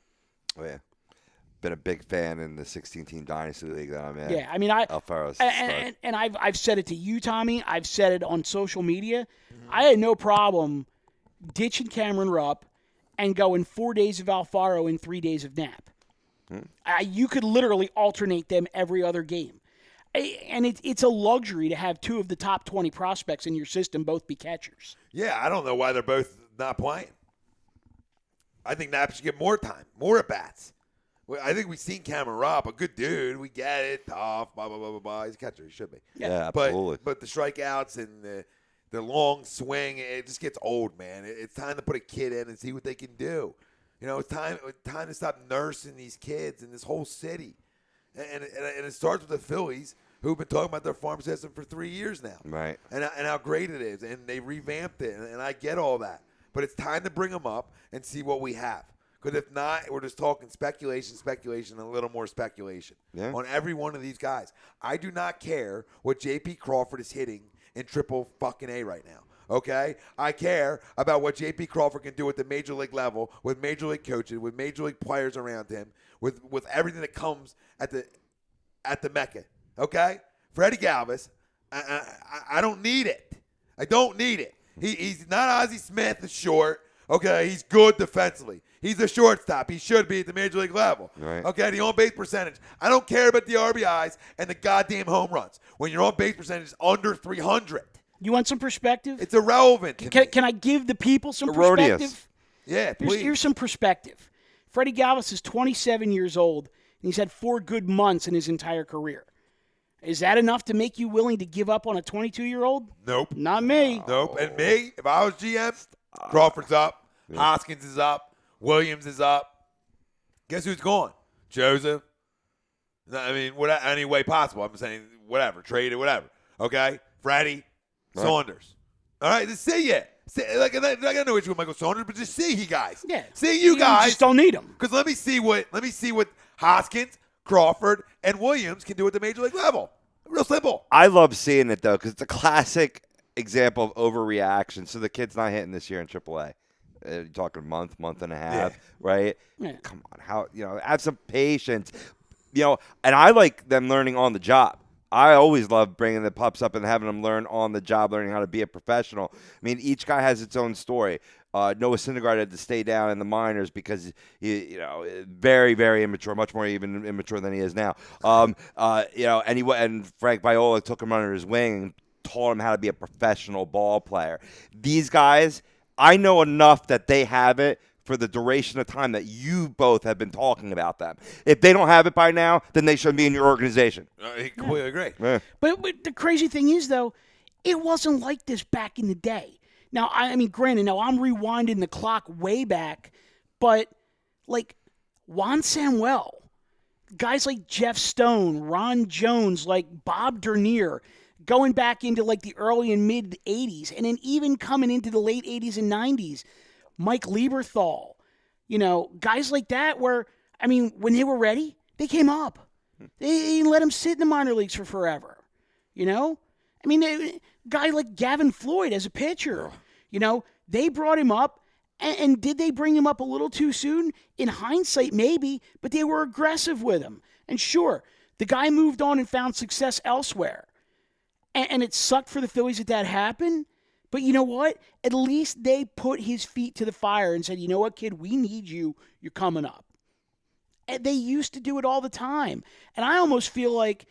Oh, yeah. Been a big fan in the 16-team Dynasty League that I'm in. Yeah, I mean, Alfaro's and I've said it to you, Tommy. I've said it on social media. Mm-hmm. I had no problem ditching Cameron Rupp and going 4 days of Alfaro and 3 days of Knapp. You could literally alternate them every other game. And it's a luxury to have two of the top 20 prospects in your system both be catchers. Yeah, I don't know why they're both not playing. I think Knapp should get more time, more at-bats. I think we've seen Cameron Rupp, a good dude. We get it, tough, blah, blah, blah, blah, blah. He's a catcher. He should be. Yeah, absolutely. But the strikeouts and the long swing, it just gets old, man. It's time to put a kid in and see what they can do. You know, it's time to stop nursing these kids in this whole city. And it starts with the Phillies, who've been talking about their farm system for 3 years now. Right. And how great it is. And they revamped it. And I get all that. But it's time to bring them up and see what we have. Because if not, we're just talking speculation, and a little more speculation on every one of these guys. I do not care what J.P. Crawford is hitting in triple fucking A right now. Okay, I care about what J.P. Crawford can do at the major league level with major league coaches, with major league players around him, with everything that comes at the Mecca. Okay, Freddie Galvis, I don't need it. I don't need it. He's not Ozzie Smith, the short. Okay, he's good defensively. He's a shortstop. He should be at the major league level. Right. Okay, the on-base percentage. I don't care about the RBIs and the goddamn home runs. When your on-base percentage is under 300, You want some perspective? it's irrelevant. to me. Can I give the people some Erroneous. perspective? Yeah, please. Here's some perspective. Freddie Galvis is 27 years old, and he's had 4 good months in his entire career. Is that enough to make you willing to give up on a 22-year-old? Nope. Not me. Nope. And me, if I was GM, Crawford's up, Hoskins is up, Williams is up. Guess who's gone? Joseph. I mean, any way possible. I'm saying whatever, trade it, whatever. Okay? Freddie, Saunders. All right, just see it. I got no issue with Michael Saunders, but just see you guys. Yeah. See you guys. just don't need him. Because let me see what Hoskins, Crawford, and Williams can do at the major league level. Real simple. I love seeing it, though, because it's a classic example of overreaction. So the kid's not hitting this year in AAA. You're talking month and a half, right? Yeah. Come on, have some patience. And I like them learning on the job. I always love bringing the pups up and having them learn on the job, learning how to be a professional. I mean, each guy has its own story. Noah Syndergaard had to stay down in the minors because very, very immature, much more even immature than he is now. And Frank Viola took him under his wing and taught him how to be a professional ball player. These guys, I know enough that they have it for the duration of time that you both have been talking about them. If they don't have it by now, then they shouldn't be in your organization. I completely agree. Yeah. But the crazy thing is, though, it wasn't like this back in the day. Now, I mean, granted, I'm rewinding the clock way back, but, like, Juan Samuel, guys like Jeff Stone, Ron Jones, like Bob Dernier, going back into, like, the early and mid-'80s, and then even coming into the late '80s and '90s, Mike Lieberthal, guys like that where, I mean, when they were ready, they came up. They didn't let them sit in the minor leagues for forever, I mean, a guy like Gavin Floyd as a pitcher, they brought him up, and did they bring him up a little too soon? In hindsight, maybe, but they were aggressive with him. And sure, the guy moved on and found success elsewhere. And it sucked for the Phillies that happened. But you know what? At least they put his feet to the fire and said, you know what, kid, we need you. You're coming up. And they used to do it all the time. And I almost feel like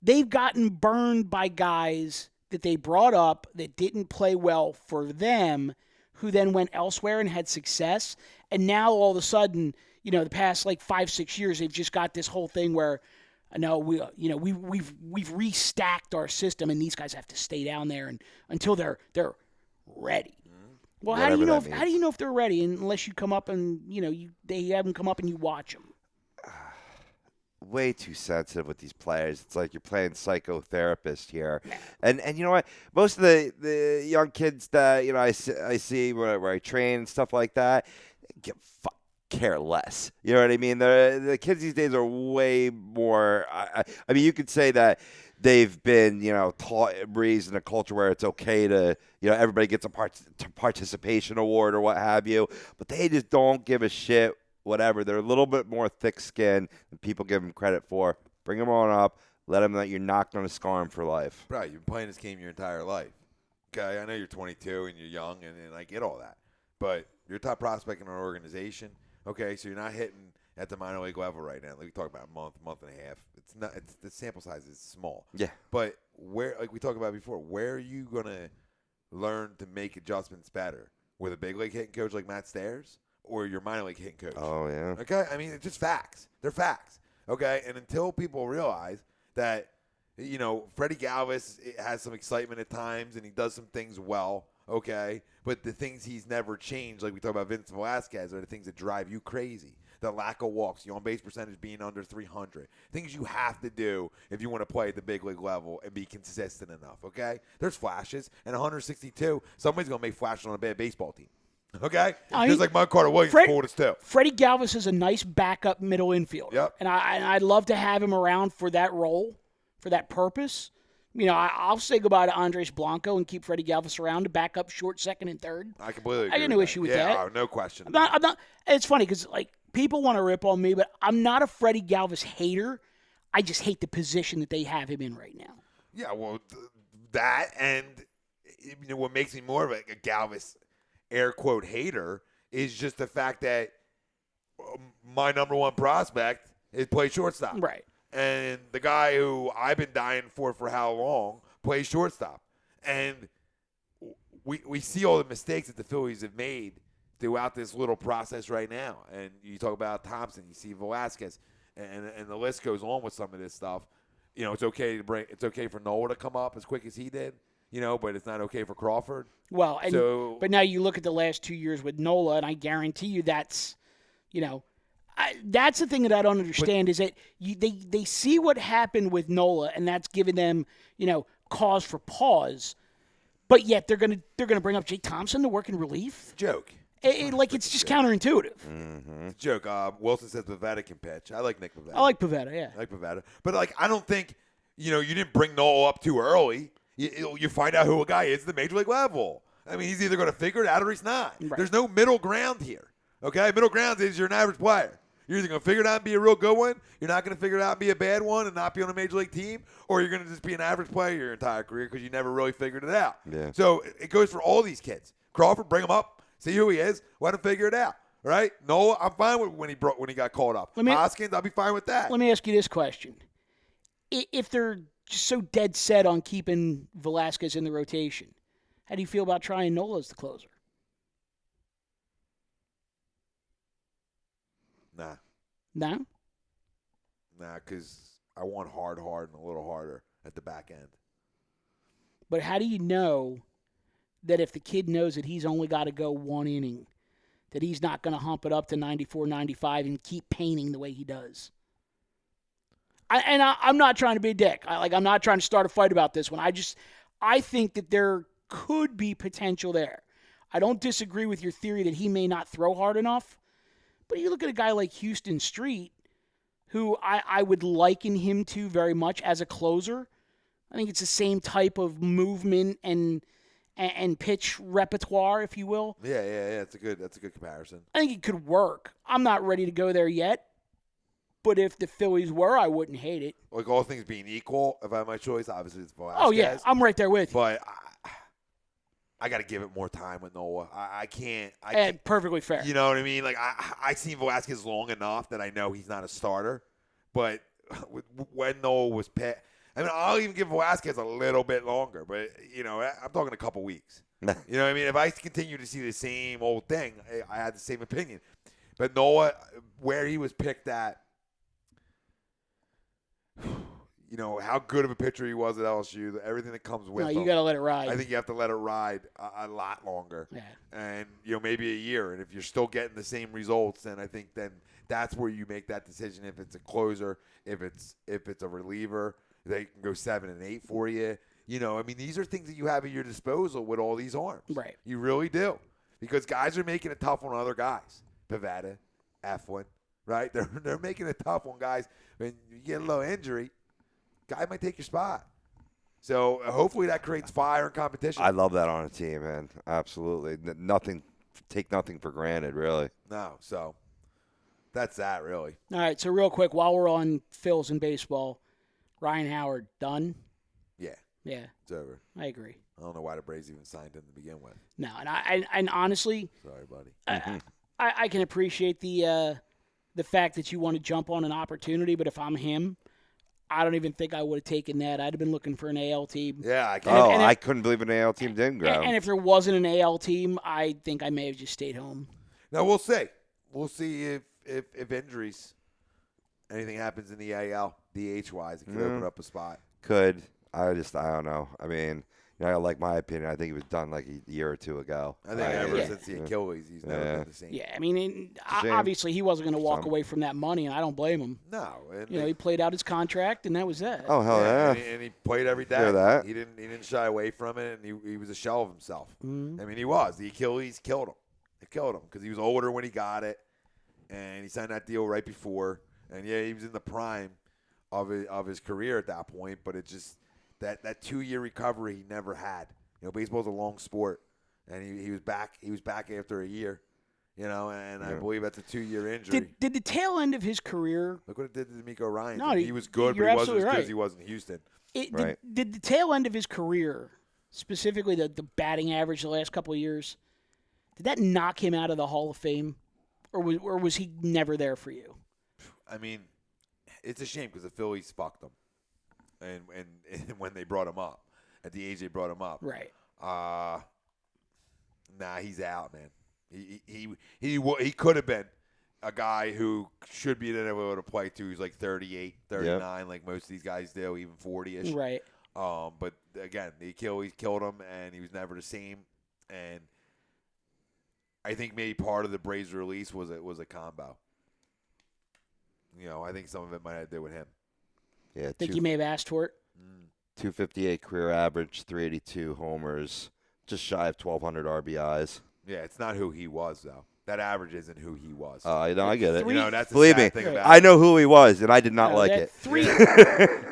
they've gotten burned by guys that they brought up that didn't play well for them, who then went elsewhere and had success. And now all of a sudden, the past like 5-6 years, they've just got this whole thing where, no, we've restacked our system, and these guys have to stay down there and until they're ready. Well, how do you know if they're ready unless you come up and they haven't come up and you watch them? Way too sensitive with these players. It's like you're playing psychotherapist here. And you know what? Most of the young kids that I see where I train and stuff like that care less. You know what I mean? The kids these days are way more. I mean, you could say that they've been taught, raised in a culture where it's okay to everybody gets a participation award or what have you, but they just don't give a shit. Whatever. They're a little bit more thick-skinned than people give them credit for. Bring them on up. Let them know that you're not going to scar them for life. Bro, you've been playing this game your entire life. Okay, I know you're 22 and you're young, and I get all that. But you're a top prospect in our organization. Okay, so you're not hitting at the minor league level right now. Like we talked about a month and a half. The sample size is small. Yeah. But where, like we talked about before, where are you going to learn to make adjustments better? With a big league hitting coach like Matt Stairs? Or your minor league hitting coach. Oh, yeah. Okay? I mean, it's just facts. They're facts. Okay? And until people realize that, Freddie Galvis has some excitement at times and he does some things well, okay? But the things he's never changed, like we talk about Vince Velasquez, are the things that drive you crazy. The lack of walks, the on-base percentage being under 300. Things you have to do if you want to play at the big league level and be consistent enough, okay? There's flashes. And 162, somebody's going to make flashes on a bad baseball team. Okay? Just like Mike Carter Williams told us too. Freddie Galvis is a nice backup middle infielder. Yep. And I'd love to have him around for that role, for that purpose. I'll say goodbye to Andres Blanco and keep Freddie Galvis around to back up short, second, and third. I completely agree. I got no issue with that. Yeah, no question. I'm not. It's funny because people want to rip on me, but I'm not a Freddie Galvis hater. I just hate the position that they have him in right now. Yeah, well, that and what makes me more of a Galvis air quote hater is just the fact that my number one prospect is play shortstop. Right. And the guy who I've been dying for how long plays shortstop. And we see all the mistakes that the Phillies have made throughout this little process right now. And you talk about Thompson, you see Velasquez, and the list goes on with some of this stuff. It's okay for Nola to come up as quick as he did, but it's not okay for Crawford. Well, but now you look at the last 2 years with Nola, and I guarantee you that's the thing that I don't understand is that they see what happened with Nola, and that's given them, cause for pause. But yet they're gonna bring up Jake Thompson to work in relief. Joke. It's just counterintuitive. Mm-hmm. It's a joke. Wilson says Pivetta can pitch. I like Nick Pivetta. I like Pivetta, yeah. I like Pivetta. But, I don't think, you didn't bring Nola up too early. You find out who a guy is at the major league level. I mean, he's either going to figure it out or he's not. Right. There's no middle ground here. Okay? Middle ground is you're an average player. You're either going to figure it out and be a real good one, you're not going to figure it out and be a bad one and not be on a major league team, or you're going to just be an average player your entire career because you never really figured it out. Yeah. So it goes for all these kids. Crawford, bring him up, see who he is, let him figure it out. Right? Nola, I'm fine with when he got called up. Hoskins, I'll be fine with that. Let me ask you this question. If they're just so dead set on keeping Velasquez in the rotation, how do you feel about trying Nola as the closer? Nah. No? Nah, because I want hard and a little harder at the back end. But how do you know that if the kid knows that he's only got to go one inning, that he's not going to hump it up to 94, 95 and keep painting the way he does? I'm not trying to be a dick. I'm not trying to start a fight about this one. I think that there could be potential there. I don't disagree with your theory that he may not throw hard enough. But you look at a guy like Houston Street, who I would liken him to very much as a closer. I think it's the same type of movement and pitch repertoire, if you will. Yeah. That's a good comparison. I think it could work. I'm not ready to go there yet. But if the Phillies were, I wouldn't hate it. Like all things being equal, if I have my choice, obviously it's Velasquez. Oh, yeah. I'm right there with you. But I got to give it more time with Nola. I can't. Perfectly fair. You know what I mean? I've seen Velasquez long enough that I know he's not a starter. But when Nola was picked, I'll even give Velasquez a little bit longer. But, I'm talking a couple weeks. You know what I mean? If I continue to see the same old thing, I had the same opinion. But Nola, where he was picked at, how good of a pitcher he was at LSU, everything that comes with him. You got to let it ride. I think you have to let it ride a lot longer. Yeah. And, maybe a year. And if you're still getting the same results, then I think that's where you make that decision. If it's a closer, if it's a reliever, they can go 7 and 8 for you. These are things that you have at your disposal with all these arms. Right. You really do. Because guys are making it tough on other guys. Pivetta, Eflin, right? They're making it tough on guys. When you get a little injury, guy might take your spot. So hopefully that creates fire and competition. I love that on a team, man. Absolutely. Take nothing for granted, really. No, so that's that, really. All right, so real quick, while we're on Phils and baseball, Ryan Howard, done? Yeah. Yeah. It's over. I agree. I don't know why the Braves even signed him to begin with. No, and honestly, sorry, buddy. I can appreciate the fact that you want to jump on an opportunity, but if I'm him, I don't even think I would have taken that. I'd have been looking for an AL team. Yeah, I can't. I couldn't believe an AL team didn't grab him. And if there wasn't an AL team, I think I may have just stayed home. Now, we'll see. We'll see if injuries, anything happens in the AL, DH-wise, it could open up a spot. Could. I don't know. I like my opinion. I think it was done like a year or two ago. I think ever since the Achilles, he's never been the same. Yeah, obviously he wasn't going to walk away from that money, and I don't blame him. No. And he played out his contract, and that was that. Oh, hell yeah. And he played every day. Hear that. He didn't shy away from it, and he was a shell of himself. Mm-hmm. He was. The Achilles killed him. It killed him because he was older when he got it, and he signed that deal right before. And, he was in the prime of his career at that point, but it just – that 2-year recovery he never had. Baseball's a long sport, and he was back. He was back after a year. And I believe that's a 2-year injury. Did the tail end of his career? Look what it did to D'Amico Ryan. No, he was good, but you're he wasn't absolutely as good right. as he was in Houston. Did the tail end of his career, specifically the batting average the last couple of years, did that knock him out of the Hall of Fame, or was he never there for you? I mean, it's a shame because the Phillies fucked him, and when they brought him up, at the age they brought him up, Right. Nah, he's out, man. He could have been a guy who should be able to play too. He's like 38, 39, like most of these guys do, even 40-ish. Right. But again, the Achilles killed him, and he was never the same. And I think maybe part of the Braves' release was a combo. I think some of it might have to do with him. Yeah, Think you may have asked for it. 258 career average, 382 homers, just shy of 1,200 RBIs. Yeah, it's not who he was though. That average isn't who he was. I get it. That's the Believe sad me, thing about I it. know who he was, and I did not like it.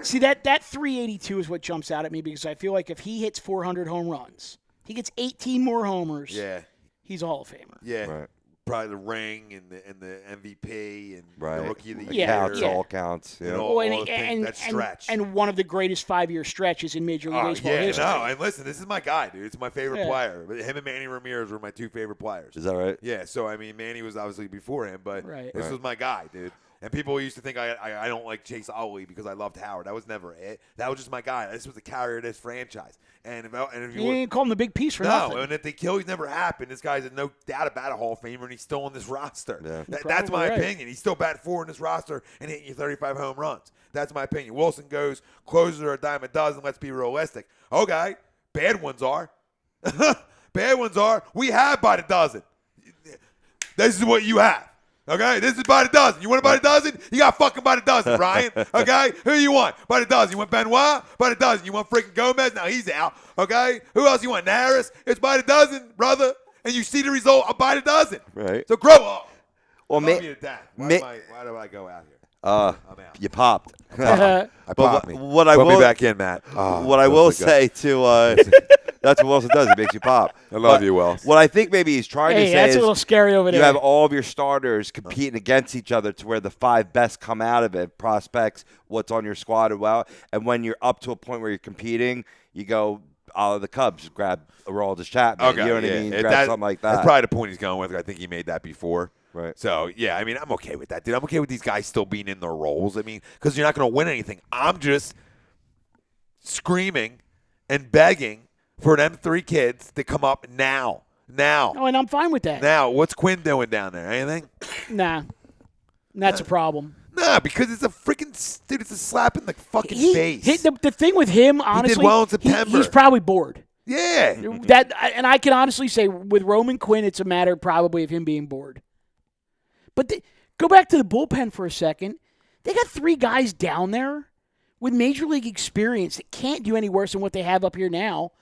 See, that 382 is what jumps out at me because I feel like if he hits 400 home runs, he gets 18 more homers. Yeah, he's a Hall of Famer. yeah. Right. Probably the ring and the MVP and the Rookie of the It Year. counts, all counts. And Yeah. all Well, the things, that stretch. And one of the greatest 5-year stretches in Major League Baseball yeah, history. no, and listen, this is my guy, dude. It's my favorite Yeah. player. But him and Manny Ramirez were my 2 favorite players. Is that right? Yeah, so I mean, Manny was obviously before him, but Right. this was my guy, dude. And people used to think I don't like Chase Utley because I loved Howard. That was never it. That was just my guy. This was the carrier of this franchise. And if You didn't call him the big piece for nothing. and if the Achilles never happened, this guy's no doubt about a Hall of Famer, and he's still on this roster. Yeah. That's my right. opinion. He's still batting 4 in this roster and hitting you 35 home runs. That's my opinion. Wilson goes, closes are a dime a dozen. Let's be realistic. Okay, bad ones are. Bad ones are. We have by the dozen. This is what you have. Okay, this is by the dozen. You want it by the dozen? You got fucking by the dozen, Ryan. Okay, who you want? By the dozen. You want Benoit? By the dozen. You want freaking Gomez? Now he's out. Okay, who else you want? Naris? It's by the dozen, brother. And you see the result of by the dozen. Right. So grow up. Well, Love you to death. Why do I go out here? I'm out. You popped. I But popped me. what I Put will me back in, Matt. what I will say to that's what Wilson does. He makes you pop. I love you, Wells. What I think maybe he's trying to Hey, say that's is a little scary over there. you have all of your starters competing against each other to where the 5 best come out of it. Prospects, what's on your squad, and when you're up to a point where you're competing, you go. The Cubs grab Aroldis Chapman. Okay, You know what yeah. I mean? Grab something like that. That's probably the point he's going with. I think he made that before. Right. So, yeah, I mean, I'm okay with that, dude. I'm okay with these guys still being in their roles. I mean, because you're not going to win anything. I'm just screaming and begging for them 3 kids to come up now. Oh, and I'm fine with that. Now. What's Quinn doing down there? Anything? Nah. That's a problem. Nah, because it's a freaking – dude, it's a slap in the fucking face. The thing with him, honestly, well in September. He's probably bored. Yeah. And I can honestly say with Roman Quinn, it's a matter probably of him being bored. But go back to the bullpen for a second. They got 3 guys down there with major league experience that can't do any worse than what they have up here now.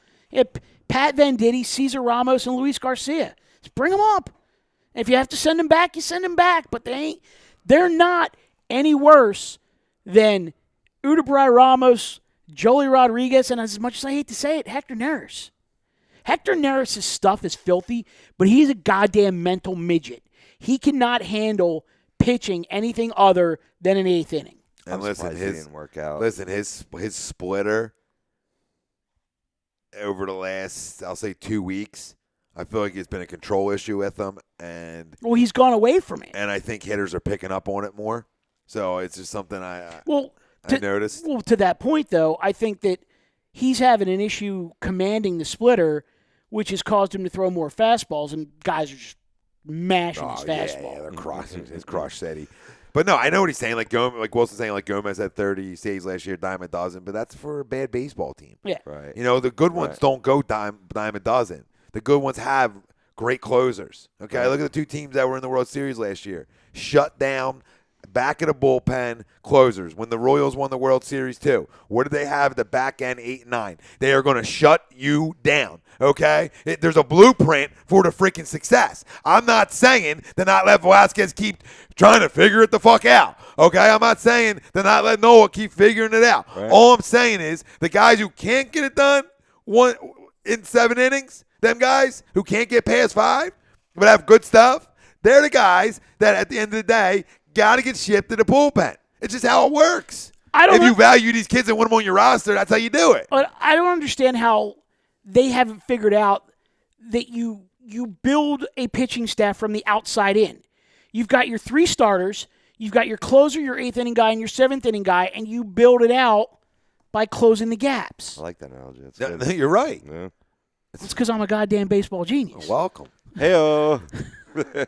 Pat Venditti, Cesar Ramos, and Luis Garcia. Just bring them up. And if you have to send them back, you send them back. But they're not any worse than Udebray Ramos, Joely Rodriguez, and as much as I hate to say it, Hector Neris. Hector Neris' stuff is filthy, but he's a goddamn mental midget. He cannot handle pitching anything other than an 8th inning. And listen, he didn't work out. Listen, his splitter over the last, I'll say 2 weeks, I feel like it's been a control issue with him, and he's gone away from it. And I think hitters are picking up on it more. So it's just something I noticed. Well, to that point, though, I think that he's having an issue commanding the splitter, which has caused him to throw more fastballs, and guys are just mashing his fastball. Yeah, they're crushing his crush city. But no, I know what he's saying. Like Wilson's saying, like Gomez had 30 saves last year, dime a dozen. But that's for a bad baseball team. Yeah, Right. You know, the good ones don't go dime a dozen. The good ones have great closers. Okay, look at the 2 teams that were in the World Series last year. Shut down back of the bullpen closers. When the Royals won the World Series too, what did they have at the back end 8 and 9? They are going to shut you down, okay? There's a blueprint for the freaking success. I'm not saying to not let Velasquez keep trying to figure it the fuck out, okay? I'm not saying to not let Noah keep figuring it out. Right. All I'm saying is the guys who can't get it done in 7 innings, them guys who can't get past 5 but have good stuff, they're the guys that at the end of the day got to get shipped to the bullpen. It's just how it works. If you value these kids and want them on your roster, that's how you do it. But I don't understand how they haven't figured out that you build a pitching staff from the outside in. You've got your 3 starters, you've got your closer, your 8th inning guy, and your 7th inning guy, and you build it out by closing the gaps. I like that analogy. That's good. You're right. Yeah. It's because I'm a goddamn baseball genius. Welcome. Hey-oh.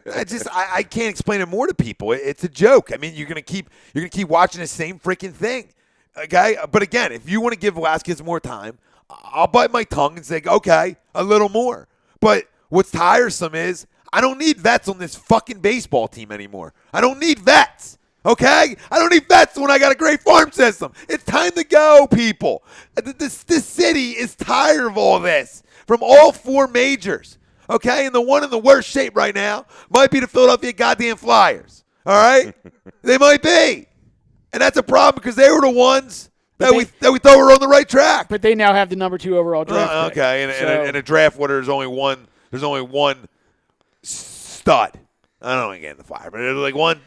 I can't explain it more to people. It's a joke. I mean, you're gonna keep watching the same freaking thing, okay? But again, if you want to give Velasquez more time, I'll bite my tongue and say, okay, a little more. But what's tiresome is I don't need vets on this fucking baseball team anymore. I don't need vets, okay? I don't need vets when I got a great farm system. It's time to go, people. This city is tired of all this from all 4 majors. Okay, and the one in the worst shape right now might be the Philadelphia goddamn Flyers. All right, they might be, and that's a problem because they were the ones that we thought were on the right track. But they now have the number 2 overall draft pick. Okay, and a draft where there's only one stud. I don't want to get in the fire, but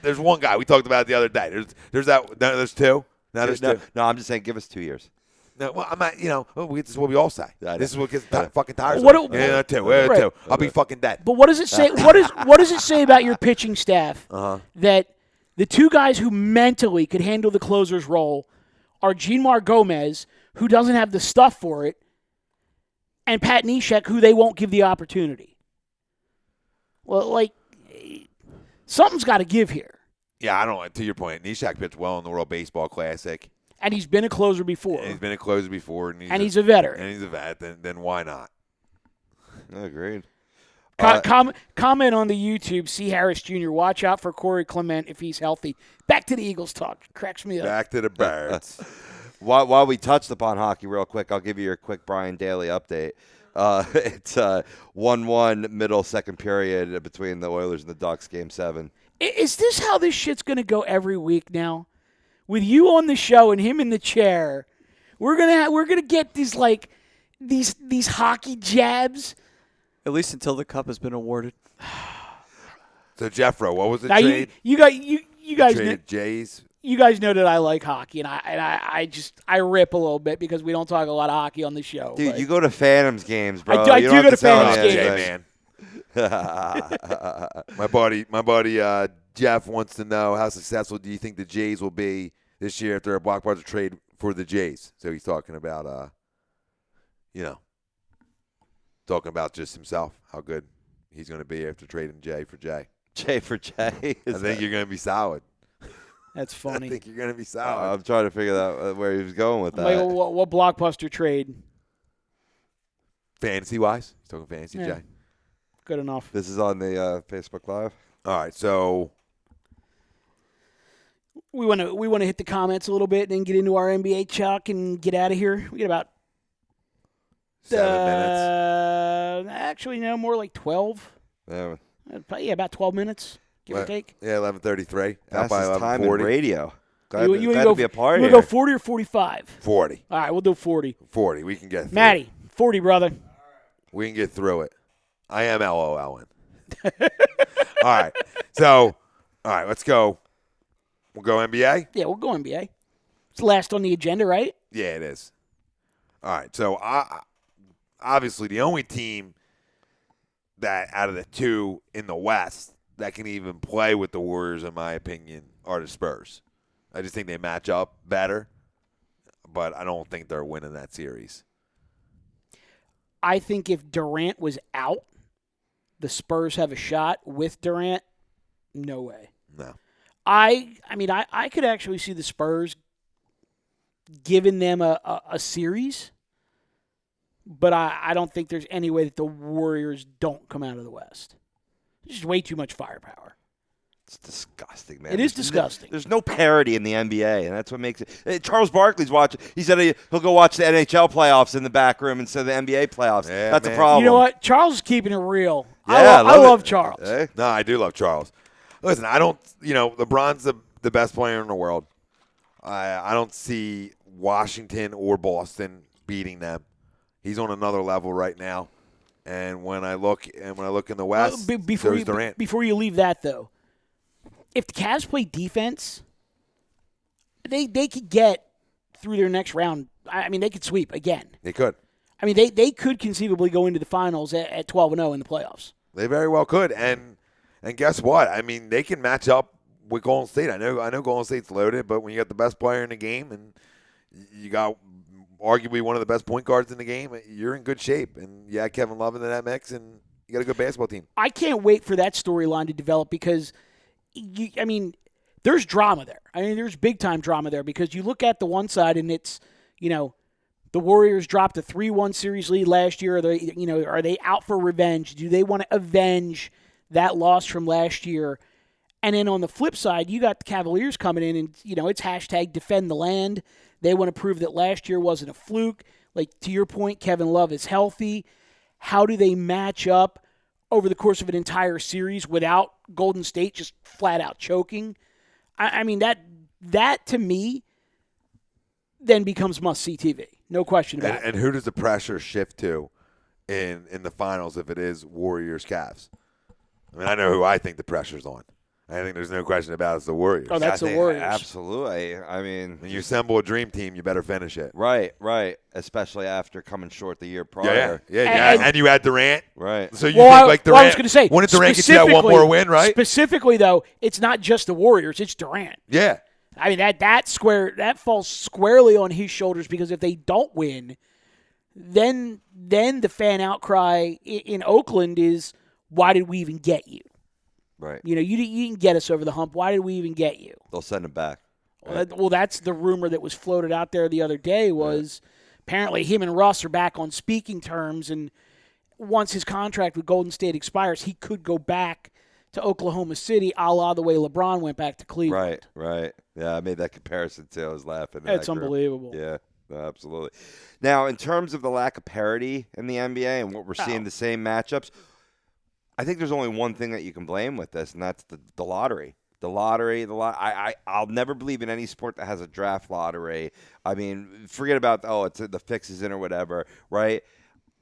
there's one guy we talked about it the other day. There's 2. Now there's 2. No, I'm just saying, give us 2 years. No, well, I'm not. This is what we all say. This is what gets fucking tired. What- 2. Right. 2. I'll be fucking dead. But what does it say? What does it say about your pitching staff that the 2 guys who mentally could handle the closer's role are Jeanmar Gomez, who doesn't have the stuff for it, and Pat Neshek, who they won't give the opportunity? Well, something's got to give here. Yeah, I don't. To your point, Neshek pitched well in the World Baseball Classic. And he's been a closer before. And he's been a closer before. And he's a veteran. And he's a vet. Then why not? Agreed. Comment on the YouTube, C. Harris Jr., watch out for Corey Clement if he's healthy. Back to the Eagles talk. Cracks me up. Back to the Birds. While we touched upon hockey real quick, I'll give you your quick Brian Daly update. It's 1-1 middle second period between the Oilers and the Ducks, Game 7. Is this how this shit's going to go every week now? With you on the show and him in the chair, we're gonna get these these hockey jabs. At least until the cup has been awarded. So Jeffro, what was the now trade? You guys traded Jays. You guys know that I like hockey, and I rip a little bit because we don't talk a lot of hockey on the show. Dude, but you go to Phantoms games, bro. I You do don't go have to tell Phantoms me games. anything. My buddy Jeff wants to know how successful do you think the Jays will be this year after a blockbuster trade for the Jays? So he's talking about, talking about just himself, how good he's going to be after trading Jay for Jay. Jay for Jay. I think you're going to be solid. That's funny. I think you're going to be solid. I'm trying to figure out where he was going with that. Like, what blockbuster trade? Fantasy-wise? He's talking fantasy, Yeah. Jay. Good enough. This is on the Facebook Live. All right, so We want to hit the comments a little bit and then get into our NBA chalk and get out of here. We get about 7 minutes. Actually, no, more like 12. Yeah. About 12 minutes, give or take. Yeah, 11:33. Out by Fastest time in 11:40. radio. Glad, You glad to be a part you here. want to go 40 or 45? 40. All right, we'll do 40. 40. We can get through. Matty, 40, brother. We can get through it. I am LOLing. All right. So, all right, let's go. We'll go NBA? Yeah, we'll go NBA. It's last on the agenda, right? Yeah, it is. All right. So, obviously, the only team that out of the 2 in the West that can even play with the Warriors, in my opinion, are the Spurs. I just think they match up better, but I don't think they're winning that series. I think if Durant was out, the Spurs have a shot. With Durant, no way. No. I mean, I could actually see the Spurs giving them a series, but I don't think there's any way that the Warriors don't come out of the West. There's just way too much firepower. It's disgusting, man. It is disgusting. There's no parity in the NBA, and that's what makes it. Charles Barkley's watching. He said he'll go watch the NHL playoffs in the back room instead of the NBA playoffs. Yeah, that's man. a problem. You know what? Charles is keeping it real. Yeah, I love Charles. Hey? No, I do love Charles. Listen, I don't. LeBron's the best player in the world. I don't see Washington or Boston beating them. He's on another level right now. And when I look in the West, so is Durant. Before you leave that, though, if the Cavs play defense, they could get through their next round. I mean, they could sweep again. They could. I mean, they could conceivably go into the finals at 12-0 in the playoffs. They very well could. And guess what? I mean, they can match up with Golden State. I know Golden State's loaded, but when you got the best player in the game and you got arguably one of the best point guards in the game, you're in good shape. And you had Kevin Love in that mix, and you got a good basketball team. I can't wait for that storyline to develop because, there's drama there. I mean, there's big-time drama there because you look at the one side and it's, the Warriors dropped a 3-1 series lead last year. Are they out for revenge? Do they want to avenge that loss from last year? And then on the flip side, you got the Cavaliers coming in and, it's hashtag defend the land. They want to prove that last year wasn't a fluke. Like, to your point, Kevin Love is healthy. How do they match up over the course of an entire series without Golden State just flat out choking? I mean, that to me then becomes must-see TV. No question about it. And who does the pressure shift to in the finals if it is Warriors-Cavs? I mean, I know who I think the pressure's on. I think there's no question about it. It's the Warriors. Oh, that's the Warriors. Absolutely. I mean, when you assemble a dream team, you better finish it. Right. Especially after coming short the year prior. Yeah. And you had Durant. Right. So you think like Durant. I was going to say, wouldn't Durant get you that one more win, right? Specifically, though, it's not just the Warriors; it's Durant. Yeah. I mean that falls squarely on his shoulders because if they don't win, then the fan outcry in Oakland is, why did we even get you? Right. You didn't get us over the hump. Why did we even get you? They'll send him back. Right? Well, that's the rumor that was floated out there the other day was apparently him and Russ are back on speaking terms, and once his contract with Golden State expires, he could go back to Oklahoma City, a la the way LeBron went back to Cleveland. Right. Yeah, I made that comparison too. I was laughing. It's unbelievable. Yeah, absolutely. Now, in terms of the lack of parity in the NBA and what we're seeing the same matchups, I think there's only one thing that you can blame with this, and that's the lottery. I'll never believe in any sport that has a draft lottery. I mean, forget about it's the fixes in or whatever, right?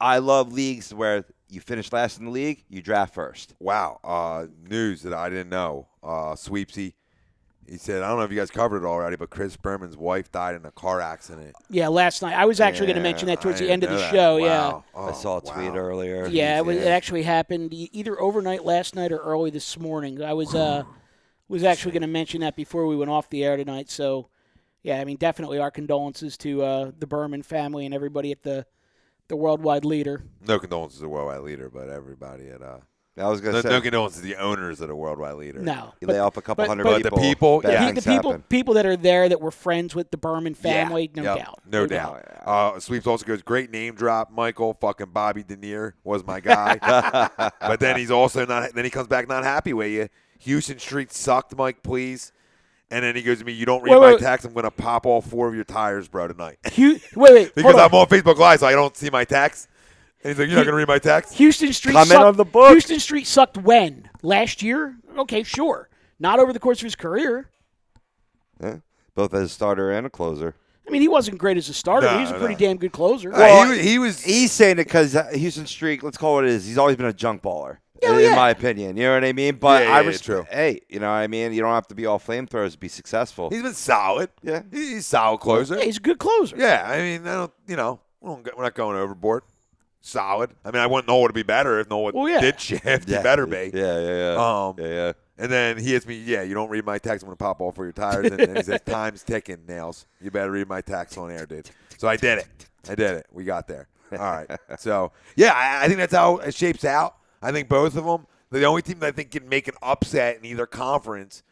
I love leagues where you finish last in the league, you draft first. Wow. News that I didn't know. Sweepsy. He said, I don't know if you guys covered it already, but Chris Berman's wife died in a car accident. Yeah, last night. I was actually going to mention that towards the end of the show. Wow. Yeah. Oh, I saw a tweet earlier. Yeah, it actually happened either overnight last night or early this morning. I was actually going to mention that before we went off the air tonight. So, yeah, I mean, definitely our condolences to the Berman family and everybody at the worldwide leader. No condolences to the worldwide leader, but everybody at I was going to say. No condolences to the owners of the worldwide leader. No. You lay off a couple hundred but people. the people, the people that are there that were friends with the Berman family, no doubt. No doubt. Sweeps also goes, great name drop, Michael. Fucking Bobby Denier was my guy. But then he's also not. Then he comes back not happy with you. Houston Street sucked, Mike, please. And then he goes to me, you don't read my text, I'm going to pop all 4 of your tires, bro, tonight. Wait. Because I'm on Facebook Live, so I don't see my text. And he's like, you're not going to read my text? Houston Street Comment sucked. on the book. Houston Street sucked when? Last year? Okay, sure. Not over the course of his career. Yeah, both as a starter and a closer. I mean, he wasn't great as a starter. No, He was a pretty damn good closer. He's saying it because Houston Street, let's call it what it is, he's always been a junk baller. In my opinion. You know what I mean? But true. Hey, you know what I mean? You don't have to be all flamethrowers to be successful. He's been solid. Yeah. He's a solid closer. Yeah, he's a good closer. Yeah, I mean, we're not going overboard. Solid. I mean, I want Noah to be better if Noah did shift. He better be. Yeah. And then he hits me, you don't read my text, I'm going to pop all 4 your tires. And he says, time's ticking, Nails. You better read my text on air, dude. So I did it. We got there. All right. So, I think that's how it shapes out. I think both of them, the only team that I think can make an upset in either conference,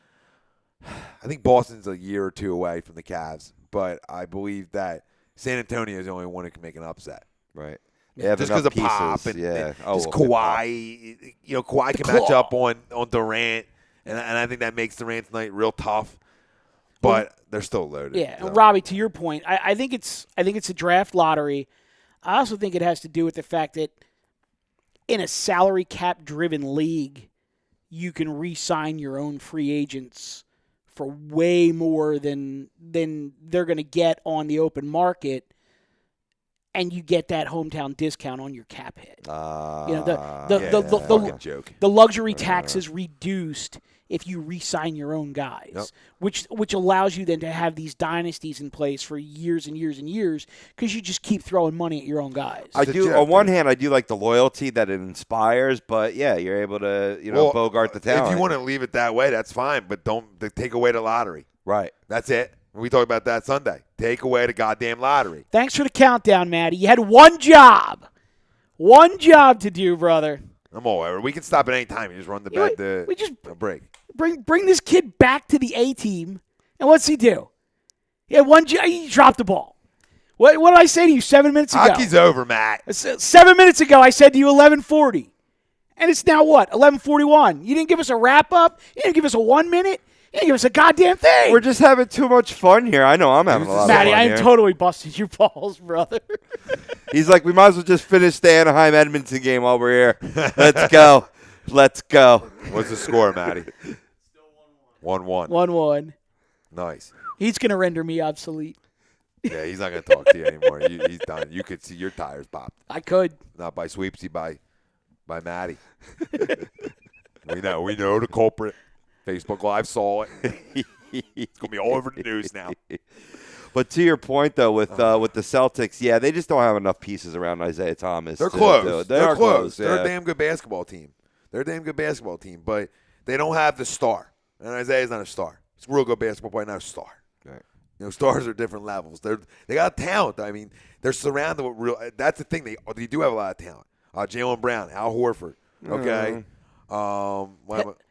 I think Boston's a year or 2 away from the Cavs. But I believe that San Antonio is the only one who can make an upset. Right. Yeah, just because of Pop and just Kawhi. Kawhi can match up on Durant, And I think that makes the Rams tonight real tough. But they're still loaded. Yeah, so. and Robbie, to your point, I think it's a draft lottery. I also think it has to do with the fact that in a salary cap driven league, you can re-sign your own free agents for way more than they're going to get on the open market, and you get that hometown discount on your cap hit. Fucking joke. The luxury tax is reduced if you re-sign your own guys, which allows you then to have these dynasties in place for years and years and years because you just keep throwing money at your own guys. On one hand, I do like the loyalty that it inspires, but yeah, you're able to bogart the talent. If you want to leave it that way, that's fine, but don't take away the lottery. Right. That's it. We talked about that Sunday. Take away the goddamn lottery. Thanks for the countdown, Maddie. You had one job to do, brother. I'm all over. We can stop at any time. You just run the break. Bring this kid back to the A team, and what's he do? He had one job. He dropped the ball. What did I say to you 7 minutes ago? Hockey's over, Matt. 7 minutes ago, I said to you 11:40, and it's now what? 11:41. You didn't give us a wrap up. You didn't give us a 1 minute. You didn't give us a goddamn thing. We're just having too much fun here. I know I'm having a lot of fun Maddie, I am here. totally busting your balls, brother. He's like, we might as well just finish the Anaheim-Edmonton game while we're here. Let's go. Let's go. What's the score, Maddie? Still 1-1. 1-1. Nice. He's going to render me obsolete. Yeah, he's not going to talk to you anymore. He's done. You could see your tires popped. I could. Not by Sweepsy, by Maddie. We know the culprit. Facebook Live saw it. It's going to be all over the news now. But to your point, though, with the Celtics, yeah, they just don't have enough pieces around Isaiah Thomas. They're close. They're close. They're yeah. a damn good basketball team. But they don't have the star. And Isaiah's not a star. He's a real good basketball player, not a star. Right. Stars are different levels. They got talent. I mean, they're surrounded with real. That's the thing. They do have a lot of talent. Jalen Brown, Al Horford. Okay.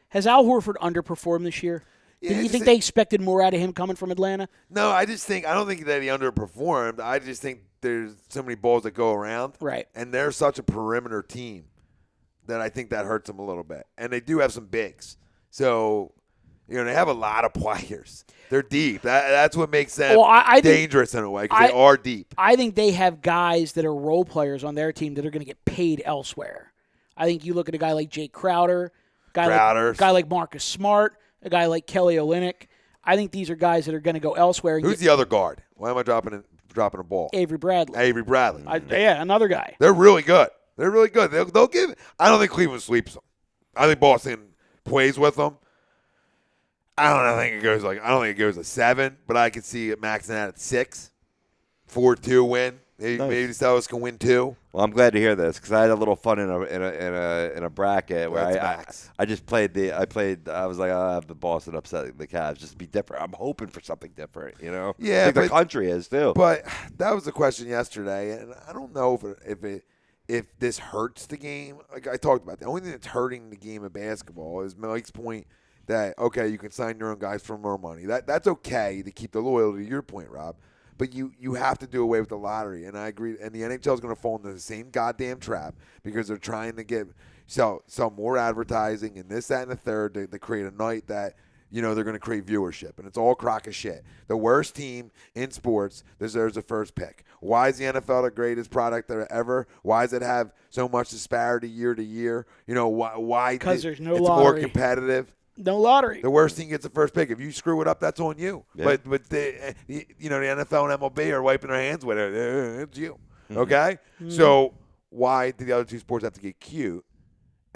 Has Al Horford underperformed this year? Yeah, Do you think they expected more out of him coming from Atlanta? No, I don't think that he underperformed. I just think there's so many balls that go around. Right. And they're such a perimeter team that I think that hurts them a little bit. And they do have some bigs. So, they have a lot of players. They're deep. That's what makes them dangerous in a way because they are deep. I think they have guys that are role players on their team that are going to get paid elsewhere. I think you look at a guy like Jake Crowder, guy like Marcus Smart, a guy like Kelly Olynyk. I think these are guys that are going to go elsewhere. Who's the other guard? Why am I dropping a ball? Avery Bradley. Another guy. They're really good. They'll give. I don't think Cleveland sweeps them. I think Boston plays with them. I don't think it goes to 7, but I could see it maxing out at 6. 4-2 win. Maybe the Celtics can win 2. Well, I'm glad to hear this because I had a little fun in a bracket where I just played I was like, I'll have the Boston upset the Cavs just to be different. I'm hoping for something different, Yeah, I think the country is too. But that was the question yesterday, and I don't know if this hurts the game. Like I talked about, the only thing that's hurting the game of basketball is Mike's point that you can sign your own guys for more money. That's okay to keep the loyalty. To your point, Rob. But you have to do away with the lottery, and I agree. And the NHL is going to fall into the same goddamn trap because they're trying to sell more advertising and this, that, and the third to create a night that they're going to create viewership, and it's all crock of shit. The worst team in sports deserves the first pick. Why is the NFL the greatest product ever? Why does it have so much disparity year to year? Why? Because there's no it's lottery. More competitive. No lottery. The worst team gets the first pick. If you screw it up, that's on you. Yeah. But the NFL and MLB are wiping their hands with it. It's you. Okay? Mm-hmm. So why do the other two sports have to get cute?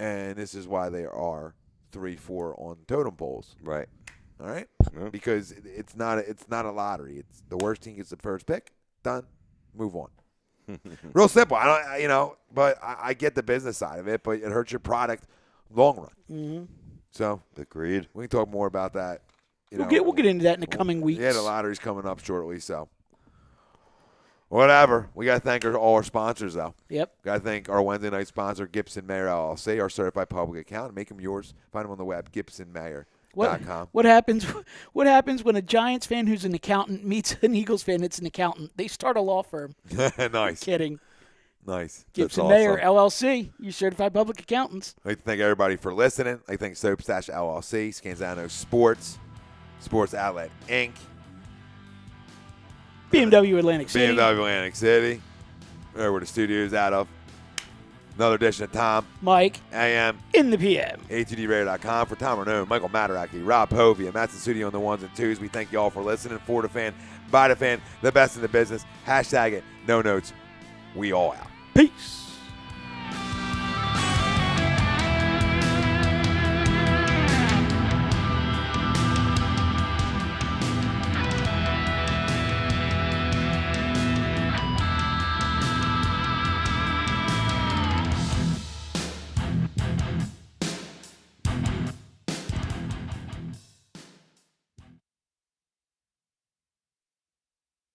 And this is why they are 3-4 on totem poles. Right. All right? Yeah. Because it's not a lottery. It's the worst team gets the first pick. Done. Move on. Real simple. But I get the business side of it, but it hurts your product long run. Mm-hmm. So agreed. We can talk more about that. We'll get into that in the coming weeks. Yeah, the lottery's coming up shortly, so whatever. We got to thank all our sponsors, though. Yep. Got to thank our Wednesday night sponsor, Gibson Mayer LLC, our certified public accountant. Make them yours. Find them on the web, gibsonmayer.com. What happens when a Giants fan who's an accountant meets an Eagles fan that's an accountant? They start a law firm. Nice. Kidding. Nice. That's Gibson Mayer, awesome. LLC, you certified public accountants. I'd like to thank everybody for listening. I'd like to thank Soap Stash LLC, Scanzano Sports, Sports Outlet Inc., BMW Atlantic City. BMW Atlantic City, where the studio's out of. Another edition of Tom, Mike, AM, in the PM. ATDRadio.com. For Tom Renone, Michael Mataraki, Rob Povia, Matt's in the studio on the ones and twos. We thank you all for listening. For the fan, by the fan, the best in the business. Hashtag it. No notes. We all out. Peace.